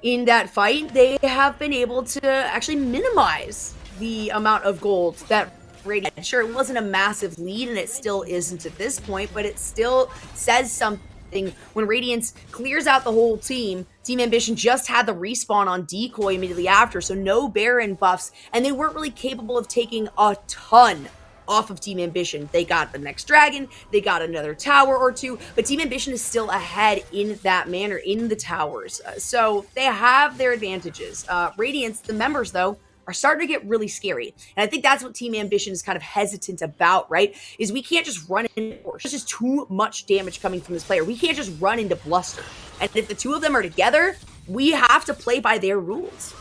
in that fight, they have been able to actually minimize the amount of gold that Radiance. Sure, it wasn't a massive lead, and it still isn't at this point, but it still says something when Radiance clears out the whole team. Team Ambition just had the respawn on Decoy immediately after, so no Baron buffs, and they weren't really capable of taking a ton off of Team Ambition. They got the next dragon, they got another tower or two, but Team Ambition is still ahead in that manner in the towers. So they have their advantages. Radiance, the members though, are starting to get really scary. And I think that's what Team Ambition is kind of hesitant about, right? Is we can't just run into There's just too much damage coming from this player. We can't just run into Bluster. And if the two of them are together, we have to play by their rules.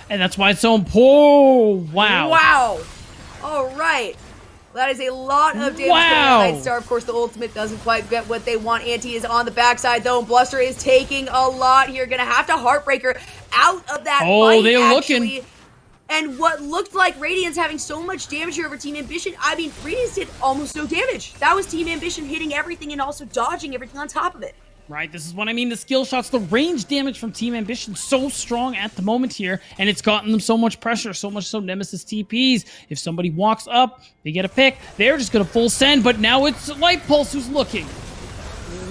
And that's why it's so important. Wow. Wow. All right. That is a lot of damage. Wow. Nightstar, of course, the ultimate doesn't quite get what they want. Anti is on the backside, though. Bluster is taking a lot here. Gonna have to Heartbreaker out of that fight, they're actually. looking. And what looked like Radiance having so much damage here over Team Ambition, I mean, Radiance did almost no damage. That was Team Ambition hitting everything and also dodging everything on top of it. Right, this is what I mean, the skill shots, the range damage from Team Ambition so strong at the moment here, and it's gotten them so much pressure, so much so Nemesis TPs. If somebody walks up, they get a pick, they're just gonna full send, but now it's Light Pulse who's looking.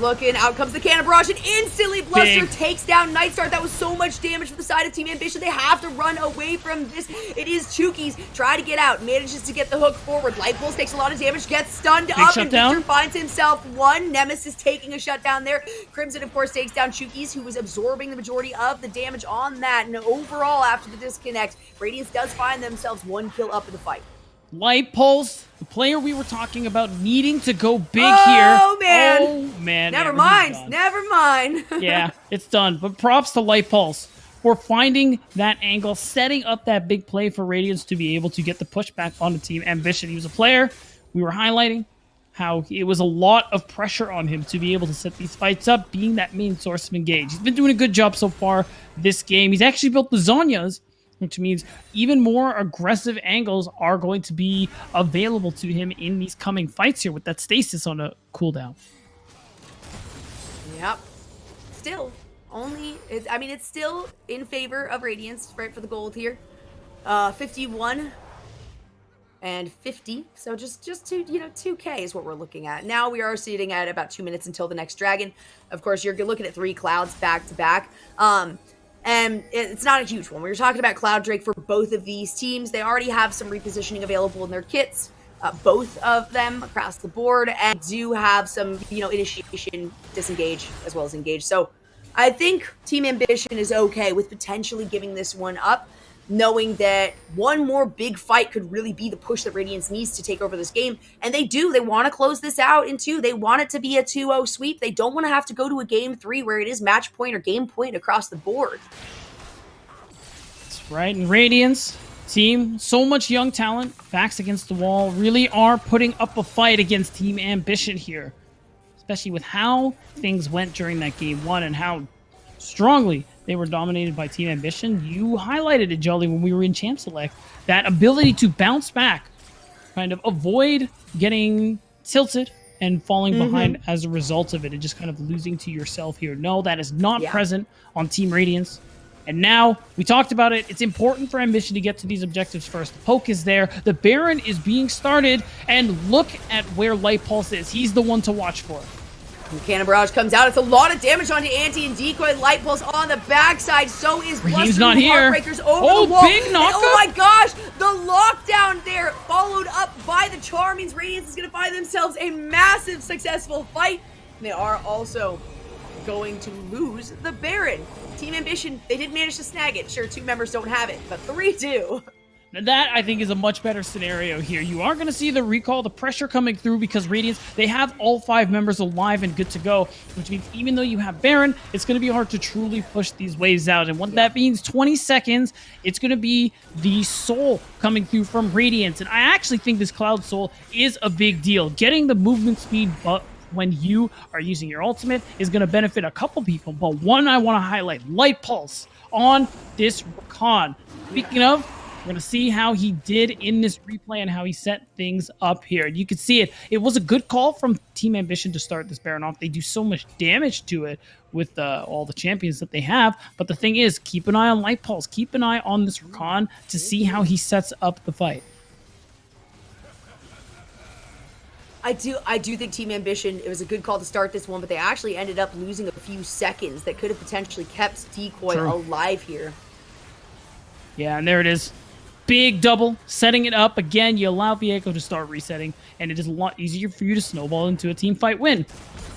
Looking, out comes the Cannon Barrage, and instantly Bluster Big. takes down Nightstar. That was so much damage for the side of Team Ambition. They have to run away from this. It is Chukies. Try to get out, manages to get the hook forward. Light Pulse takes a lot of damage, gets stunned up, and Victor finds himself one. Nemesis taking a shutdown there. Crimson, of course, takes down Chukies, who was absorbing the majority of the damage on that. And overall, after the disconnect, Radiance does find themselves one kill up in the fight. Light Pulse, the player we were talking about needing to go big here. Oh, man. Oh, man. Never mind. Never mind. Yeah, it's done. But props to Light Pulse for finding that angle, setting up that big play for Radiance to be able to get the pushback on the Team Ambition. He was a player we were highlighting how it was a lot of pressure on him to be able to set these fights up, being that main source of engage. He's been doing a good job so far this game. He's actually built the Zhonya's, which means even more aggressive angles are going to be available to him in these coming fights here with that stasis on a cooldown. Yep. Still, it's still in favor of Radiance, right, for the gold here. 51 and 50, so just 2K is what we're looking at. Now we are sitting at about 2 minutes until the next dragon. Of course, you're looking at 3 clouds back to back. And it's not a huge one. We were talking about Cloud Drake for both of these teams. They already have some repositioning available in their kits, both of them across the board, and do have some, initiation, disengage, as well as engage. So I think Team Ambition is okay with potentially giving this one up, knowing that one more big fight could really be the push that Radiance needs to take over this game. And they do. They want to close this out in 2. They want it to be a 2-0 sweep. They don't want to have to go to a game 3 where it is match point or game point across the board. That's right. And Radiance team, so much young talent, backs against the wall, really are putting up a fight against Team Ambition here, especially with how things went during that game 1 and how strongly they were dominated by Team Ambition. You highlighted it, Jolly, when we were in Champ Select. That ability to bounce back, kind of avoid getting tilted and falling behind as a result of it, and just kind of losing to yourself here. No, that is not present on Team Radiance. And now, we talked about it, it's important for Ambition to get to these objectives first. The poke is there, the Baron is being started, and look at where Light Pulse is. He's the one to watch for. Cannon Barrage comes out. It's a lot of damage onto Anti and Decoy. Light Pulse on the backside. So is Bluster. He's not here. Heartbreakers over the wall. Big knockup. Oh my gosh. The lockdown there, followed up by the Char, means Radiance is going to find themselves a massive successful fight. They are also going to lose the Baron. Team Ambition, they did manage to snag it. Sure, 2 members don't have it, but 3 do. That, I think, is a much better scenario here. You are going to see the recall, the pressure coming through, because Radiance, they have all 5 members alive and good to go, which means even though you have Baron, it's going to be hard to truly push these waves out. And what that means, 20 seconds, it's going to be the Soul coming through from Radiance. And I actually think this Cloud Soul is a big deal. Getting the movement speed when you are using your ultimate is going to benefit a couple people, but one I want to highlight, Light Pulse on this Rakan. Speaking of, We're going to see how he did in this replay and how he set things up here. And you can see it. It was a good call from Team Ambition to start this Baron off. They do so much damage to it with all the champions that they have. But the thing is, keep an eye on Light Pulse. Keep an eye on this Rakan to see how he sets up the fight. I do think Team Ambition, it was a good call to start this one, but they actually ended up losing a few seconds that could have potentially kept Decoy alive here. Yeah, and there it is. Big double, setting it up. Again, you allow Viego to start resetting, and it is a lot easier for you to snowball into a team fight win.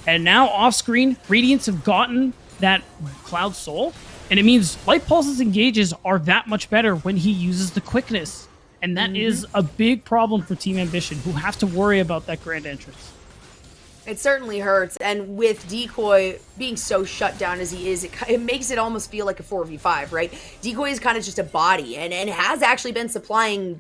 And now off screen, Radiance have gotten that Cloud Soul, and it means Light Pulse's engages are that much better when he uses the quickness. And that is a big problem for Team Ambition, who have to worry about that grand entrance. It certainly hurts, and with Decoy being so shut down as he is, it makes it almost feel like a 4v5, right? Decoy is kind of just a body, and has actually been supplying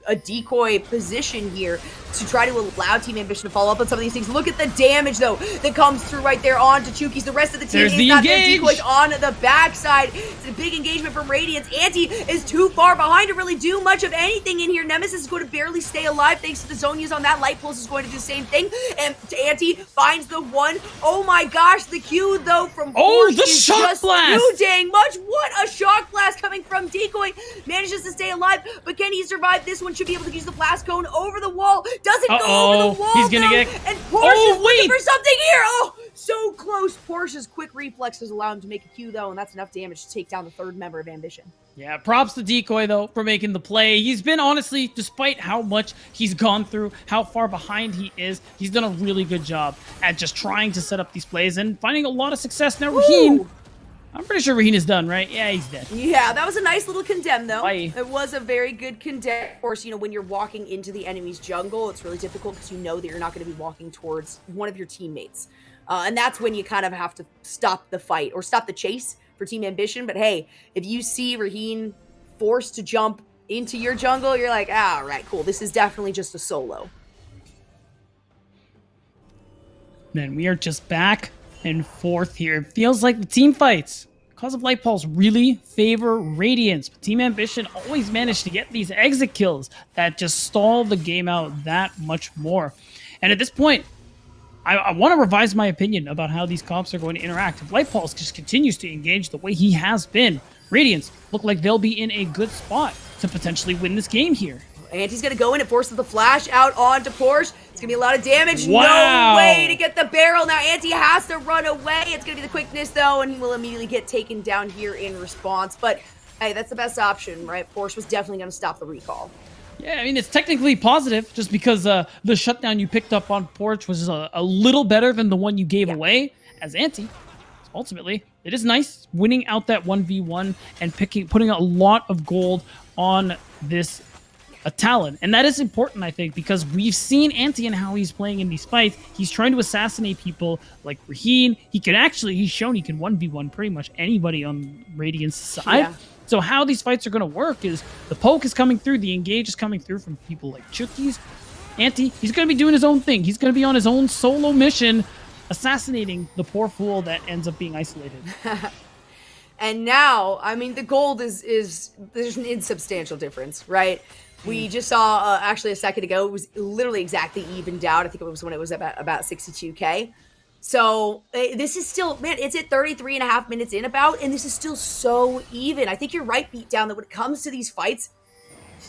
a decoy position here to try to allow Team Ambition to follow up on some of these things. Look at the damage, though, that comes through right there onto Chuki's. The rest of the team There's is the not there. engage. Decoy's on the backside. It's a big engagement from Radiance. Anti is too far behind to really do much of anything in here. Nemesis is going to barely stay alive thanks to the zone use on that. Light Pulse is going to do the same thing. And Anti finds the one. Oh my gosh, the Q, though, from Oh, Porsche the is shock just blast! too dang much. What a shock blast coming from Decoy. Manages to stay alive, but can he survive this one? Should be able to use the blast cone over the wall. Doesn't go over the wall. He's gonna though. get... And Porsche is looking wait! for something here. Oh, so close. Porsche's quick reflexes allow him to make a Q, though, and that's enough damage to take down the third member of Ambition. Yeah, props to Decoy, though, for making the play. He's been, honestly, despite how much he's gone through, how far behind he is, he's done a really good job at just trying to set up these plays and finding a lot of success. Now, Raheen, I'm pretty sure Raheen is done, right? Yeah, he's dead. Yeah, that was a nice little condemn, though. Bye. It was a very good condemn. Of course, you know, when you're walking into the enemy's jungle, it's really difficult because you know that you're not going to be walking towards one of your teammates. And that's when you kind of have to stop the fight or stop the chase for Team Ambition. But hey, if you see Raheen forced to jump into your jungle, you're like, all right, cool. This is definitely just a solo. Then we are just back and forth here. It feels like the team fights, because of Light Pulse, really favor Radiance. But Team Ambition always managed to get these exit kills that just stall the game out that much more. And at this point, I want to revise my opinion about how these comps are going to interact. If Light Pulse just continues to engage the way he has been, Radiance look like they'll be in a good spot to potentially win this game here. Anti's going to go in. It forces the flash out onto Porsche. It's going to be a lot of damage. Wow. No way to get the barrel. Now Anti has to run away. It's going to be the quickness, though, and he will immediately get taken down here in response. But, hey, that's the best option, right? Porsche was definitely going to stop the recall. Yeah, I mean, it's technically positive just because the shutdown you picked up on Porch was a little better than the one you gave away as Anti. Ultimately, it is nice winning out that 1v1 and putting a lot of gold on this Talon. And that is important, I think, because we've seen Anti and how he's playing in these fights. He's trying to assassinate people like Raheen. He's shown he can 1v1 pretty much anybody on Radiance's side. Yeah. So how these fights are going to work is the poke is coming through, the engage is coming through from people like Chuki's. Anti, he's going to be doing his own thing. He's going to be on his own solo mission, assassinating the poor fool that ends up being isolated. And now, I mean, the gold is there's an insubstantial difference, right? We just saw, actually a second ago, it was literally exactly evened out. I think it was when it was about 62K. So this is still, man, it's at 33 and a half minutes in about, and this is still so even. I think you're right, Beatdown, that when it comes to these fights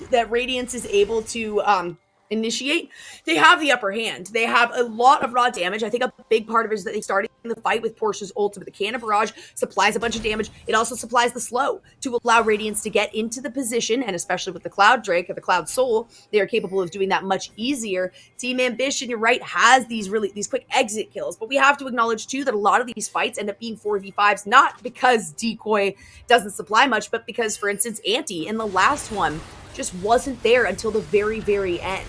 that Radiance is able to initiate, they have the upper hand. They have a lot of raw damage. I think a big part of it is that they started the fight with Porsche's ultimate. The Cannon Barrage supplies a bunch of damage. It also supplies the slow to allow Radiance to get into the position, and especially with the Cloud Drake or the Cloud Soul, they are capable of doing that much easier. Team Ambition, you're right, has these quick exit kills, but we have to acknowledge too that a lot of these fights end up being 4v5s, not because Decoy doesn't supply much, but because, for instance, Anti in the last one just wasn't there until the very, very end.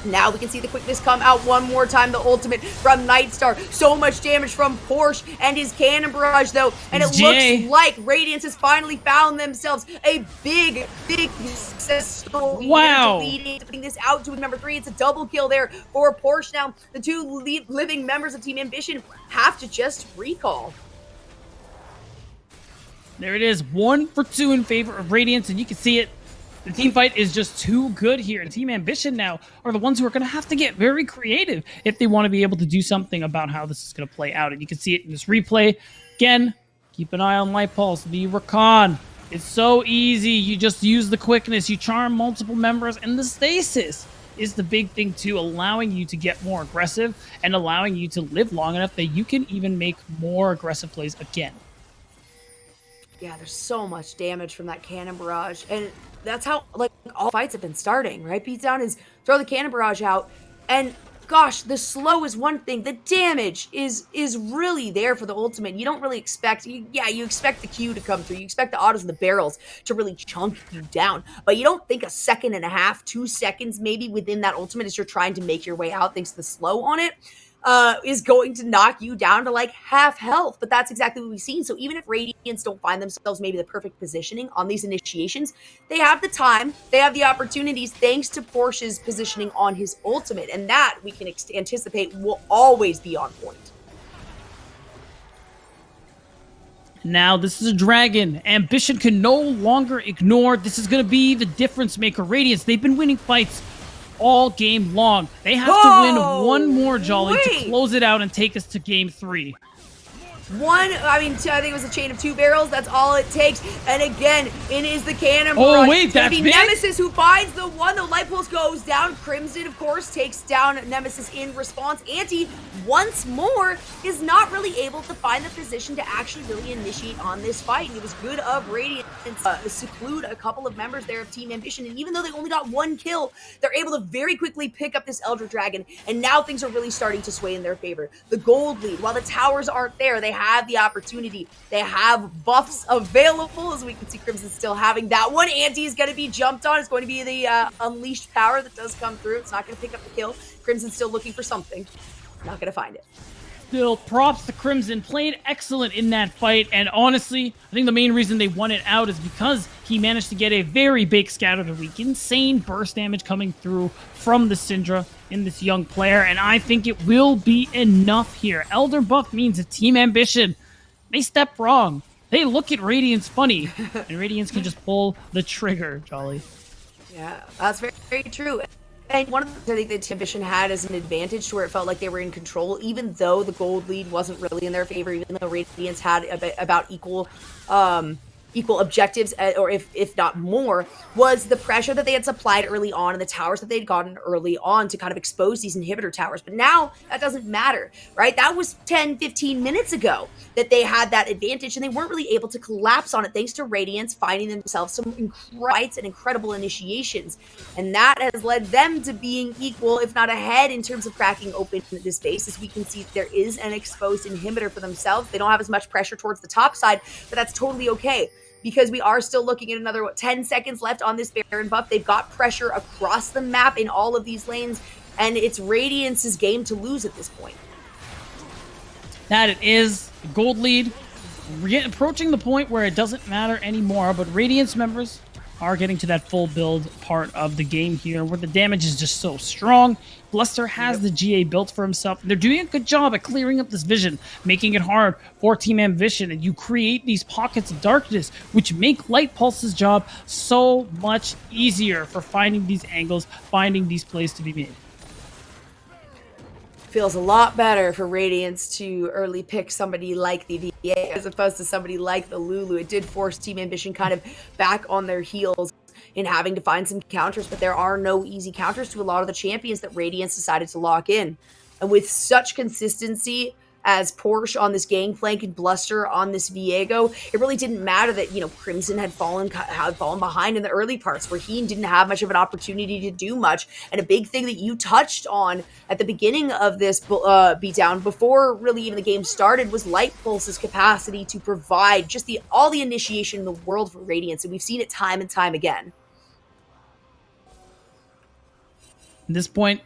Now we can see the quickness come out one more time. The ultimate from Nightstar. So much damage from Porsche and his Cannon Barrage, though. And it looks like Radiance has finally found themselves a big success story. Wow. Putting this out to number 3. It's a double kill there for Porsche. Now, the two living members of Team Ambition have to just recall. There it is. 1 for 2 in favor of Radiance, and you can see it. The team fight is just too good here, and Team Ambition now are the ones who are going to have to get very creative if they want to be able to do something about how this is going to play out. And you can see it in this replay. Again, keep an eye on Light Pulse, the Rakan. It's so easy. You just use the quickness, you charm multiple members, and the stasis is the big thing too, allowing you to get more aggressive and allowing you to live long enough that you can even make more aggressive plays again. Yeah, there's so much damage from that cannon barrage, and that's how like all fights have been starting, right? Beatdown is throw the cannon barrage out, and gosh, the slow is one thing. The damage is really there for the ultimate. You don't really expect, you expect the Q to come through. You expect the autos and the barrels to really chunk you down, but you don't think a second and a half, 2 seconds maybe within that ultimate as you're trying to make your way out thanks to the slow on it. Is going to knock you down to like half health, but that's exactly what we've seen. So even if Radiance don't find themselves maybe the perfect positioning on these initiations, they have the time, they have the opportunities thanks to Porsche's positioning on his ultimate, and that we can anticipate will always be on point. Now, this is a dragon. Ambition can no longer ignore. This is going to be the difference maker. Radiance, they've been winning fights all game long. They have to win one more, Jolly, to close it out and take us to game 3. I think it was a chain of 2 barrels. That's all it takes. And again, it is the cannon Oh, barrage. wait, that's big? Nemesis who finds the one. The light pulse goes down. Crimson, of course, takes down Nemesis in response. Anti, once more, is not really able to find the position to actually really initiate on this fight. And it was good of Radiance seclude a couple of members there of Team Ambition. And even though they only got 1 kill, they're able to very quickly pick up this Elder Dragon. And now things are really starting to sway in their favor. The gold lead, while the towers aren't there, they have the opportunity. They have buffs available, as we can see Crimson still having that one. Anti is going to be jumped on. It's going to be the unleashed power that does come through. It's not going to pick up the kill. Crimson's still looking for something. Not going to find it. Still, props to Crimson. Played excellent in that fight, and honestly, I think the main reason they won it out is because he managed to get a very big scatter the week. Insane burst damage coming through from the Syndra in this young player, and I think it will be enough here. Elder buff means a Team Ambition. They step wrong. They look at Radiance funny, and Radiance can just pull the trigger, Jolly. Yeah, that's very, very true. And one of the things I think that Team Ambition had as an advantage to where it felt like they were in control, even though the gold lead wasn't really in their favor, even though Radiance had about equal objectives, or if not more, was the pressure that they had supplied early on and the towers that they'd gotten early on to kind of expose these inhibitor towers. But now that doesn't matter, right? That was 10, 15 minutes ago that they had that advantage, and they weren't really able to collapse on it thanks to Radiance finding themselves some fights and incredible initiations. And that has led them to being equal, if not ahead, in terms of cracking open this base. As we can see, there is an exposed inhibitor for themselves. They don't have as much pressure towards the top side, but that's totally okay, because we are still looking at another 10 seconds left on this Baron buff. They've got pressure across the map in all of these lanes, and it's Radiance's game to lose at this point. That it is. Gold lead. We're approaching the point where it doesn't matter anymore, but Radiance members are getting to that full build part of the game here, where the damage is just so strong. Bluster has the GA built for himself. They're doing a good job at clearing up this vision, making it hard for Team Ambition, and you create these pockets of darkness, which make Light Pulse's job so much easier for finding these angles, finding these plays to be made. Feels a lot better for Radiance to early pick somebody like the VA as opposed to somebody like the Lulu. It did force Team Ambition kind of back on their heels in having to find some counters, but there are no easy counters to a lot of the champions that Radiance decided to lock in. And with such consistency as Porsche on this Gangplank and Bluster on this Viego, it really didn't matter that, Crimson had fallen behind in the early parts where he didn't have much of an opportunity to do much. And a big thing that you touched on at the beginning of this beatdown, before really even the game started, was Light Pulse's capacity to provide just all the initiation in the world for Radiance. And we've seen it time and time again. At this point,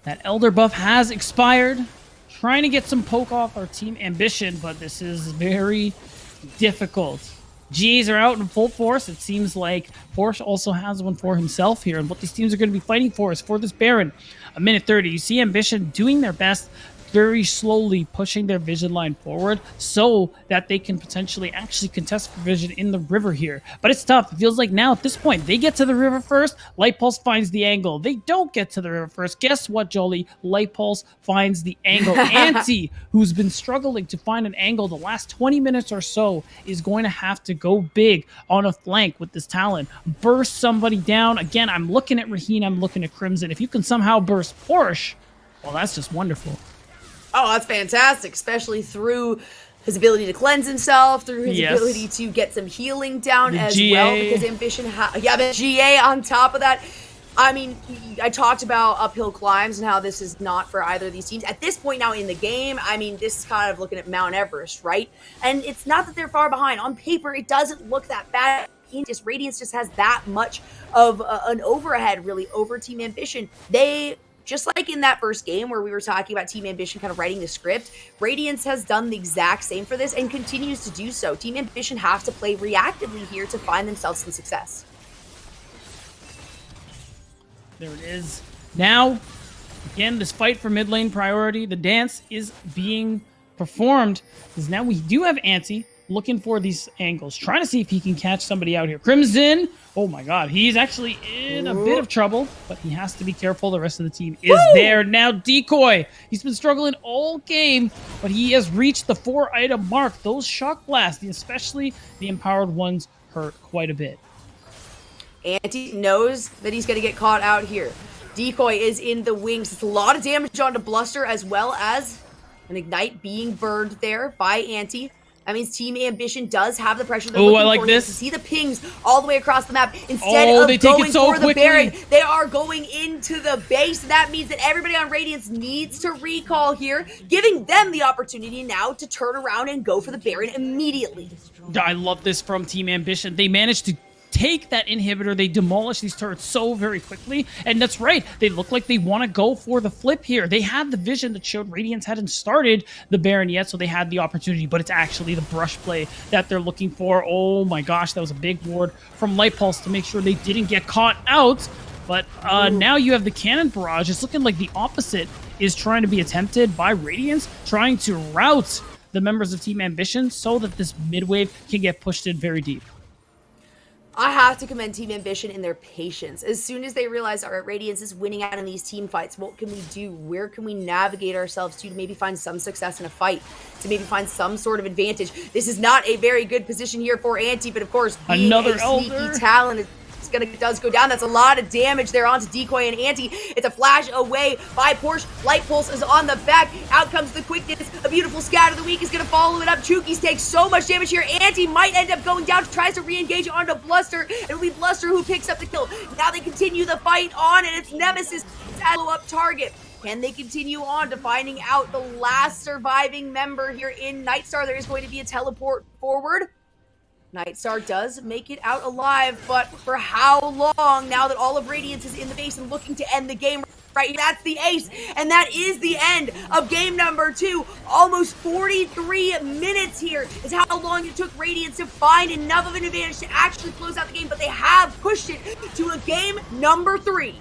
that Elder buff has expired. Trying to get some poke off our Team Ambition, but this is very difficult. GAs are out in full force. It seems like Porsche also has one for himself here, and what these teams are going to be fighting for is for this Baron. A minute 30. You see Ambition doing their best very slowly pushing their vision line forward so that they can potentially actually contest for vision in the river here. But it's tough. It feels like now at this point, they get to the river first, Light Pulse finds the angle. They don't get to the river first. Guess what, Jolly? Light Pulse finds the angle. Anti, who's been struggling to find an angle the last 20 minutes or so, is going to have to go big on a flank with this Talon. Burst somebody down. Again, I'm looking at Raheen, I'm looking at Crimson. If you can somehow burst Porsche, well, that's just wonderful. Oh, that's fantastic, especially through his ability to cleanse himself, through his ability to get some healing down as well, because Ambition the GA on top of that. I mean, I talked about uphill climbs and how this is not for either of these teams. At this point now in the game, I mean, this is kind of looking at Mount Everest, right? And it's not that they're far behind. On paper, it doesn't look that bad. Radiance just has that much of an overhead, really, over Team Ambition. They... Just like in that first game where we were talking about Team Ambition kind of writing the script, Radiance has done the exact same for this and continues to do so. Team Ambition have to play reactively here to find themselves some success. There it is. Now, again, this fight for mid lane priority, the dance is being performed, because now we do have Anti looking for these angles, trying to see if he can catch somebody out here. Crimson, oh my god, he's actually in a bit of trouble, but he has to be careful. The rest of the team is there. Now Decoy, he's been struggling all game, but he has reached the 4-item mark. Those shock blasts, especially the empowered ones, hurt quite a bit. Anti knows that he's going to get caught out here. Decoy is in the wings. It's a lot of damage onto Bluster, as well as an Ignite being burned there by Anti. That means Team Ambition does have the pressure. Oh, I like this. To see the pings all the way across the map. Instead of they going take it so for quickly. the Baron, they are going into the base. That means that everybody on Radiance needs to recall here, giving them the opportunity now to turn around and go for the Baron immediately. I love this from Team Ambition. They managed to take that inhibitor. They demolish these turrets so very quickly. And that's right. They look like they want to go for the flip here. They had the vision that showed Radiance hadn't started the Baron yet, so they had the opportunity, but it's actually the brush play that they're looking for. Oh my gosh, that was a big ward from Light Pulse to make sure they didn't get caught out. But now you have the cannon barrage. It's looking like the opposite is trying to be attempted by Radiance, trying to rout the members of Team Ambition so that this mid wave can get pushed in very deep. I have to commend Team Ambition in their patience. As soon as they realize, all right, Radiance is winning out in these team fights, what can we do? Where can we navigate ourselves to maybe find some success in a fight, to maybe find some sort of advantage? This is not a very good position here for Anti, but of course, being another a sneaky talent, does go down. That's a lot of damage there onto Decoy and Anti. It's a flash away by Porsche. Light Pulse is on the back. Out comes the quickness. A beautiful scat of the week is going to follow it up. Chukis takes so much damage here. Anti might end up going down. Tries to re-engage onto Bluster. It'll be Bluster who picks up the kill. Now they continue the fight on, and it's Nemesis follow up target. Can they continue on to finding out the last surviving member here in Nightstar? There is going to be a teleport forward. Nightstar does make it out alive, but for how long now that all of Radiance is in the base and looking to end the game right? That's the ace, and that is the end of game number 2. Almost 43 minutes here is how long it took Radiance to find enough of an advantage to actually close out the game, but they have pushed it to a game number 3.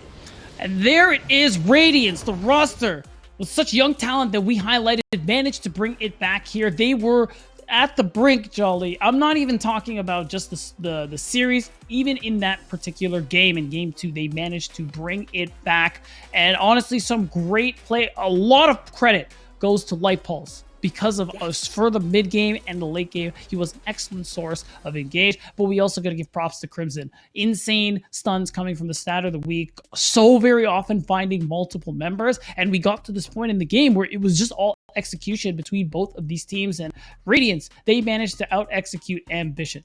And there it is, Radiance, the roster with such young talent that we highlighted, managed to bring it back here. They were at the brink, Jolly. I'm not even talking about just the series. Even in that particular game, in game 2, they managed to bring it back. And honestly, some great play. A lot of credit goes to Light Pulse because of us for the mid game and the late game. He was an excellent source of engage, but we also got to give props to Crimson. Insane stuns coming from the stat of the week. So very often finding multiple members, and we got to this point in the game where it was just all execution between both of these teams, and Radiance, they managed to out-execute Ambition.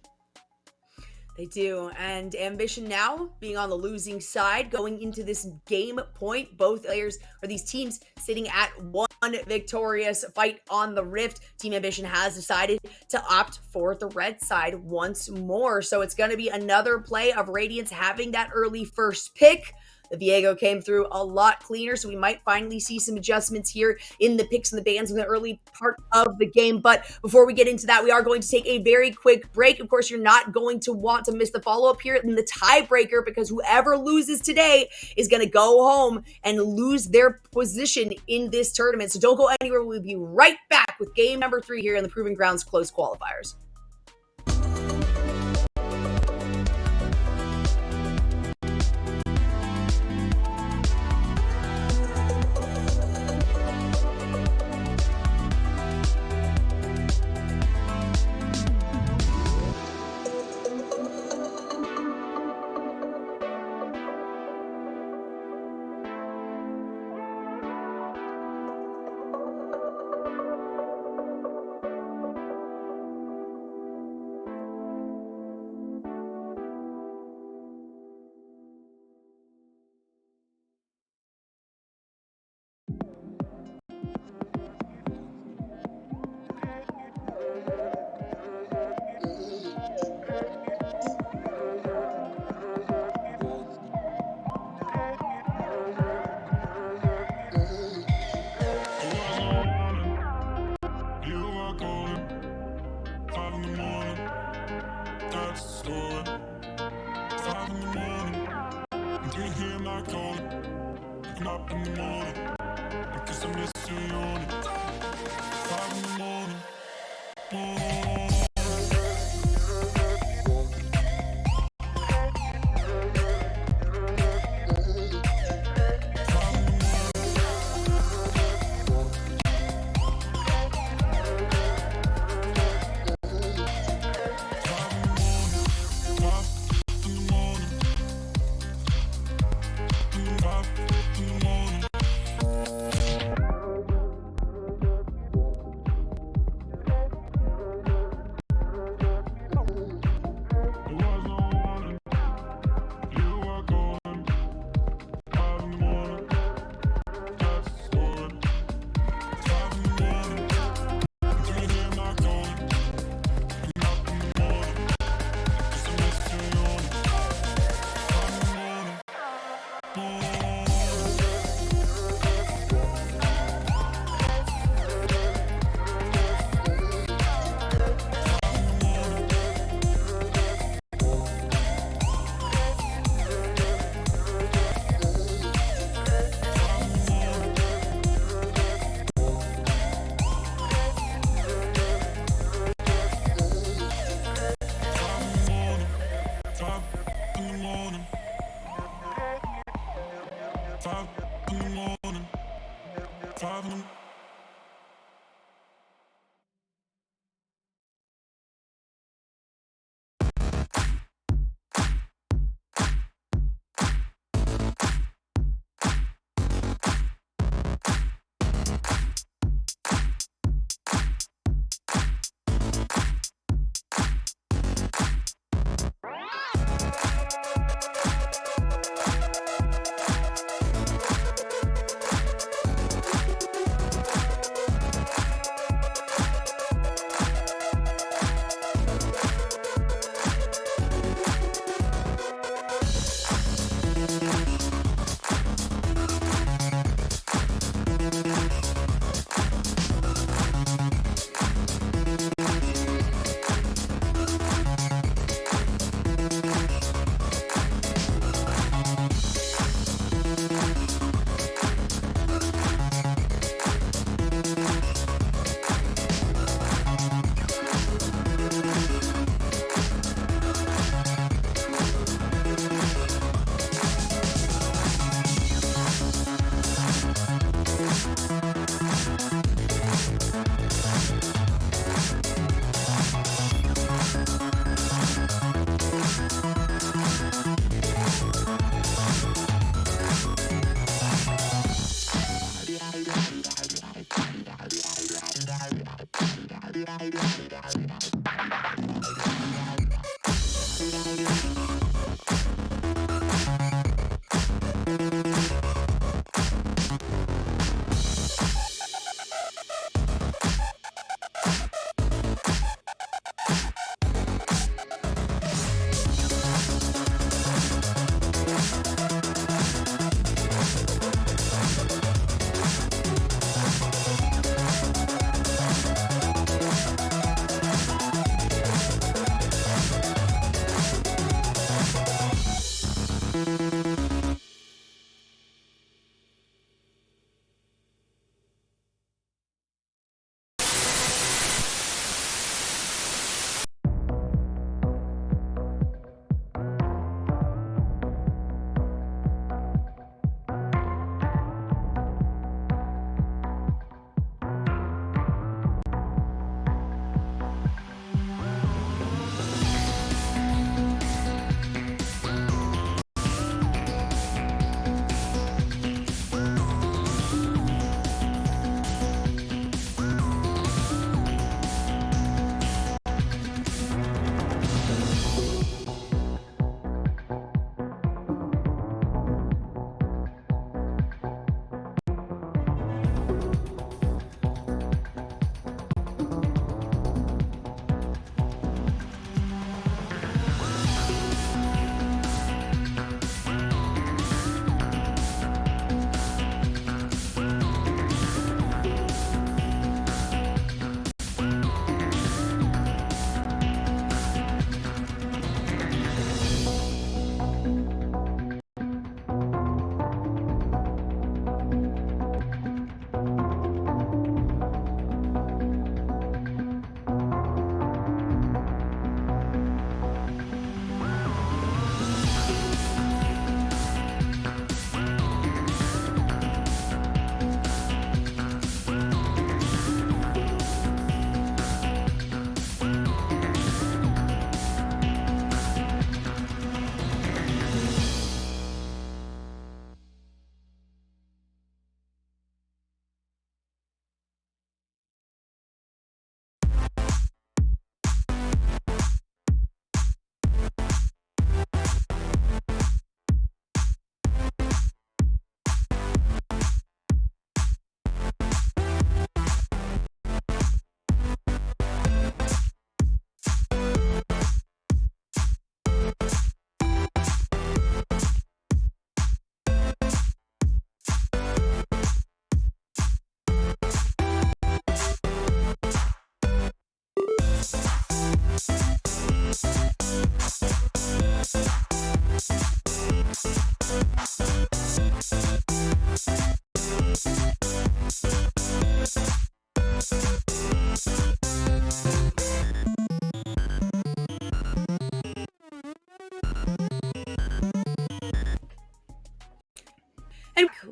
They do, and Ambition now being on the losing side going into this game point. Both players, or these teams, sitting at one victorious fight on the Rift. Team Ambition has decided to opt for the red side once more, so it's going to be another play of Radiance having that early first pick. The Viego came through a lot cleaner, so we might finally see some adjustments here in the picks and the bans in the early part of the game. But before we get into that, we are going to take a very quick break. Of course, you're not going to want to miss the follow-up here in the tiebreaker, because whoever loses today is going to go home and lose their position in this tournament. So don't go anywhere. We'll be right back with game number 3 here in the Proving Grounds Close Qualifiers.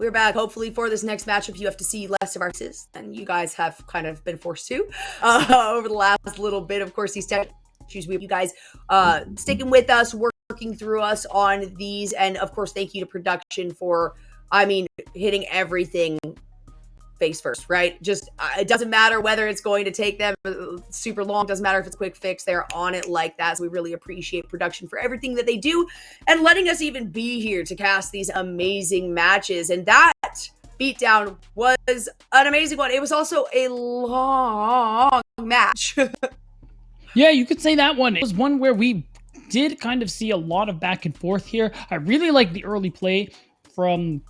We're back. Hopefully for this next matchup, you have to see less of our faces than you guys have kind of been forced to over the last little bit. Of course, these tech issues, you guys sticking with us, working through us on these. And of course, thank you to production for, hitting everything face first, right? Just it doesn't matter whether it's going to take them super long, doesn't matter if it's a quick fix, they're on it like that. So we really appreciate production for everything that they do and letting us even be here to cast these amazing matches. And that beatdown was an amazing one. It was also a long match. Yeah, you could say that one. It was one where we did kind of see a lot of back and forth here. I really like the early play from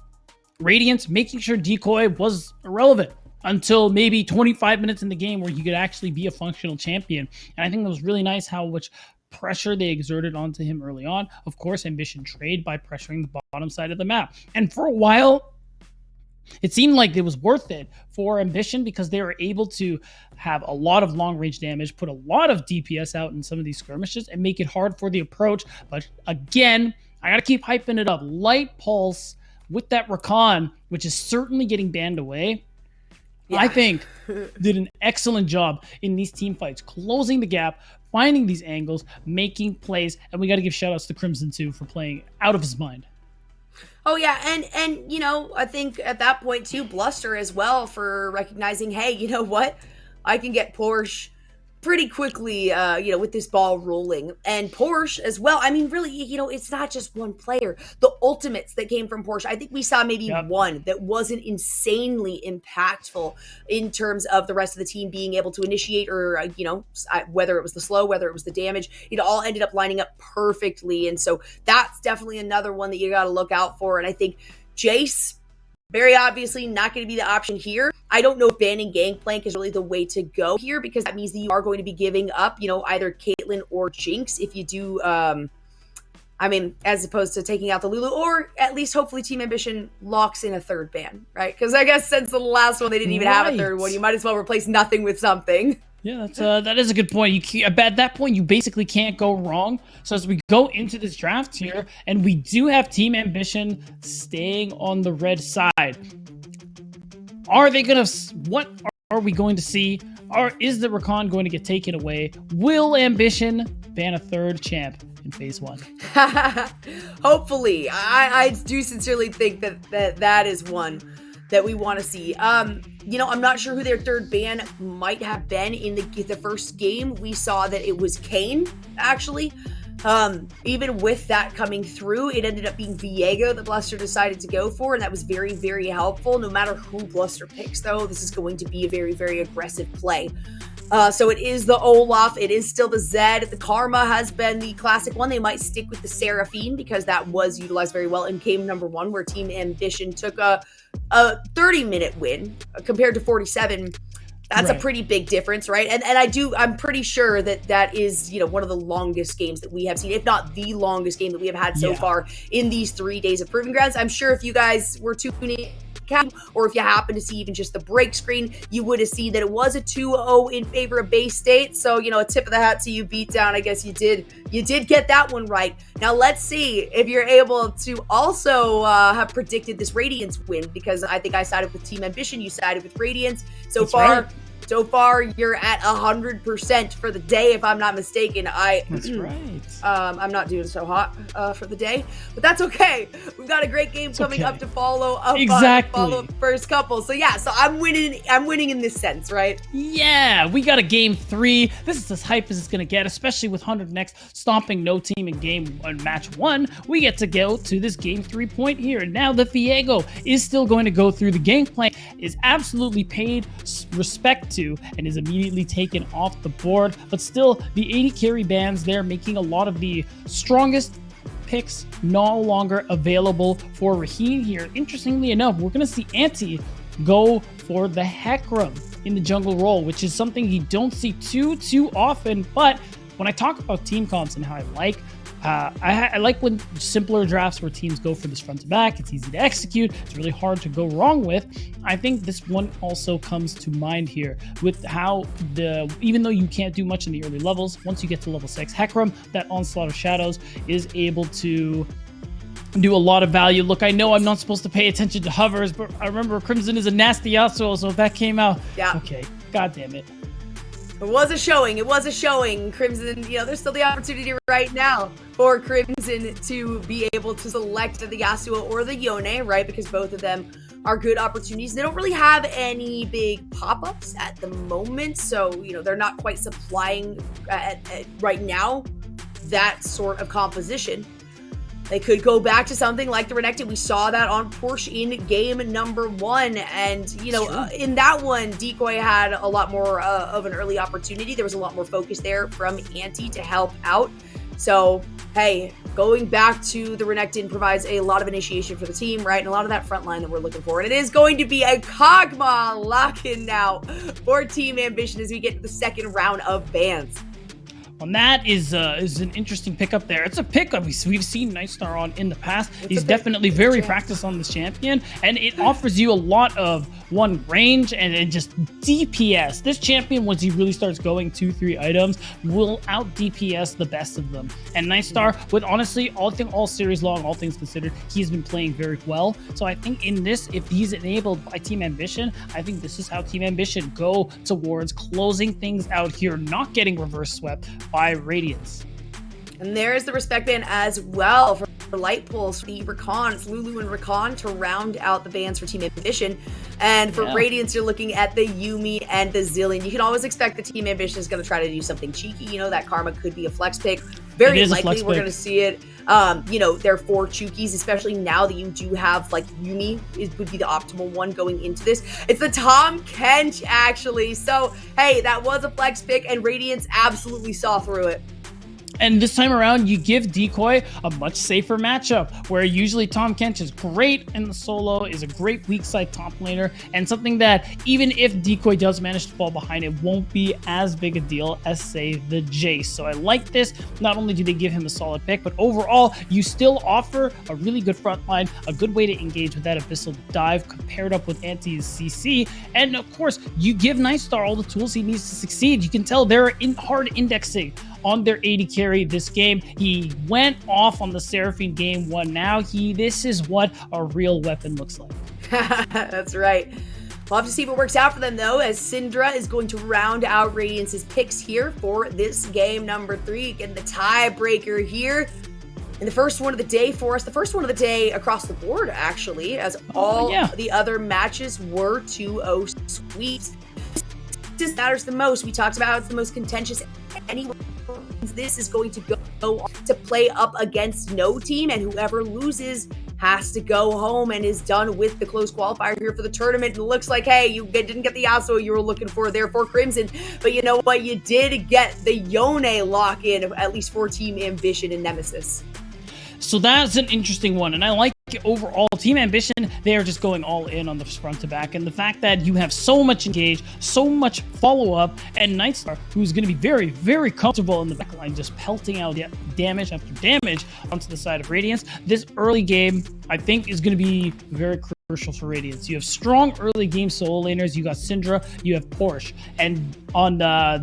Radiance, making sure Decoy was irrelevant until maybe 25 minutes in the game where he could actually be a functional champion. And I think it was really nice how much pressure they exerted onto him early on. Of course, Ambition trade by pressuring the bottom side of the map. And for a while, it seemed like it was worth it for Ambition because they were able to have a lot of long-range damage, put a lot of DPS out in some of these skirmishes, and make it hard for the approach. But again, I got to keep hyping it up. Light Pulse with that Rakan, which is certainly getting banned away, I think did an excellent job in these team fights, closing the gap, finding these angles, making plays, and we got to give shout-outs to Crimson too for playing out of his mind. Oh yeah, and I think at that point too, Bluster as well for recognizing, hey, you know what? I can get Porsche pretty quickly, with this ball rolling. And Porsche as well. Really, it's not just one player. The ultimates that came from Porsche, I think we saw maybe one that wasn't insanely impactful in terms of the rest of the team being able to initiate or, whether it was the slow, whether it was the damage, it all ended up lining up perfectly. And so that's definitely another one that you got to look out for. And I think Jace, very obviously not going to be the option here. I don't know if banning Gangplank is really the way to go here because that means that you are going to be giving up, either Caitlyn or Jinx if you do, as opposed to taking out the Lulu, or at least hopefully Team Ambition locks in a third ban, right? Because I guess since the last one, they didn't even have a third one. You might as well replace nothing with something. Yeah, that is a good point. At that point, you basically can't go wrong. So as we go into this draft here, and we do have Team Ambition staying on the red side, what are we going to see? Is the Rakan going to get taken away? Will Ambition ban a third champ in phase 1? Hopefully. I do sincerely think that is one that we want to see. I'm not sure who their third ban might have been in the first game. We saw that it was Kane, actually. Even with that coming through, it ended up being Viego that Bluster decided to go for, and that was very, very helpful. No matter who Bluster picks, though, this is going to be a very, very aggressive play. So it is the Olaf, it is still the Zed. The Karma has been the classic one. They might stick with the Seraphine because that was utilized very well in game number 1, where Team Ambition took a 30-minute win compared to 47. That's a pretty big difference, right? And I'm pretty sure that is, one of the longest games that we have seen, if not the longest game that we have had so far in these 3 days of Proving Grounds. I'm sure if you guys were tuning or if you happen to see even just the break screen, you would have seen that it was a 2-0 in favor of Bay State. So, a tip of the hat to you, Beatdown. I guess you did get that one right. Now let's see if you're able to also have predicted this Radiance win, because I think I sided with Team Ambition, you sided with Radiance. So far, you're at 100% for the day, if I'm not mistaken. That's right. I'm not doing so hot for the day, but that's okay. We've got a great game coming up to follow up. Follow up first couple. So yeah, so I'm winning in this sense, right? Yeah, we got a game 3. This is as hype as it's gonna get, especially with 100 next stomping no team in match 1. We get to go to this game 3 point here. Now the Viego is still going to go through. The Gangplank is absolutely paid respect to and is immediately taken off the board, but still the 80 carry bans there, making a lot of the strongest picks no longer available for Raheen here. Interestingly enough, we're going to see Anti go for the Hecarim in the jungle role, which is something you don't see too often. But when I talk about team comps and how I like when simpler drafts where teams go for this front to back. It's easy to execute. It's really hard to go wrong with. I think this one also comes to mind here with how even though you can't do much in the early levels, once you get to level 6, Hecarim, that Onslaught of Shadows, is able to do a lot of value. Look, I know I'm not supposed to pay attention to hovers, but I remember Crimson is a nasty Yasuo, so if that came out, Yeah. okay, god damn it. It was a showing. It was a showing. Crimson, there's still the opportunity right now for Crimson to be able to select the Yasuo or the Yone, right? Because both of them are good opportunities. They don't really have any big pop-ups at the moment, so, they're not quite supplying right now that sort of composition. They could go back to something like the Renekton. We saw that on Porsche in game number 1. And, in that one, Decoy had a lot more of an early opportunity. There was a lot more focus there from Anti to help out. So, hey, going back to the Renekton provides a lot of initiation for the team, right? And a lot of that front line that we're looking for. And it is going to be a Kog'Maw lock-in now for Team Ambition as we get to the second round of bans. And that is an interesting pickup there. It's a pickup we've seen Nightstar on in the past. He's definitely very practiced on this champion, and it offers you a lot of range and just DPS. This champion, once he really starts going 2-3 items, will out DPS the best of them. And Nightstar, with honestly all series long, all things considered, he's been playing very well. So I think in this, if he's enabled by Team Ambition, I think this is how Team Ambition go towards closing things out here, not getting reverse swept by Radiance. And there's the respect ban as well for Light Pulse, the Rakan. It's Lulu and Rakan to round out the bans for Team Ambition. And for Radiance, you're looking at the Yuumi and the Zillion. You can always expect the Team Ambition is going to try to do something cheeky. That Karma could be a flex pick. Very likely we're going to see it. There are 4 Chukis, especially now that you do have, Yuumi would be the optimal one going into this. It's the Tom Kench, actually. So, hey, that was a flex pick, and Radiance absolutely saw through it. And this time around, you give Decoy a much safer matchup, where usually Tom Kench is great in the solo, is a great weak side top laner, and something that even if Decoy does manage to fall behind, it won't be as big a deal as, say, the Jace. So I like this. Not only do they give him a solid pick, but overall, you still offer a really good front line, a good way to engage with that Abyssal Dive paired up with Anti's CC, and of course, you give Nightstar all the tools he needs to succeed. You can tell they're hard indexing on their AD carry this game. He went off on the Seraphine game 1. Now this is what a real weapon looks like. That's right. We'll have to see if it works out for them, though, as Syndra is going to round out Radiance's picks here for this game number 3. Getting the tiebreaker here. And the first one of the day for us, the first one of the day across the board, actually, as all the other matches were 2-0 sweeps. This matters the most. We talked about how it's the most contentious anyway. This is going to go on to play up against no team, and whoever loses has to go home and is done with the close qualifier here for the tournament. And it looks like, hey, you didn't get the Yasuo you were looking for there for Crimson, but you know what? You did get the Yone lock-in, at least for Team Ambition and Nemesis. So that's an interesting one, and I like overall Team Ambition. They are just going all in on the front to back, and the fact that you have so much engage, so much follow-up, and Nightstar, who's going to be very, very comfortable in the backline, just pelting out damage after damage onto the side of Radiance. This early game, I think, is going to be very crucial for Radiance. You have strong early game solo laners. You got Syndra, you have Porsche, and on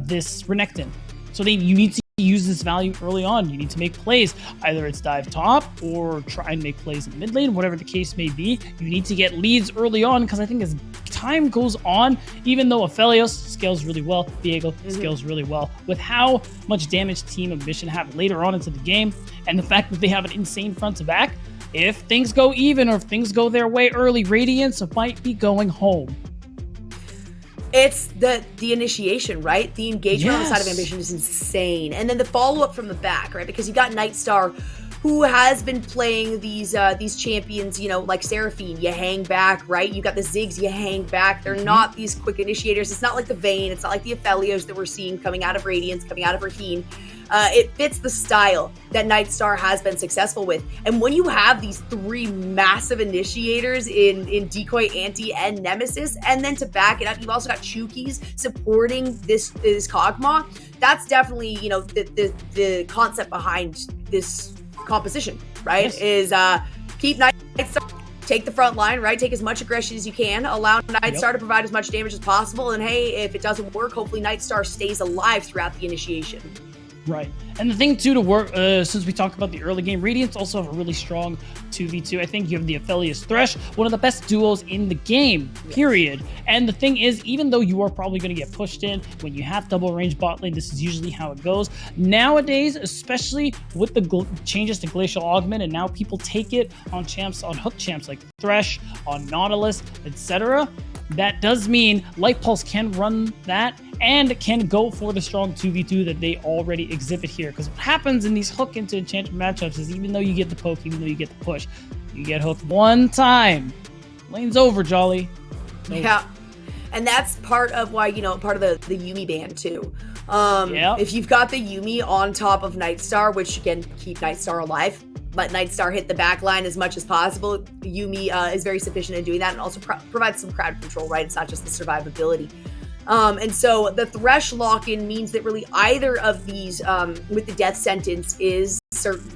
this Renekton. So you need to use this value early on. You need to make plays. Either it's dive top or try and make plays in mid lane, whatever the case may be. You need to get leads early on, because I think as time goes on, even though Aphelios scales really well, Viego scales really well, with how much damage Team Ambition have later on into the game, and the fact that they have an insane front to back, if things go even or if things go their way early, Radiance might be going home. It's the initiation, right? The engagement on the side of Ambition is insane. And then the follow-up from the back, right? Because you got Nightstar, who has been playing these champions, like Seraphine. You hang back, right? You got the Ziggs, you hang back. They're not these quick initiators. It's not like the Vayne. It's not like the Aphelios that we're seeing coming out of Radiance, coming out of Raheen. It fits the style that Nightstar has been successful with. And when you have these 3 massive initiators in Decoy, Anti, and Nemesis, and then to back it up, you've also got Chukis supporting this Kog'Maw. That's definitely, the concept behind this composition, right? Is keep Nightstar, take the front line, right? Take as much aggression as you can, allow Nightstar to provide as much damage as possible, and hey, if it doesn't work, hopefully Nightstar stays alive throughout the initiation. Right. And the thing, too, to work, since we talked about the early game, Radiance also have a really strong 2v2. I think you have the Aphelios Thresh, one of the best duos in the game, period. And the thing is, even though you are probably going to get pushed in when you have double range bot lane, this is usually how it goes. Nowadays, especially with the changes to Glacial Augment, and now people take it on champs, on hook champs like Thresh, on Nautilus, etc. That does mean Light Pulse can run that and can go for the strong 2v2 that they already exhibit here. Because what happens in these hook into enchantment matchups is even though you get the poke, even though you get the push, you get hooked one time. Lane's over, Jolly. It's over. Yeah. And that's part of why, part of the Yuumi ban too. Yep. If you've got the Yuumi on top of Nightstar, which again, keep Nightstar alive, let Nightstar hit the back line as much as possible. Yuumi is very sufficient in doing that and also provides some crowd control, right? It's not just the survivability. And so the Thresh lock-in means that really either of these with the death sentence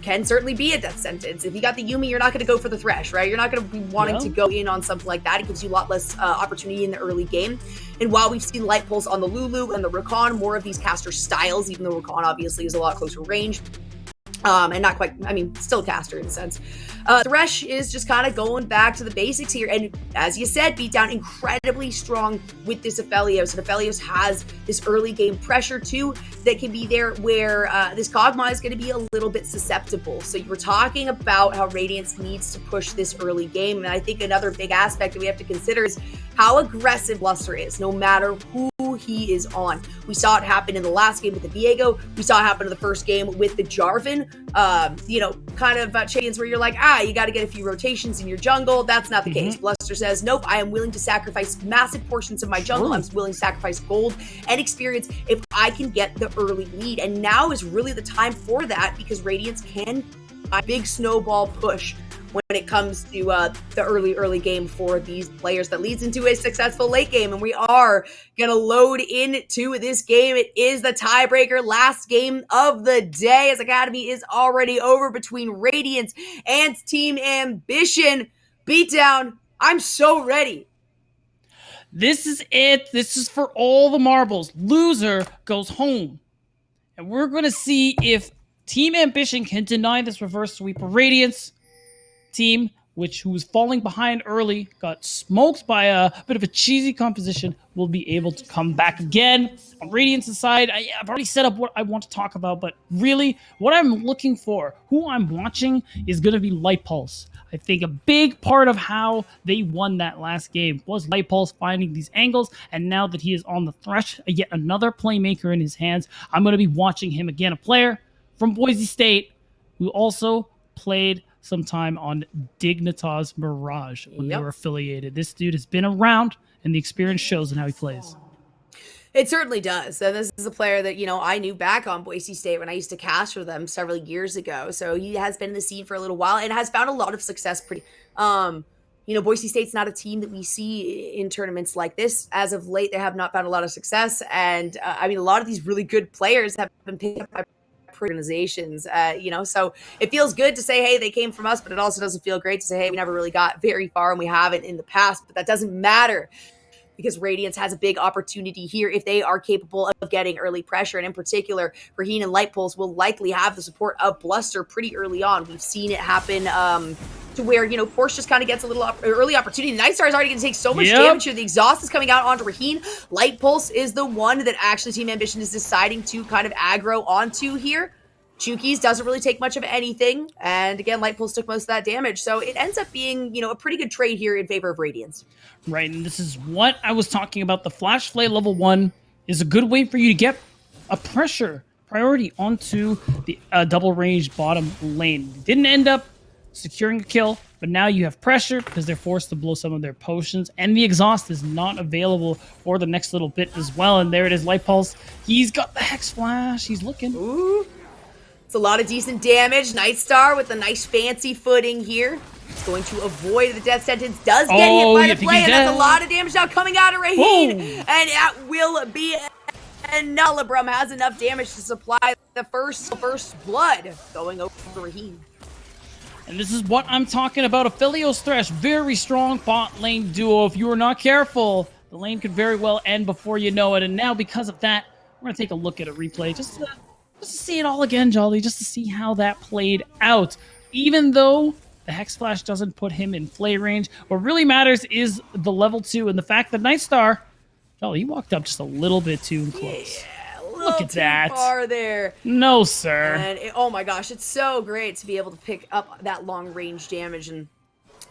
can certainly be a death sentence. If you got the Yuumi, you're not going to go for the Thresh, right? You're not going to be wanting to go in on something like that. It gives you a lot less opportunity in the early game. And while we've seen Light Pulse on the Lulu and the Rakan, more of these caster styles, even though Rakan obviously is a lot closer range, and not quite, still a caster in a sense. Thresh is just kind of going back to the basics here. And as you said, beat down incredibly strong with this Aphelios. And Aphelios has this early game pressure too that can be there where this Kog'Maw is going to be a little bit susceptible. So you were talking about how Radiance needs to push this early game. And I think another big aspect that we have to consider is how aggressive Bluster is, no matter who he is on. We saw it happen in the last game with the Viego. We saw it happen in the first game with the Jarvan. Champions where you're like, you got to get a few rotations in your jungle. That's not the case. Bluster says, nope, I am willing to sacrifice massive portions of my jungle. I'm willing to sacrifice gold and experience if I can get the early lead. And now is really the time for that because Radiance can a big snowball push when it comes to the early game for these players that leads into a successful late game. And we are going to load into this game. It is the tiebreaker, last game of the day as Academy is already over between Radiance and Team Ambition. Beatdown, I'm so ready. This is it. This is for all the marbles. Loser goes home. And we're going to see if Team Ambition can deny this reverse sweep of Radiance. Team, who was falling behind early, got smoked by a bit of a cheesy composition, will be able to come back again. On Radiance's side, I've already set up what I want to talk about, but really, what I'm looking for, who I'm watching, is going to be Light Pulse. I think a big part of how they won that last game was Light Pulse finding these angles, and now that he is on the Thresh, yet another playmaker in his hands, I'm going to be watching him again, a player from Boise State who also played some time on Dignitas Mirage when they were affiliated. This dude has been around, and the experience shows in how he plays. It certainly does. And this is a player that, I knew back on Boise State when I used to cast for them several years ago. So he has been in the scene for a little while and has found a lot of success Boise State's not a team that we see in tournaments like this. As of late, they have not found a lot of success. And a lot of these really good players have been picked up by organizations, so it feels good to say, hey, they came from us, but it also doesn't feel great to say, hey, we never really got very far and we haven't in the past, but that doesn't matter because Radiance has a big opportunity here if they are capable of getting early pressure. And in particular, Raheen and Light Pulse will likely have the support of Bluster pretty early on. We've seen it happen to where, Porsche just kind of gets a little early opportunity. Nightstar is already going to take so much damage here. The exhaust is coming out onto Raheen. Light Pulse is the one that actually Team Ambition is deciding to kind of aggro onto here. Chukies doesn't really take much of anything. And again, Light Pulse took most of that damage. So it ends up being, a pretty good trade here in favor of Radiance. Right, and this is what I was talking about. The Flash Flay level 1 is a good way for you to get a pressure priority onto the double range bottom lane. Didn't end up securing a kill, but now you have pressure because they're forced to blow some of their potions, and the exhaust is not available for the next little bit as well. And there it is, Light Pulse. He's got the Hex Flash. He's looking. Ooh. It's a lot of decent damage. Nightstar with a nice fancy footing here. It's going to avoid the death sentence. Does get hit by the play, and that's a lot of damage now coming out of Raheen. And that will be... And Nullabrum has enough damage to supply the first blood going over Raheen. And this is what I'm talking about. Aphelios Thresh, very strong bot lane duo. If you are not careful, the lane could very well end before you know it. And now, because of that, we're going to take a look at a replay just just to see it all again, Jolly, just to see how that played out. Even though the Hex Flash doesn't put him in play range, what really matters is the level 2 and the fact that Nightstar, Jolly, he walked up just a little bit too close. Yeah, a Look little at too that. far there. No, sir. And oh my gosh, it's so great to be able to pick up that long range damage and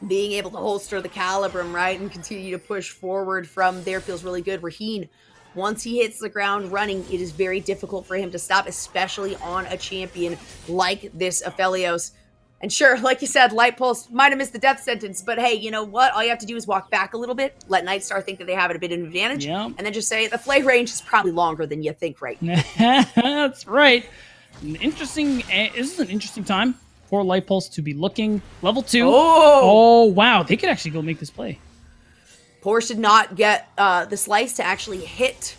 being able to holster the Calibrum, right, and continue to push forward from there feels really good. Raheen, once he hits the ground running, it is very difficult for him to stop, especially on a champion like this Aphelios. And sure, like you said, Light Pulse might have missed the death sentence, but hey, you know what? All you have to do is walk back a little bit, let Nightstar think that they have a bit of an advantage, and then just say the flay range is probably longer than you think right now. That's right. This is an interesting time for Light Pulse to be looking. Level 2. Oh, wow. They could actually go make this play. Porsche did not get the slice to actually hit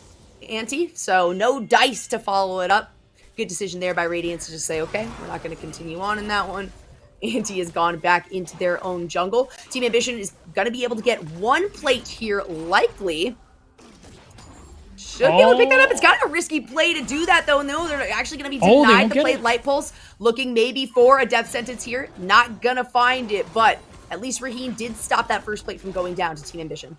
Ante, so no dice to follow it up. Good decision there by Radiance to just say, okay, we're not going to continue on in that one. Ante has gone back into their own jungle. Team Ambition is going to be able to get one plate here, likely. Should be able to pick that up. It's kind of a risky play to do that, though. No, they're actually going to be denied the plate. Light Pulse looking maybe for a death sentence here. Not going to find it, but at least Raheen did stop that first plate from going down to Team Ambition.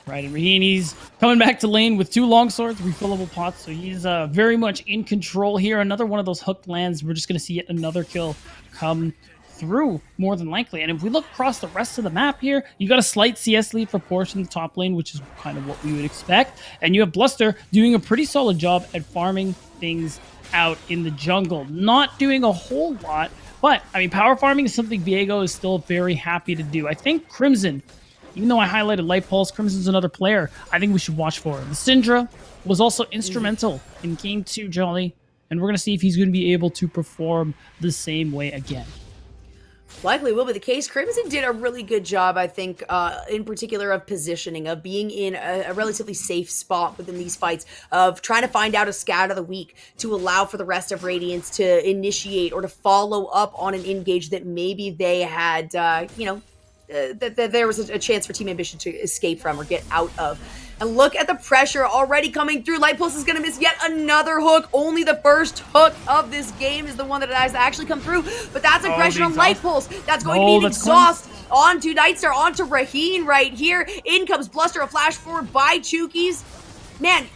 Right, and Raheen, he's coming back to lane with 2 longswords, refillable pots, so he's very much in control here. Another one of those hooked lands. We're just going to see yet another kill come through, more than likely. And if we look across the rest of the map here, you got a slight CS lead for Porsche in the top lane, which is kind of what we would expect. And you have Bluster doing a pretty solid job at farming things out in the jungle. Not doing a whole lot, but, I mean, power farming is something Viego is still very happy to do. I think Crimson, even though I highlighted Light Pulse, Crimson's another player I think we should watch for. The Syndra was also instrumental in Game 2, Jolly, and we're going to see if he's going to be able to perform the same way again. Likely will be the case. Crimson did a really good job, I think, in particular of positioning, of being in a relatively safe spot within these fights, of trying to find out a scout of the week to allow for the rest of Radiance to initiate or to follow up on an engage that maybe they had, that there was a chance for Team Ambition to escape from or get out of. And look at the pressure already coming through. Light Pulse is going to miss yet another hook. Only the first hook of this game is the one that has actually come through. But that's aggression on Light Pulse. That's going to be an exhaust onto Nightstar, onto Raheen right here. In comes Bluster, a flash forward by Chukis. Man,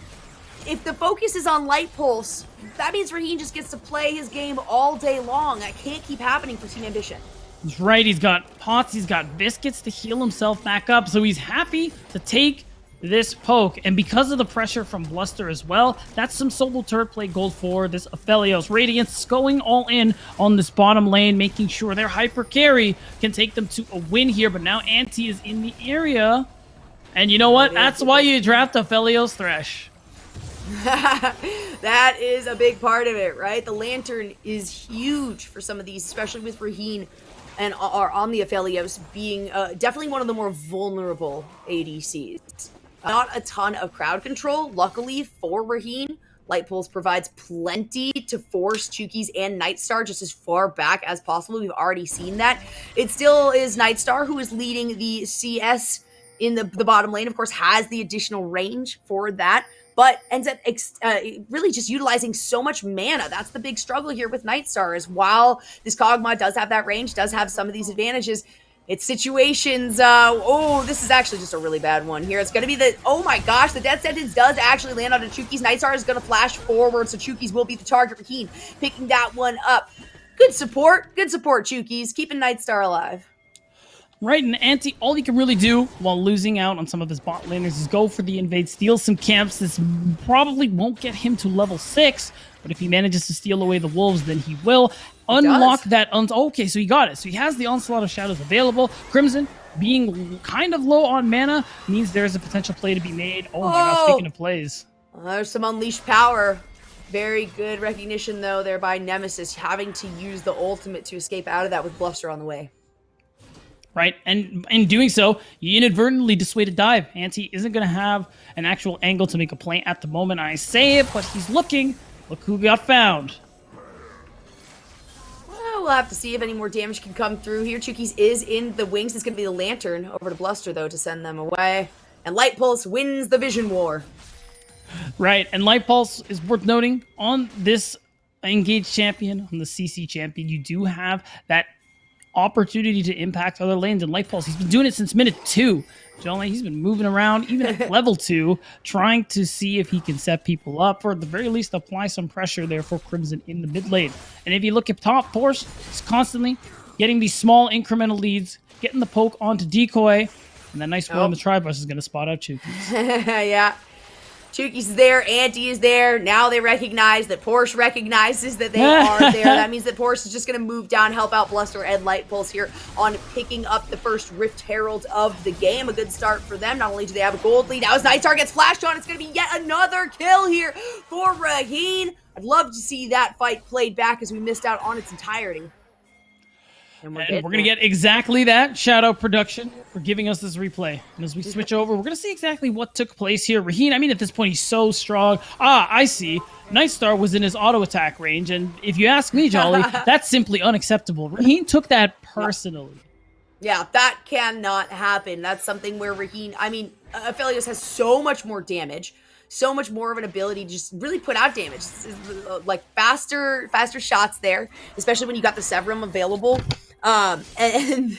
if the focus is on Light Pulse, that means Raheen just gets to play his game all day long. That can't keep happening for Team Ambition. That's right. He's got pots. He's got biscuits to heal himself back up. So he's happy to take this poke, and because of the pressure from Bluster as well, that's some solo turret play gold for this Aphelios. Radiance is going all in on this bottom lane, making sure their hyper carry can take them to a win here, but now Ante is in the area, and you know what? That's why you draft Aphelios Thresh. That is a big part of it, right? The Lantern is huge for some of these, especially with Raheen and on the Aphelios being definitely one of the more vulnerable ADCs. Not a ton of crowd control, luckily for Raheen. Light Pulse provides plenty to force Chukis and Nightstar just as far back as possible. We've already seen that. It still is Nightstar who is leading the CS in the bottom lane, of course, has the additional range for that, but ends up really just utilizing so much mana. That's the big struggle here with Nightstar, is while this Kog'Maw does have that range, does have some of these advantages, it's situations, this is actually just a really bad one here. It's going to be oh my gosh, the death sentence does actually land on Chukis. Nightstar is going to flash forward, so Chukis will be the target. Raheen picking that one up. Good support, Chukis, keeping Nightstar alive. Right, and Ante, all he can really do while losing out on some of his bot laners is go for the invade, steal some camps. This probably won't get him to level 6, but if he manages to steal away the wolves, then he will unlock that. Okay, so he got it. So he has the Onslaught of Shadows available. Crimson, being kind of low on mana, means there's a potential play to be made. Oh my gosh, speaking of plays. There's some unleashed power. Very good recognition, though, there by Nemesis, having to use the ultimate to escape out of that with Bluster on the way. Right, and in doing so, you inadvertently dissuaded dive. Ante isn't going to have an actual angle to make a play at the moment. I say it, but he's looking. Look who got found. Well, we'll have to see if any more damage can come through here. Chukis is in the wings. It's going to be the Lantern over to Bluster, though, to send them away. And Light Pulse wins the Vision War. Right, and Light Pulse is worth noting on this engaged champion, on the CC champion, you do have that opportunity to impact other lanes and Light Pulse. He's been doing it since minute 2. Jolly, he's been moving around, even at level 2, trying to see if he can set people up, or at the very least apply some pressure there for Crimson in the mid lane. And if you look at top, Porsche is constantly getting these small incremental leads, getting the poke onto Decoy, and that nice one on the tri-bus is going to spot out Chuki. Yeah. Chuki's there, Auntie is there. Now they recognize that Porsche recognizes that they are there. That means that Porsche is just going to move down, help out Bluster and Light Pulse here on picking up the first Rift Herald of the game. A good start for them. Not only do they have a gold lead, now as Nightstar gets flashed on, it's going to be yet another kill here for Raheen. I'd love to see that fight played back as we missed out on its entirety. And we're going to get exactly that. Shout out production for giving us this replay. And as we switch over, we're going to see exactly what took place here. Raheen, I mean, at this point, he's so strong. I see. Nightstar was in his auto attack range. And if you ask me, Jolly, that's simply unacceptable. Raheen took that personally. Yeah, that cannot happen. That's something where Raheen, I mean, Aphelios has so much more damage, so much more of an ability to just really put out damage. Like faster shots there, especially when you got the Severum available. And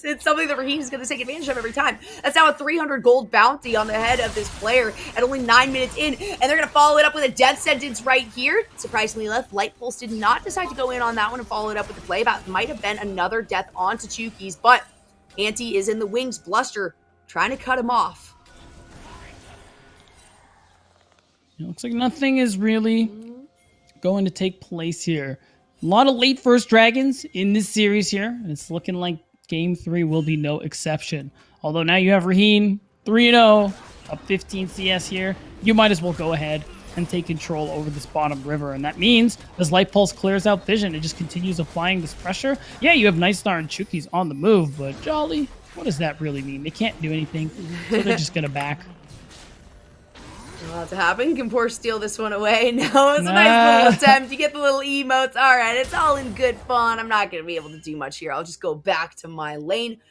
it's something that Raheen is going to take advantage of every time. That's now a 300 gold bounty on the head of this player at only 9 minutes in, and they're going to follow it up with a death sentence right here. Surprisingly enough, Light Pulse did not decide to go in on that one and follow it up with the play. That might have been another death onto Chuki's, but Auntie is in the wings. Bluster trying to cut him off. It looks like nothing is really going to take place here. A lot of late first dragons in this series here, and it's looking like Game 3 will be no exception. Although now you have Raheen 3-0, up 15 CS here. You might as well go ahead and take control over this bottom river, and that means as Light Pulse clears out vision, it just continues applying this pressure. Yeah, you have Nightstar and Chuki's on the move, but Jolly, what does that really mean? They can't do anything, so they're just gonna back. Well, to happen. Can Porsche steal this one away? No, it's a nice little attempt. You get the little emotes. All right, it's all in good fun. I'm not going to be able to do much here. I'll just go back to my lane.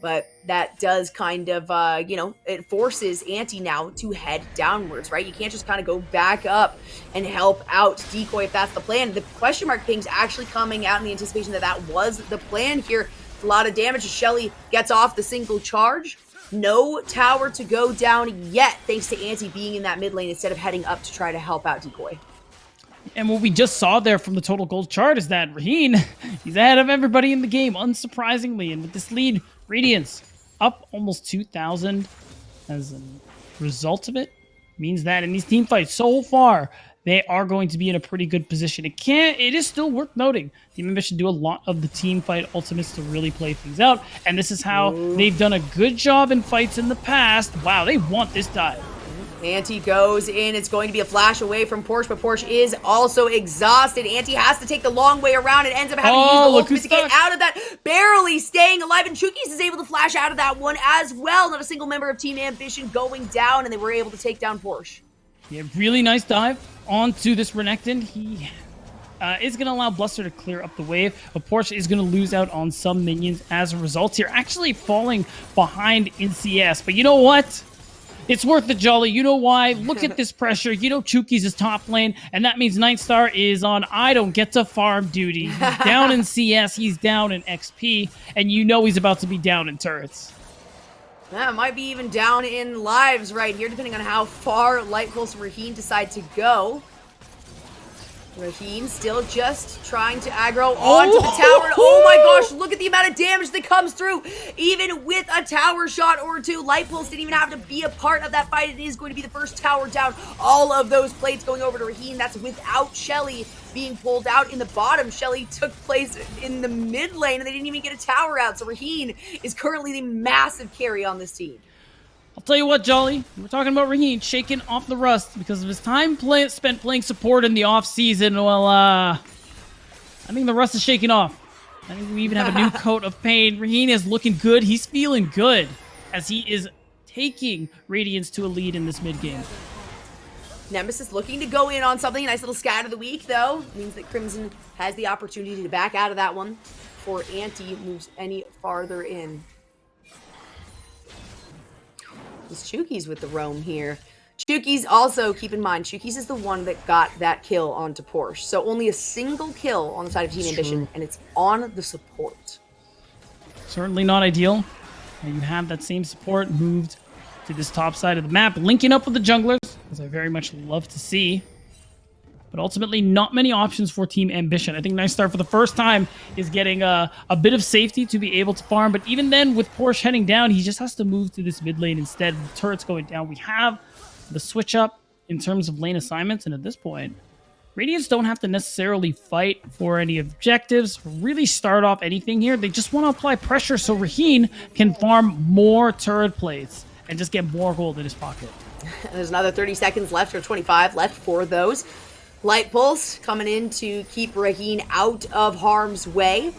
But that does kind of, it forces Auntie now to head downwards, right? You can't just kind of go back up and help out Decoy if that's the plan. The question mark ping's actually coming out in the anticipation that that was the plan here. A lot of damage as Shelly gets off the single charge. No tower to go down yet, thanks to Auntie being in that mid lane instead of heading up to try to help out Decoy. And what we just saw there from the total gold chart is that Raheen, he's ahead of everybody in the game, unsurprisingly. And with this lead, Radiance up almost 2,000 as a result of it. Means that in these team fights so far, they are going to be in a pretty good position. It is still worth noting. Team Ambition do a lot of the team fight ultimates to really play things out. And this is how they've done a good job in fights in the past. Wow, they want this dive. Auntie goes in. It's going to be a flash away from Porsche, but Porsche is also exhausted. Auntie has to take the long way around and ends up having to use the ultimate to get out of that. Barely staying alive, and Chukis is able to flash out of that one as well. Not a single member of Team Ambition going down, and they were able to take down Porsche. Yeah, really nice dive onto this Renekton. He is going to allow Bluster to clear up the wave, but Porsche is going to lose out on some minions as a result here, actually falling behind in CS. But you know what? It's worth it, Jolly. You know why? Look at this pressure. You know Chuki's is top lane, and that means Nightstar is on I don't get to farm duty. He's down in CS, he's down in XP, and you know he's about to be down in turrets. Yeah, might be even down in lives right here, depending on how far Light Pulse and Raheen decide to go. Raheen still just trying to aggro onto the tower. And oh my gosh, look at the amount of damage that comes through. Even with a tower shot or two, Light Pulse didn't even have to be a part of that fight. It is going to be the first tower down. All of those plates going over to Raheen. That's without Shelly being pulled out in the bottom. Shelly took place in the mid lane and they didn't even get a tower out. So Raheen is currently the massive carry on this team. I'll tell you what, Jolly, we're talking about Raheen shaking off the rust because of his time spent playing support in the off-season. Well, I think the rust is shaking off. I think we even have a new coat of paint. Raheen is looking good. He's feeling good as he is taking Radiance to a lead in this mid-game. Nemesis looking to go in on something. Nice little scat of the week, though. Means that Crimson has the opportunity to back out of that one before Auntie moves any farther in. Chuki's with the roam here. Chuki's also, keep in mind, Chuki's is the one that got that kill onto Porsche. So only a single kill on the side of Team Ambition, and it's on the support. Certainly not ideal. You have that same support moved to this top side of the map, linking up with the junglers, as I very much love to see. But ultimately, not many options for Team Ambition. I think Nice Star, for the first time, is getting a bit of safety to be able to farm. But even then, with Porsche heading down, he just has to move to this mid lane instead. The turret's going down. We have the switch up in terms of lane assignments. And at this point, Radiance don't have to necessarily fight for any objectives, really start off anything here. They just want to apply pressure so Raheen can farm more turret plates and just get more gold in his pocket. And there's another 30 seconds left, or 25 left for those. Light Pulse coming in to keep Raheen out of harm's way.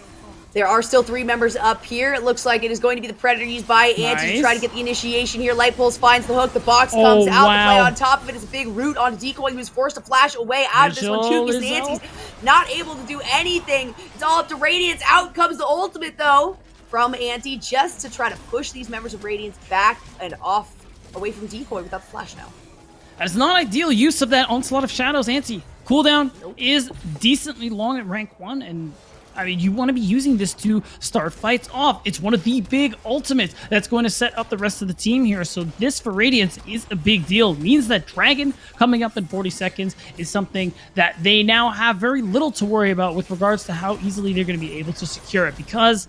There are still 3 members up here. It looks like it is going to be the Predator used by Anti to try to get the initiation here. Light Pulse finds the hook. The box comes out. The play on top of it is a big root on Decoy. He was forced to flash away out of this one. Chuki's and Anti's not able to do anything. It's all up to Radiance. Out comes the ultimate, though, from Anti, just to try to push these members of Radiance back and off, away from Decoy without the flash now. That is not ideal use of that Onslaught of Shadows. Anti cooldown is decently long at rank 1, and I mean, you want to be using this to start fights off. It's one of the big ultimates that's going to set up the rest of the team here. So this for Radiance is a big deal. It means that Dragon coming up in 40 seconds is something that they now have very little to worry about with regards to how easily they're going to be able to secure it, because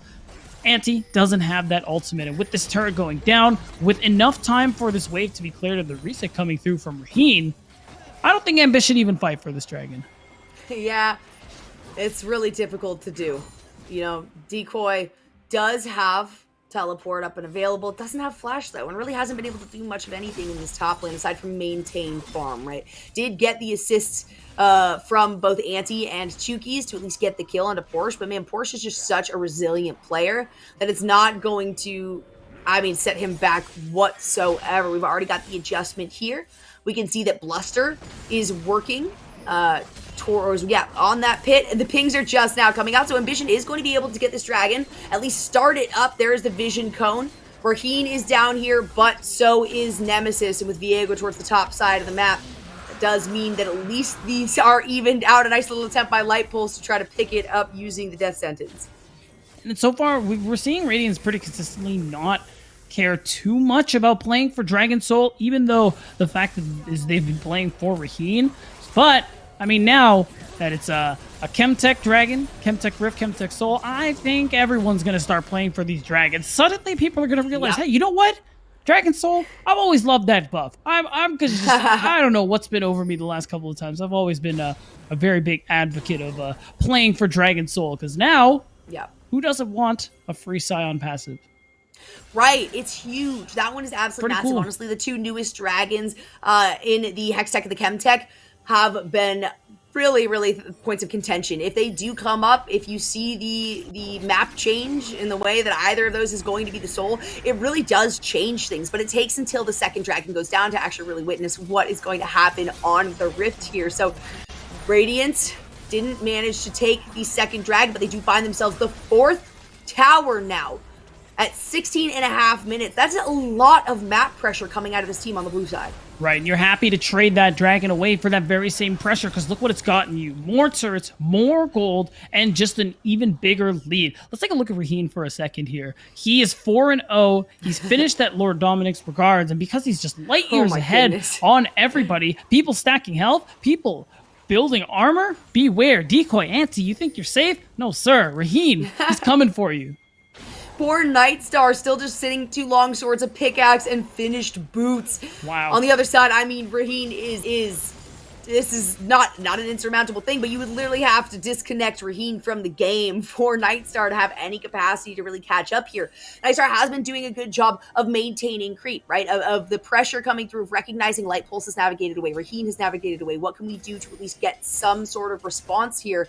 Anti doesn't have that ultimate. And with this turret going down, with enough time for this wave to be cleared and the reset coming through from Raheen, I don't think Ambition even fight for this Dragon. Yeah, it's really difficult to do. You know, Decoy does have teleport up and available. It doesn't have flash, though, and really hasn't been able to do much of anything in this top lane aside from maintain farm, right? Did get the assists from both Anti and Chuki's to at least get the kill onto Porsche, but man, Porsche is just such a resilient player that it's not going to, I mean, set him back whatsoever. We've already got the adjustment here. We can see that Bluster is working towards, on that pit, and the pings are just now coming out, so Ambition is going to be able to get this Dragon, at least start it up. There's the vision cone. Raheen is down here, but so is Nemesis, and with Viego towards the top side of the map, that does mean that at least these are evened out. A nice little attempt by Light Pulse to try to pick it up using the death sentence. And so far, we're seeing Radiance pretty consistently not care too much about playing for Dragon Soul, even though the fact is they've been playing for Raheen. But I mean, now that it's a Chemtech Dragon, Chemtech Rift, Chemtech Soul, I think everyone's going to start playing for these dragons. Suddenly, people are going to realize, hey, you know what? Dragon Soul, I've always loved that buff. I'm just, I don't know what's been over me the last couple of times. I've always been a very big advocate of playing for Dragon Soul, because now, who doesn't want a free Scion passive? Right, it's huge. That one is absolutely massive. Cool. Honestly, the 2 newest dragons in the Hextech and the Chemtech have been really points of contention. If they do come up, if you see the map change in the way that either of those is going to be the soul, it really does change things. But it takes until the second dragon goes down to actually really witness what is going to happen on the Rift here. So Radiance didn't manage to take the second dragon, but they do find themselves the 4th tower now at 16 and a half minutes. That's a lot of map pressure coming out of this team on the blue side. Right, and you're happy to trade that dragon away for that very same pressure, because look what it's gotten you. More turrets, more gold, and just an even bigger lead. Let's take a look at Raheen for a second here. He is 4-0. He's finished at Lord Dominic's regards, and because he's just light years ahead on everybody, people stacking health, people building armor, beware. Decoy, Anti, you think you're safe? No, sir. Raheen, he's coming for you. Poor Nightstar still just sitting 2 long swords, a pickaxe, and finished boots. Wow. On the other side, I mean, Raheen this is not an insurmountable thing, but you would literally have to disconnect Raheen from the game for Nightstar to have any capacity to really catch up here. Nightstar has been doing a good job of maintaining creep, right? Of the pressure coming through, of recognizing Light Pulse has navigated away, Raheen has navigated away. What can we do to at least get some sort of response here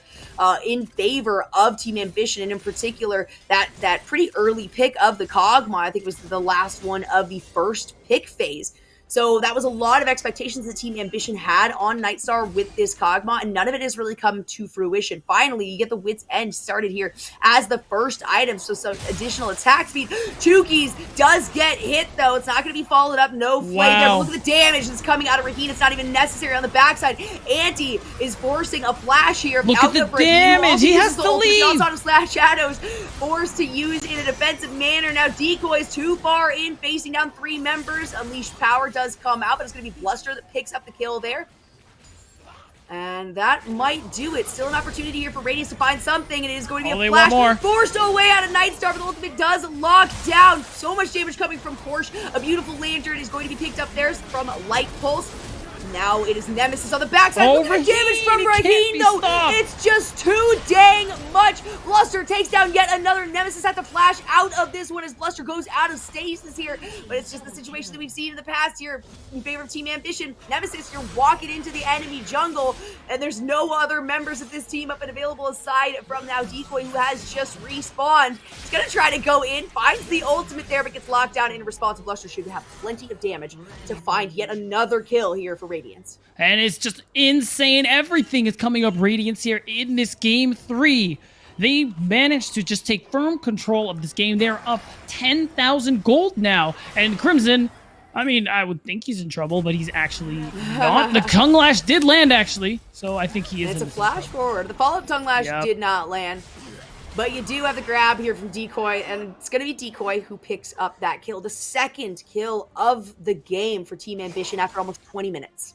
in favor of Team Ambition, and in particular, that pretty early pick of the Kog'Maw, I think was the last one of the first pick phase. So that was a lot of expectations that Team Ambition had on Nightstar with this Kog'Maw, and none of it has really come to fruition. Finally, you get the Wit's End started here as the first item, so some additional attack speed. Chukis does get hit, though. It's not going to be followed up. No flame there. But look at the damage that's coming out of Raheen. It's not even necessary on the backside. Anti is forcing a flash here. Look at the damage. He has to leave. Shadows forced to use in a defensive manner. Now Decoy is too far in, facing down 3 members. Unleashed Power does come out, but it's going to be Bluster that picks up the kill there. And that might do it. Still an opportunity here for Radiance to find something, and it is going to be a flash forced away out of Nightstar, but the ultimate does lock down. So much damage coming from Porsche. A beautiful lantern is going to be picked up there from Light Pulse. Now it is Nemesis on the backside. Look at the damage from Raheen, though. It's just too dang much. Bluster takes down yet another Nemesis at the flash out of this one as Bluster goes out of stasis here. But it's just the situation that we've seen in the past here in favor of Team Ambition. Nemesis, you're walking into the enemy jungle, and there's no other members of this team up and available aside from now Decoy, who has just respawned. He's going to try to go in, finds the ultimate there, but gets locked down in response. Bluster should have plenty of damage to find yet another kill here for Radiance. And it's just insane. Everything is coming up Radiance here in this game 3. They managed to just take firm control of this game. They're up 10,000 gold now. And Crimson, I mean, I would think he's in trouble, but he's actually not. The Tongue Lash did land, actually. So I think he is. It's a flash forward. The follow-up Tongue Lash did not land. But you do have the grab here from Decoy, and it's going to be Decoy who picks up that kill. The second kill of the game for Team Ambition after almost 20 minutes.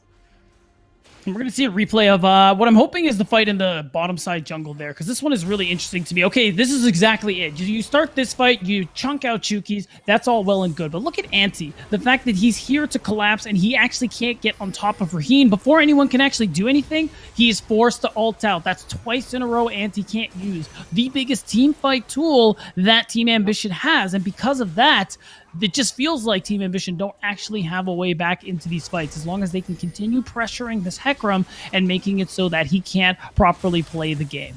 And we're going to see a replay of what I'm hoping is the fight in the bottom side jungle there, because this one is really interesting to me. Okay, this is exactly it. You start this fight, you chunk out Chukis, that's all well and good. But look at Anti. The fact that he's here to collapse and he actually can't get on top of Raheen before anyone can actually do anything, he is forced to ult out. That's twice in a row Anti can't use the biggest team fight tool that Team Ambition has. And because of that, it just feels like Team Ambition don't actually have a way back into these fights as long as they can continue pressuring this Hecarim and making it so that he can't properly play the game.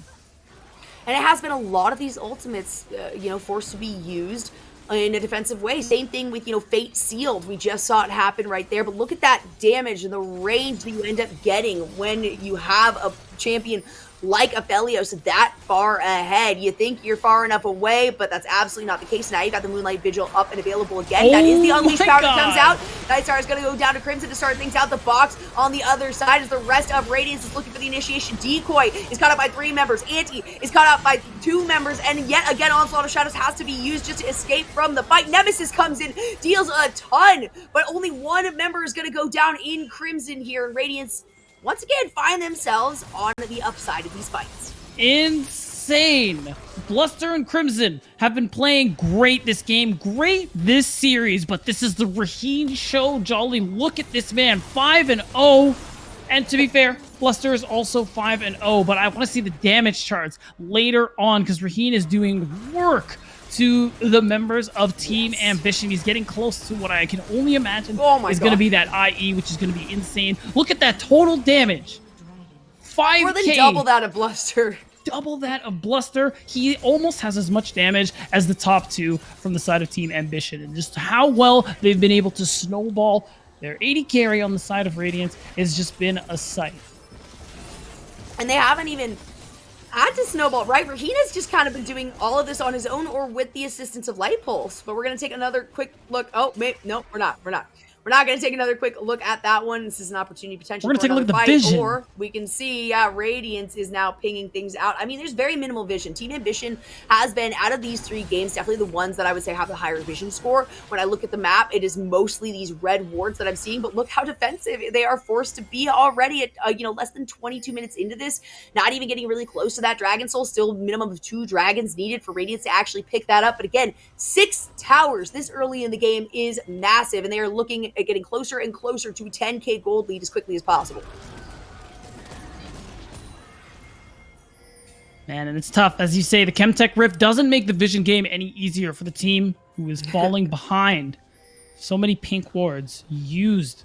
And it has been a lot of these ultimates, forced to be used in a defensive way. Same thing with, Fate Sealed. We just saw it happen right there. But look at that damage and the range that you end up getting when you have a champion like Aphelios that far ahead. You think you're far enough away, but that's absolutely not the case. Now you got the Moonlight Vigil up and available again. That is the Unleashed Power that comes out. Nightstar is going to go down to Crimson to start things out. The box on the other side as the rest of Radiance is looking for the initiation. Decoy is caught up by 3 members. Anti is caught up by 2 members. And yet again, Onslaught of Shadows has to be used just to escape from the fight. Nemesis comes in, deals a ton, but only 1 member is going to go down in Crimson here. And Radiance once again find themselves on the upside of these fights. Insane. Bluster and Crimson have been playing great this game, great this series, but this is the Raheen show. Jolly, look at this man, 5-0. And to be fair, Bluster is also 5-0, but I want to see the damage charts later on because Raheen is doing work to the members of Team Ambition. He's getting close to what I can only imagine is going to be that IE, which is going to be insane. Look at that total damage. 5K. More than double that of Bluster. Double that of Bluster. He almost has as much damage as the top 2 from the side of Team Ambition. And just how well they've been able to snowball their 80 carry on the side of Radiance has just been a sight. And they haven't even had to snowball, right? Raheen's just kind of been doing all of this on his own or with the assistance of Light Pulse. But we're going to take another quick look. Oh, no, we're not. We're not going to take another quick look at that one. This is an opportunity potentially. We're going to take a look at the vision. Or we can see Radiance is now pinging things out. I mean, there's very minimal vision. Team Ambition has been, out of these 3 games, definitely the ones that I would say have the higher vision score. When I look at the map, it is mostly these red wards that I'm seeing. But look how defensive they are forced to be already at, less than 22 minutes into this. Not even getting really close to that Dragon Soul. Still minimum of 2 dragons needed for Radiance to actually pick that up. But again, 6 towers this early in the game is massive. And they are looking at getting closer and closer to 10k gold lead as quickly as possible. Man, and it's tough. As you say, the Chemtech Rift doesn't make the Vision game any easier for the team who is falling behind. So many pink wards used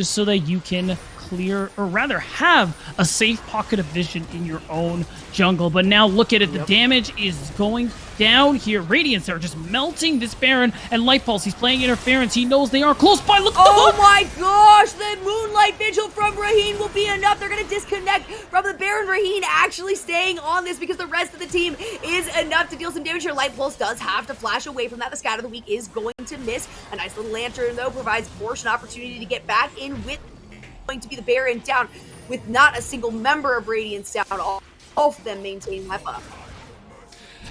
just so that you can clear, or rather have a safe pocket of vision in your own jungle. But now look at it, the damage is going down here. Radiance are just melting this Baron, and Light Pulse, he's playing interference. He knows they are close by. Look at the hook! My gosh, the Moonlight Vigil from Raheen will be enough. They're going to disconnect from the Baron. Raheen actually staying on this because the rest of the team is enough to deal some damage here. Light Pulse does have to flash away from that. The Scout of the Week is going to miss. A nice little Lantern, though, provides Porsche an opportunity to get back in with going to be the Baron down with not a single member of Radiance down. All of them maintain life up.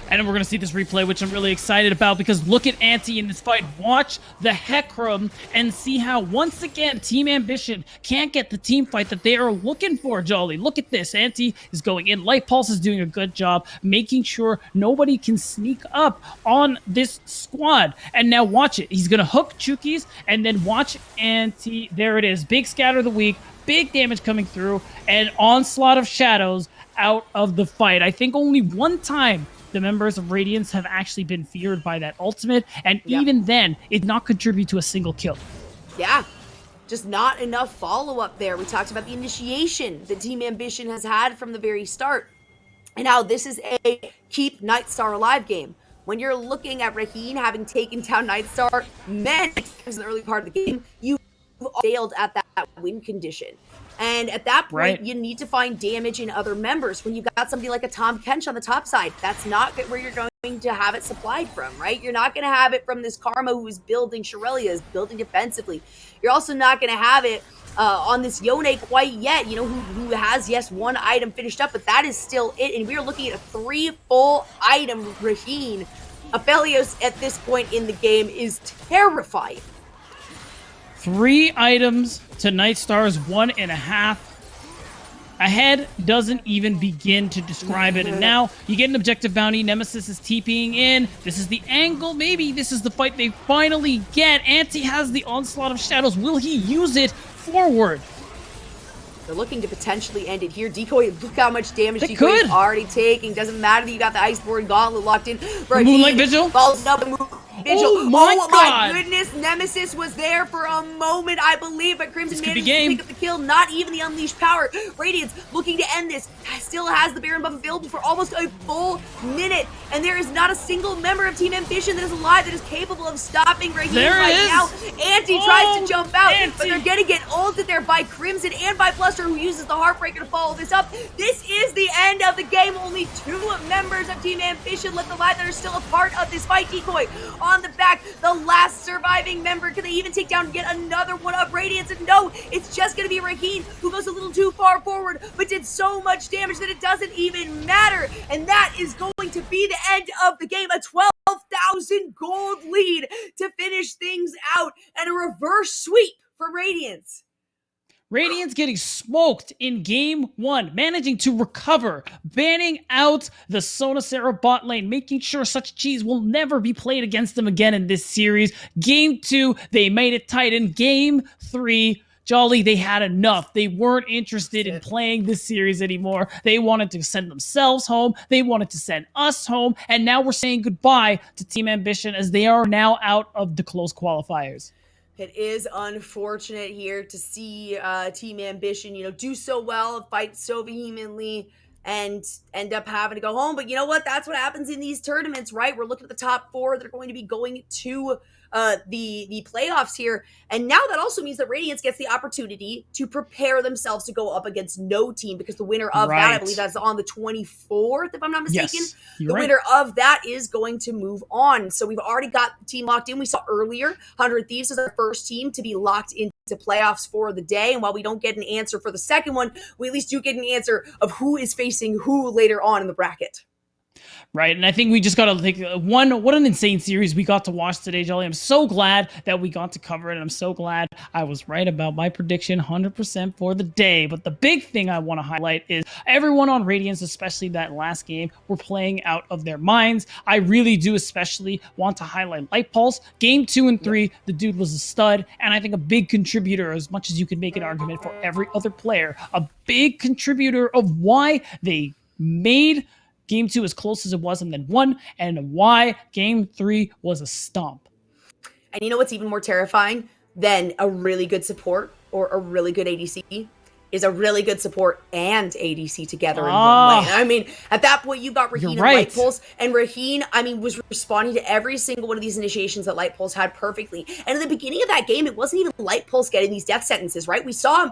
And we're going to see this replay, which I'm really excited about, because look at Anti in this fight. Watch the Hecarim and see how, once again, Team Ambition can't get the team fight that they are looking for, Jolly. Look at this. Anti is going in. Light Pulse is doing a good job making sure nobody can sneak up on this squad. And now watch it. He's going to hook Chukis, and then watch Anti. There it is. Big scatter of the week. Big damage coming through, and Onslaught of Shadows out of the fight. I think only one time the members of Radiance have actually been feared by that ultimate, and even then, it did not contribute to a single kill. Yeah, just not enough follow-up there. We talked about the initiation that Team Ambition has had from the very start, and how this is a keep Nightstar alive game. When you're looking at Raheen having taken down Nightstar many times in the early part of the game, you failed at that win condition. And at that point, you need to find damage in other members. When you've got somebody like a Tom Kench on the top side, that's not where you're going to have it supplied from, right? You're not going to have it from this Karma who is building Shirelia, is building defensively. You're also not going to have it on this Yone quite yet, you know, who has, yes, one item finished up, but that is still it. And we're looking at a 3 full item Raheen. Aphelios at this point in the game is terrifying. 3 items to Nightstar's 1.5. Ahead doesn't even begin to describe it. And now you get an objective bounty. Nemesis is TPing in. This is the angle. Maybe this is the fight they finally get. Anti has the Onslaught of Shadows. Will he use it forward? They're looking to potentially end it here. Decoy, look how much damage Decoy is already taking. Doesn't matter that you got the Iceborne Gauntlet locked in. Moonlight Vigil. Follows up and Vigil. Oh my goodness, Nemesis was there for a moment, I believe, but Crimson managed to pick up the kill. Not even the Unleashed Power. Radiance looking to end this. Still has the Baron buff available for almost a full minute, and there is not a single member of Team Ambition that is alive that is capable of stopping Raheen now. Anti tries to jump out, but they're gonna get ulted there by Crimson and by Bluster, who uses the Heartbreaker to follow this up. This is the end of the game. Only 2 members of Team Ambition left alive that are still a part of this fight. Decoy on the back, the last surviving member. Can they even take down yet another one of Radiance? And no, it's just going to be Raheen, who goes a little too far forward, but did so much damage that it doesn't even matter. And that is going to be the end of the game. A 12,000 gold lead to finish things out, and a reverse sweep for Radiance. Radiance getting smoked in game 1, managing to recover, banning out the Sonacera bot lane, making sure such cheese will never be played against them again in this series. Game 2, they made it tight. In game 3, Jolly, they had enough. They weren't interested in playing this series anymore. They wanted to send themselves home. They wanted to send us home. And now we're saying goodbye to Team Ambition, as they are now out of the closed qualifiers. It is unfortunate here to see Team Ambition, you know, do so well, fight so vehemently, and end up having to go home. But you know what? That's what happens in these tournaments, right? We're looking at the top 4 that are going to be going to the playoffs here. And now that also means that Radiance gets the opportunity to prepare themselves to go up against no team, because the winner of that, I believe that's on the 24th, if I'm not mistaken. Yes, the winner of that is going to move on. So we've already got the team locked in. We saw earlier 100 Thieves is our first team to be locked into playoffs for the day. And while we don't get an answer for the second one, we at least do get an answer of who is facing who later on in the bracket. Right, and I think we just got to think, what an insane series we got to watch today, Jolly. I'm so glad that we got to cover it, and I'm so glad I was right about my prediction 100% for the day. But the big thing I want to highlight is everyone on Radiance, especially that last game, were playing out of their minds. I really do especially want to highlight Light Pulse. Game 2 and 3, the dude was a stud, and I think a big contributor, as much as you can make an argument for every other player, a big contributor of why they made Game 2 as close as it was and then won, and why Game 3 was a stomp. And you know what's even more terrifying than a really good support? or a really good ADC is a really good support and ADC together in one lane. I mean, at that point, you got Raheen and Light Pulse, and Raheen, I mean, was responding to every single one of these initiations that Light Pulse had perfectly. And in the beginning of that game, it wasn't even Light Pulse getting these death sentences, right? We saw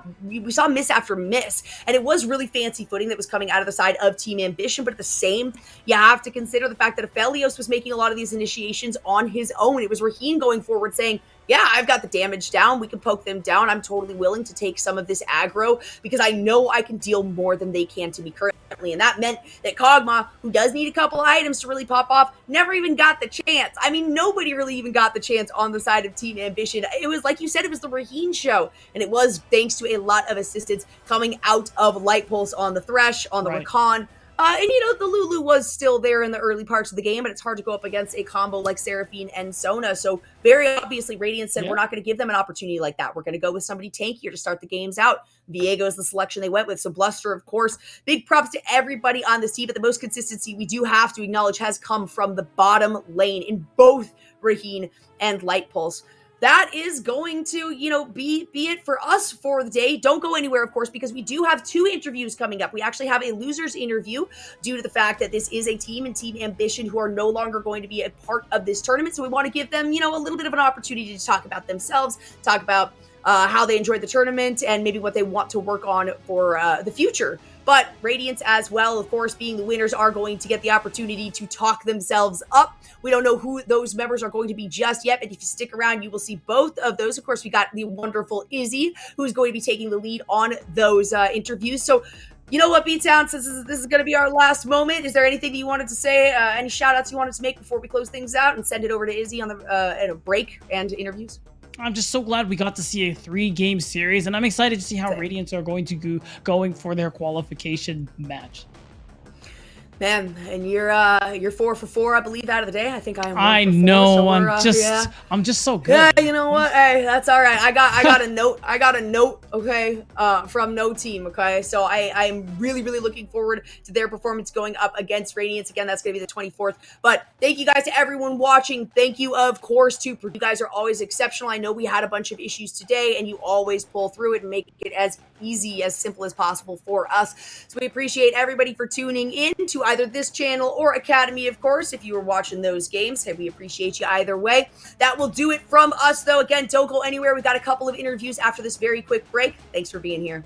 miss after miss, and it was really fancy footing that was coming out of the side of Team Ambition. But at the same, you have to consider the fact that Aphelios was making a lot of these initiations on his own. It was Raheen going forward saying, yeah, I've got the damage down. We can poke them down. I'm totally willing to take some of this aggro because I know I can deal more than they can to me currently. And that meant that Kog'Maw, who does need a couple of items to really pop off, never even got the chance. I mean, nobody really even got the chance on the side of Team Ambition. It was, like you said, it was the Raheen show. And it was thanks to a lot of assistance coming out of Light Pulse on the Thresh, on the Rakan. And, you know, the Lulu was still there in the early parts of the game, but it's hard to go up against a combo like Seraphine and Sona. So very obviously, Radiance said, we're not going to give them an opportunity like that. We're going to go with somebody tankier to start the games out. Viego is the selection they went with. So Bluster, of course, big props to everybody on this team. But the most consistency we do have to acknowledge has come from the bottom lane in both Raheen and Light Pulse. That is going to, you know, be it for us for the day. Don't go anywhere, of course, because we do have 2 interviews coming up. We actually have a losers interview due to the fact that this is a team and Team Ambition who are no longer going to be a part of this tournament. So we want to give them, you know, a little bit of an opportunity to talk about themselves, talk about how they enjoyed the tournament and maybe what they want to work on for the future. But Radiance as well, of course, being the winners, are going to get the opportunity to talk themselves up. We don't know who those members are going to be just yet, but if you stick around, you will see both of those. Of course, we got the wonderful Izzy, who's going to be taking the lead on those interviews. So, you know what, B-Town, since this is going to be our last moment, is there anything that you wanted to say, any shout-outs you wanted to make before we close things out and send it over to Izzy on the break and interviews? I'm just so glad we got to see a 3-game series, and I'm excited to see how Radiance are going to going for their qualification match. Man, and you're 4 for 4, I believe, out of the day. I think I am. I 1 for 4, know. so I'm just so good. Yeah, you know what? Hey, that's all right. I got a note. I got a note. Okay, from No Team. Okay, so I'm really looking forward to their performance going up against Radiance again. That's gonna be the 24th. But thank you guys to everyone watching. Thank you, of course, to you guys are always exceptional. I know we had a bunch of issues today, and you always pull through it and make it as easy, as simple as possible for us. So we appreciate everybody for tuning in to either this channel or Academy, of course, if you were watching those games. Hey, we appreciate you either way. That will do it from us, though. Again, don't go anywhere. We got a couple of interviews after this very quick break. Thanks for being here.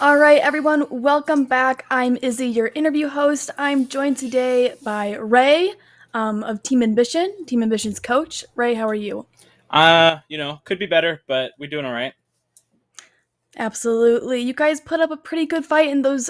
All right, everyone, welcome back. I'm Izzy, your interview host. I'm joined today by Ray of Team Ambition, Team Ambition's coach. Ray, how are you? Could be better, but we're doing all right. Absolutely. You guys put up a pretty good fight in those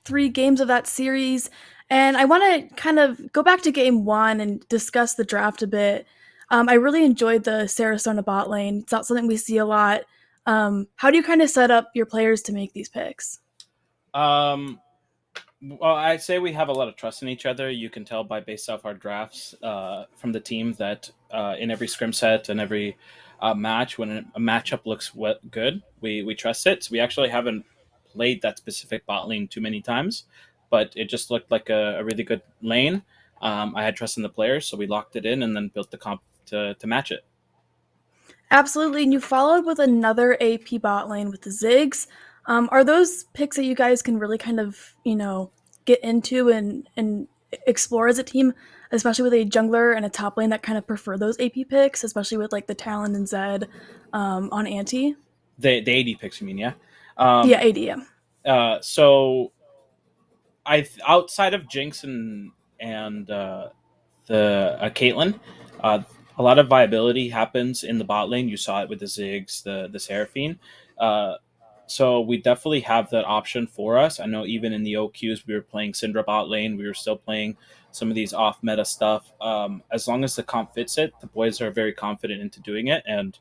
3 games of that series. And I want to kind of go back to game 1 and discuss the draft a bit. I really enjoyed the Sarasota bot lane. It's not something we see a lot. How do you kind of set up your players to make these picks? Well, I'd say we have a lot of trust in each other. You can tell based off our drafts from the team that in every scrim set and every match, when a matchup looks good, we trust it. So we actually haven't played that specific bot lane too many times, but it just looked like a really good lane. I had trust in the players, so we locked it in and then built the comp to match it. Absolutely. And you followed with another AP bot lane with the Ziggs. Are those picks that you guys can really kind of, get into and explore as a team, especially with a jungler and a top lane that kind of prefer those AP picks, especially with like the Talon and Zed on Anti? The AD picks, you mean? Yeah. Yeah, AD. Yeah. So outside of Jinx and the Caitlyn, a lot of viability happens in the bot lane. You saw it with the Ziggs, the Seraphine. Uh, so we definitely have that option for us. I know even in the OQs we were playing Syndra bot lane. We were still playing some of these off meta stuff. As long as the comp fits it, the boys are very confident into doing it, and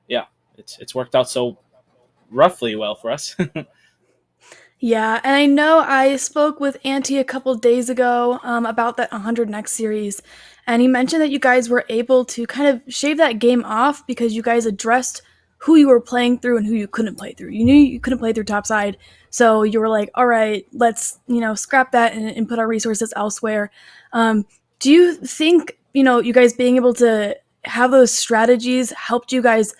yeah, it's worked out so roughly well for us. Yeah, and I know I spoke with Auntie a couple days ago about that 100 Next series, and he mentioned that you guys were able to kind of shave that game off because you guys addressed who you were playing through and who you couldn't play through. You knew you couldn't play through topside, so you were like, all right, let's scrap that and put our resources elsewhere. Do you think you guys being able to have those strategies helped you guys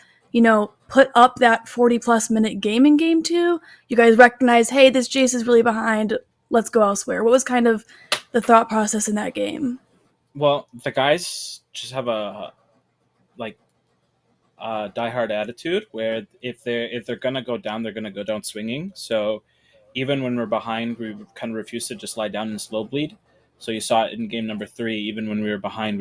put up that 40 plus minute game in game two? You guys recognize, hey, this Jace is really behind, let's go elsewhere. What was kind of the thought process in that game? Well, the guys just have a like diehard attitude where if they're gonna go down, they're gonna go down swinging. So even when we're behind, we kind of refuse to just lie down and slow bleed. So you saw it in game number 3. Even when we were behind,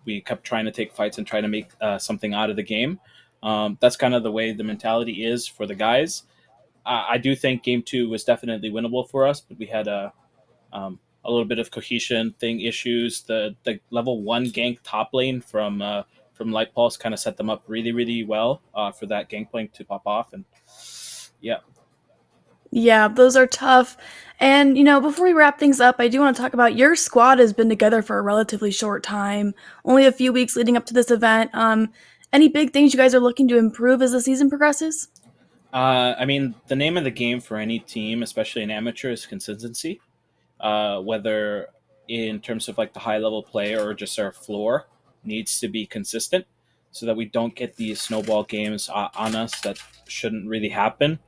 we kept trying to take fights and try to make something out of the game. That's kind of the way the mentality is for the guys. I do think game 2 was definitely winnable for us, but we had a little bit of cohesion thing issues. The level 1 gank top lane from Light Pulse kind of set them up really, really well for that gangplank to pop off. And yeah. Yeah, those are tough. And, before we wrap things up, I do want to talk about your squad has been together for a relatively short time, only a few weeks leading up to this event. Any big things you guys are looking to improve as the season progresses? I mean, the name of the game for any team, especially an amateur, is consistency. Whether in terms of like the high level play or just our floor needs to be consistent so that we don't get these snowball games on us that shouldn't really happen.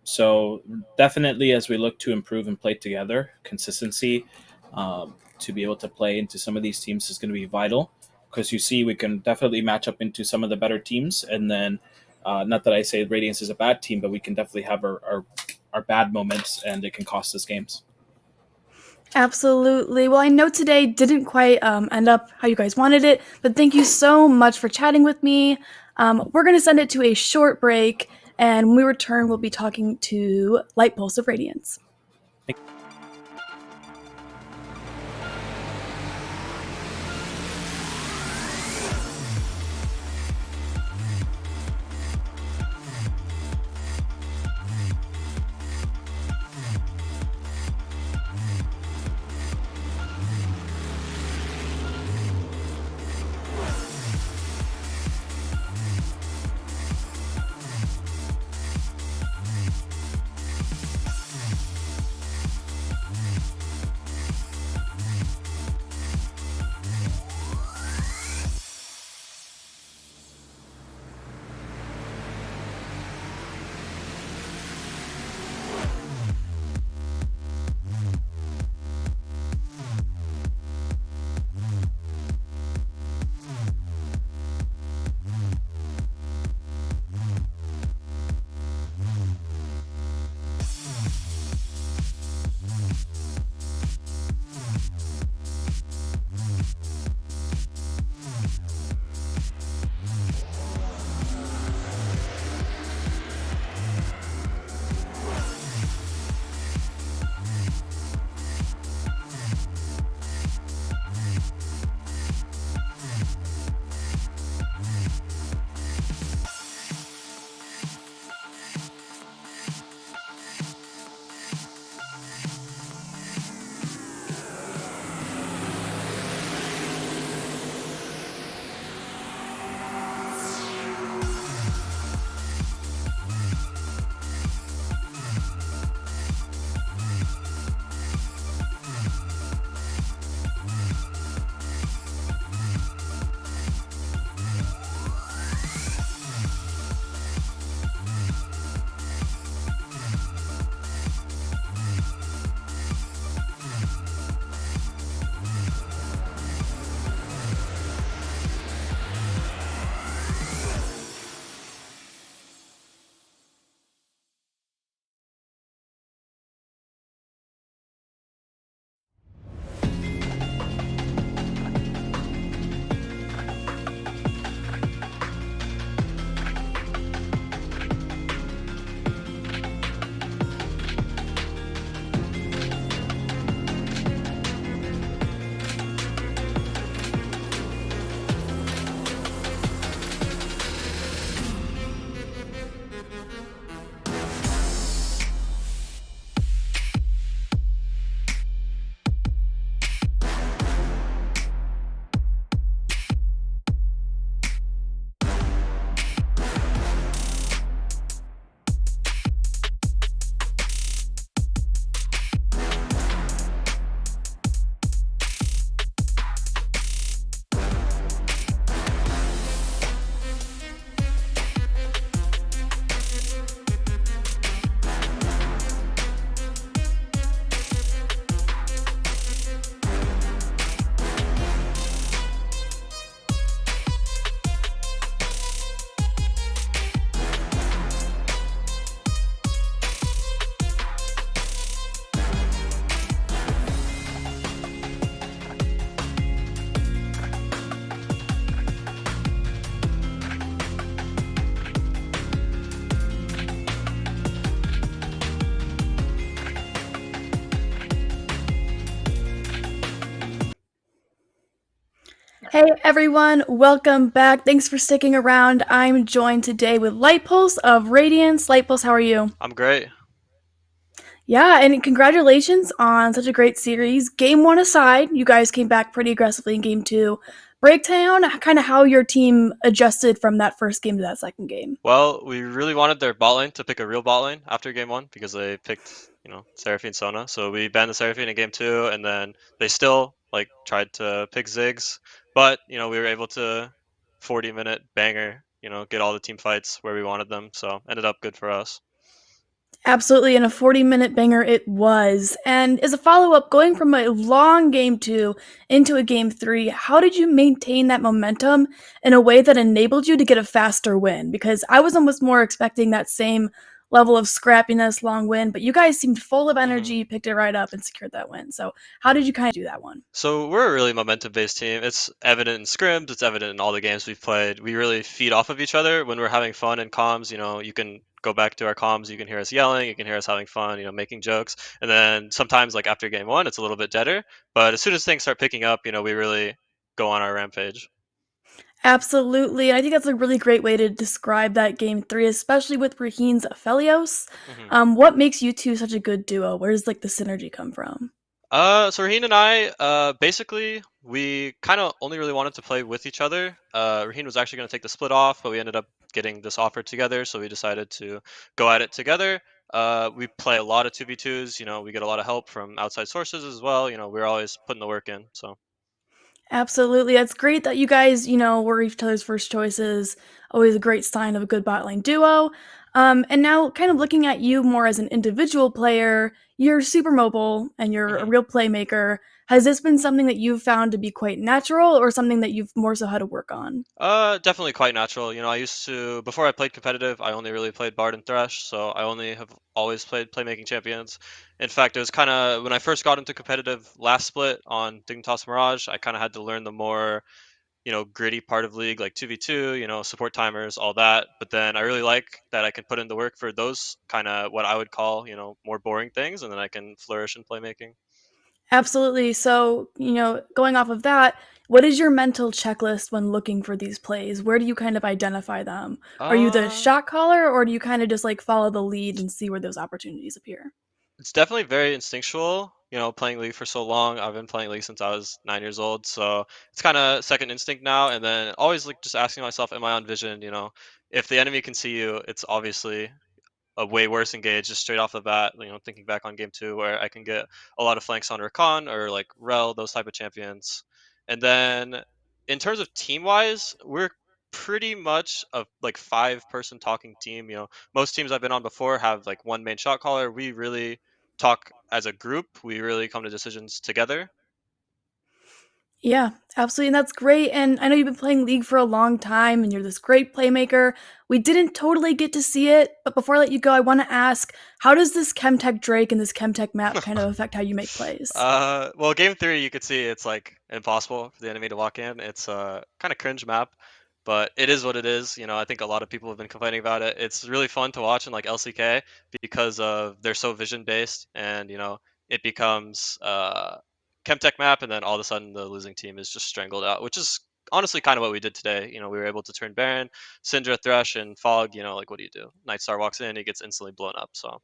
So definitely as we look to improve and play together, consistency to be able to play into some of these teams is going to be vital, because you see we can definitely match up into some of the better teams, and then not that I say Radiance is a bad team, but we can definitely have our bad moments and it can cost us games. Absolutely. Well, I know today didn't quite end up how you guys wanted it, but thank you so much for chatting with me. We're going to send it to a short break, and when we return, we'll be talking to Light Pulse of Radiance. Hey everyone, welcome back. Thanks for sticking around. I'm joined today with Light Pulse of Radiance. Light Pulse, how are you? I'm great. Yeah, and congratulations on such a great series. Game 1 aside, you guys came back pretty aggressively in game 2. Breakdown kind of how your team adjusted from that first game to that second game. Well, we really wanted their bot lane to pick a real bot lane after game 1 because they picked, Seraphine Sona. So we banned the Seraphine in game 2, and then they still tried to pick Ziggs, but we were able to 40-minute banger, get all the team fights where we wanted them. So ended up good for us. Absolutely, and a 40-minute banger it was. And as a follow-up, going from a long game 2 into a game 3, how did you maintain that momentum in a way that enabled you to get a faster win? Because I was almost more expecting that same level of scrappiness, long win, but you guys seemed full of energy, picked it right up, and secured that win. So how did you kind of do that one? So we're a really momentum-based team. It's evident in scrims. It's evident in all the games we've played. We really feed off of each other when we're having fun in comms. You can go back to our comms. You can hear us yelling. You can hear us having fun. Making jokes. And then sometimes, like after game 1, it's a little bit deader. But as soon as things start picking up, we really go on our rampage. Absolutely. And I think that's a really great way to describe that game 3, especially with Raheem's Aphelios. What makes you two such a good duo? Where does the synergy come from? So Raheen and I, basically, we kind of only really wanted to play with each other. Raheen was actually going to take the split off, but we ended up getting this offer together, so we decided to go at it together. We play a lot of 2v2s, we get a lot of help from outside sources as well. We're always putting the work in, so. Absolutely. It's great that you guys, were each other's first choices. Always a great sign of a good bot lane duo. And now, kind of looking at you more as an individual player, you're super mobile and you're a real playmaker. Has this been something that you've found to be quite natural or something that you've more so had to work on? Definitely quite natural. I used to, before I played competitive, I only really played Bard and Thresh, so I only have always played playmaking champions. In fact, it was kind of when I first got into competitive last split on Dignitas Mirage, I kind of had to learn the more, gritty part of League, like 2v2, support timers, all that. But then I really like that I can put in the work for those kind of what I would call, more boring things, and then I can flourish in playmaking. Absolutely. So, going off of that, what is your mental checklist when looking for these plays? Where do you kind of identify them? Are you the Uh, shot caller or do you kind of just follow the lead and see where those opportunities appear? It's definitely very instinctual. Playing League for so long. I've been playing League since I was 9 years old, so it's kind of second instinct now. And then always just asking myself, am I on vision? If the enemy can see you, it's obviously a way worse engage just straight off the bat. Thinking back on game 2 where I can get a lot of flanks on Rakan or like Rel, those type of champions. And then in terms of team wise, we're pretty much a 5-person talking team. Most teams I've been on before have like one main shot caller. We really talk as a group. We really come to decisions together. Yeah, absolutely. And that's great. And I know you've been playing League for a long time and you're this great playmaker. We didn't totally get to see it, but before I let you go, I want to ask, how does this Chemtech Drake and this Chemtech map kind of affect how you make plays? Well, game 3, you could see it's like impossible for the enemy to walk in. It's a kind of cringe map, but it is what it is. I think a lot of people have been complaining about it. It's really fun to watch in like LCK because of they're so vision based, and it becomes Chemtech map, and then all of a sudden the losing team is just strangled out, which is honestly kind of what we did today. We were able to turn Baron, Syndra, Thresh, and Fog. Like what do you do? Nightstar walks in, he gets instantly blown up. So.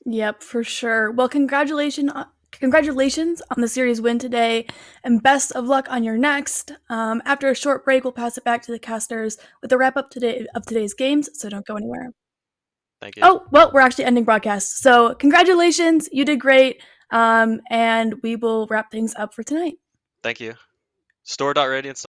Yep, for sure. Well, congratulations on the series win today, and best of luck on your next. After a short break, we'll pass it back to the casters with a wrap up today of today's games, so don't go anywhere. Thank you. Oh, well, we're actually ending broadcast. So congratulations, you did great. And we will wrap things up for tonight. Thank you. Store.radiance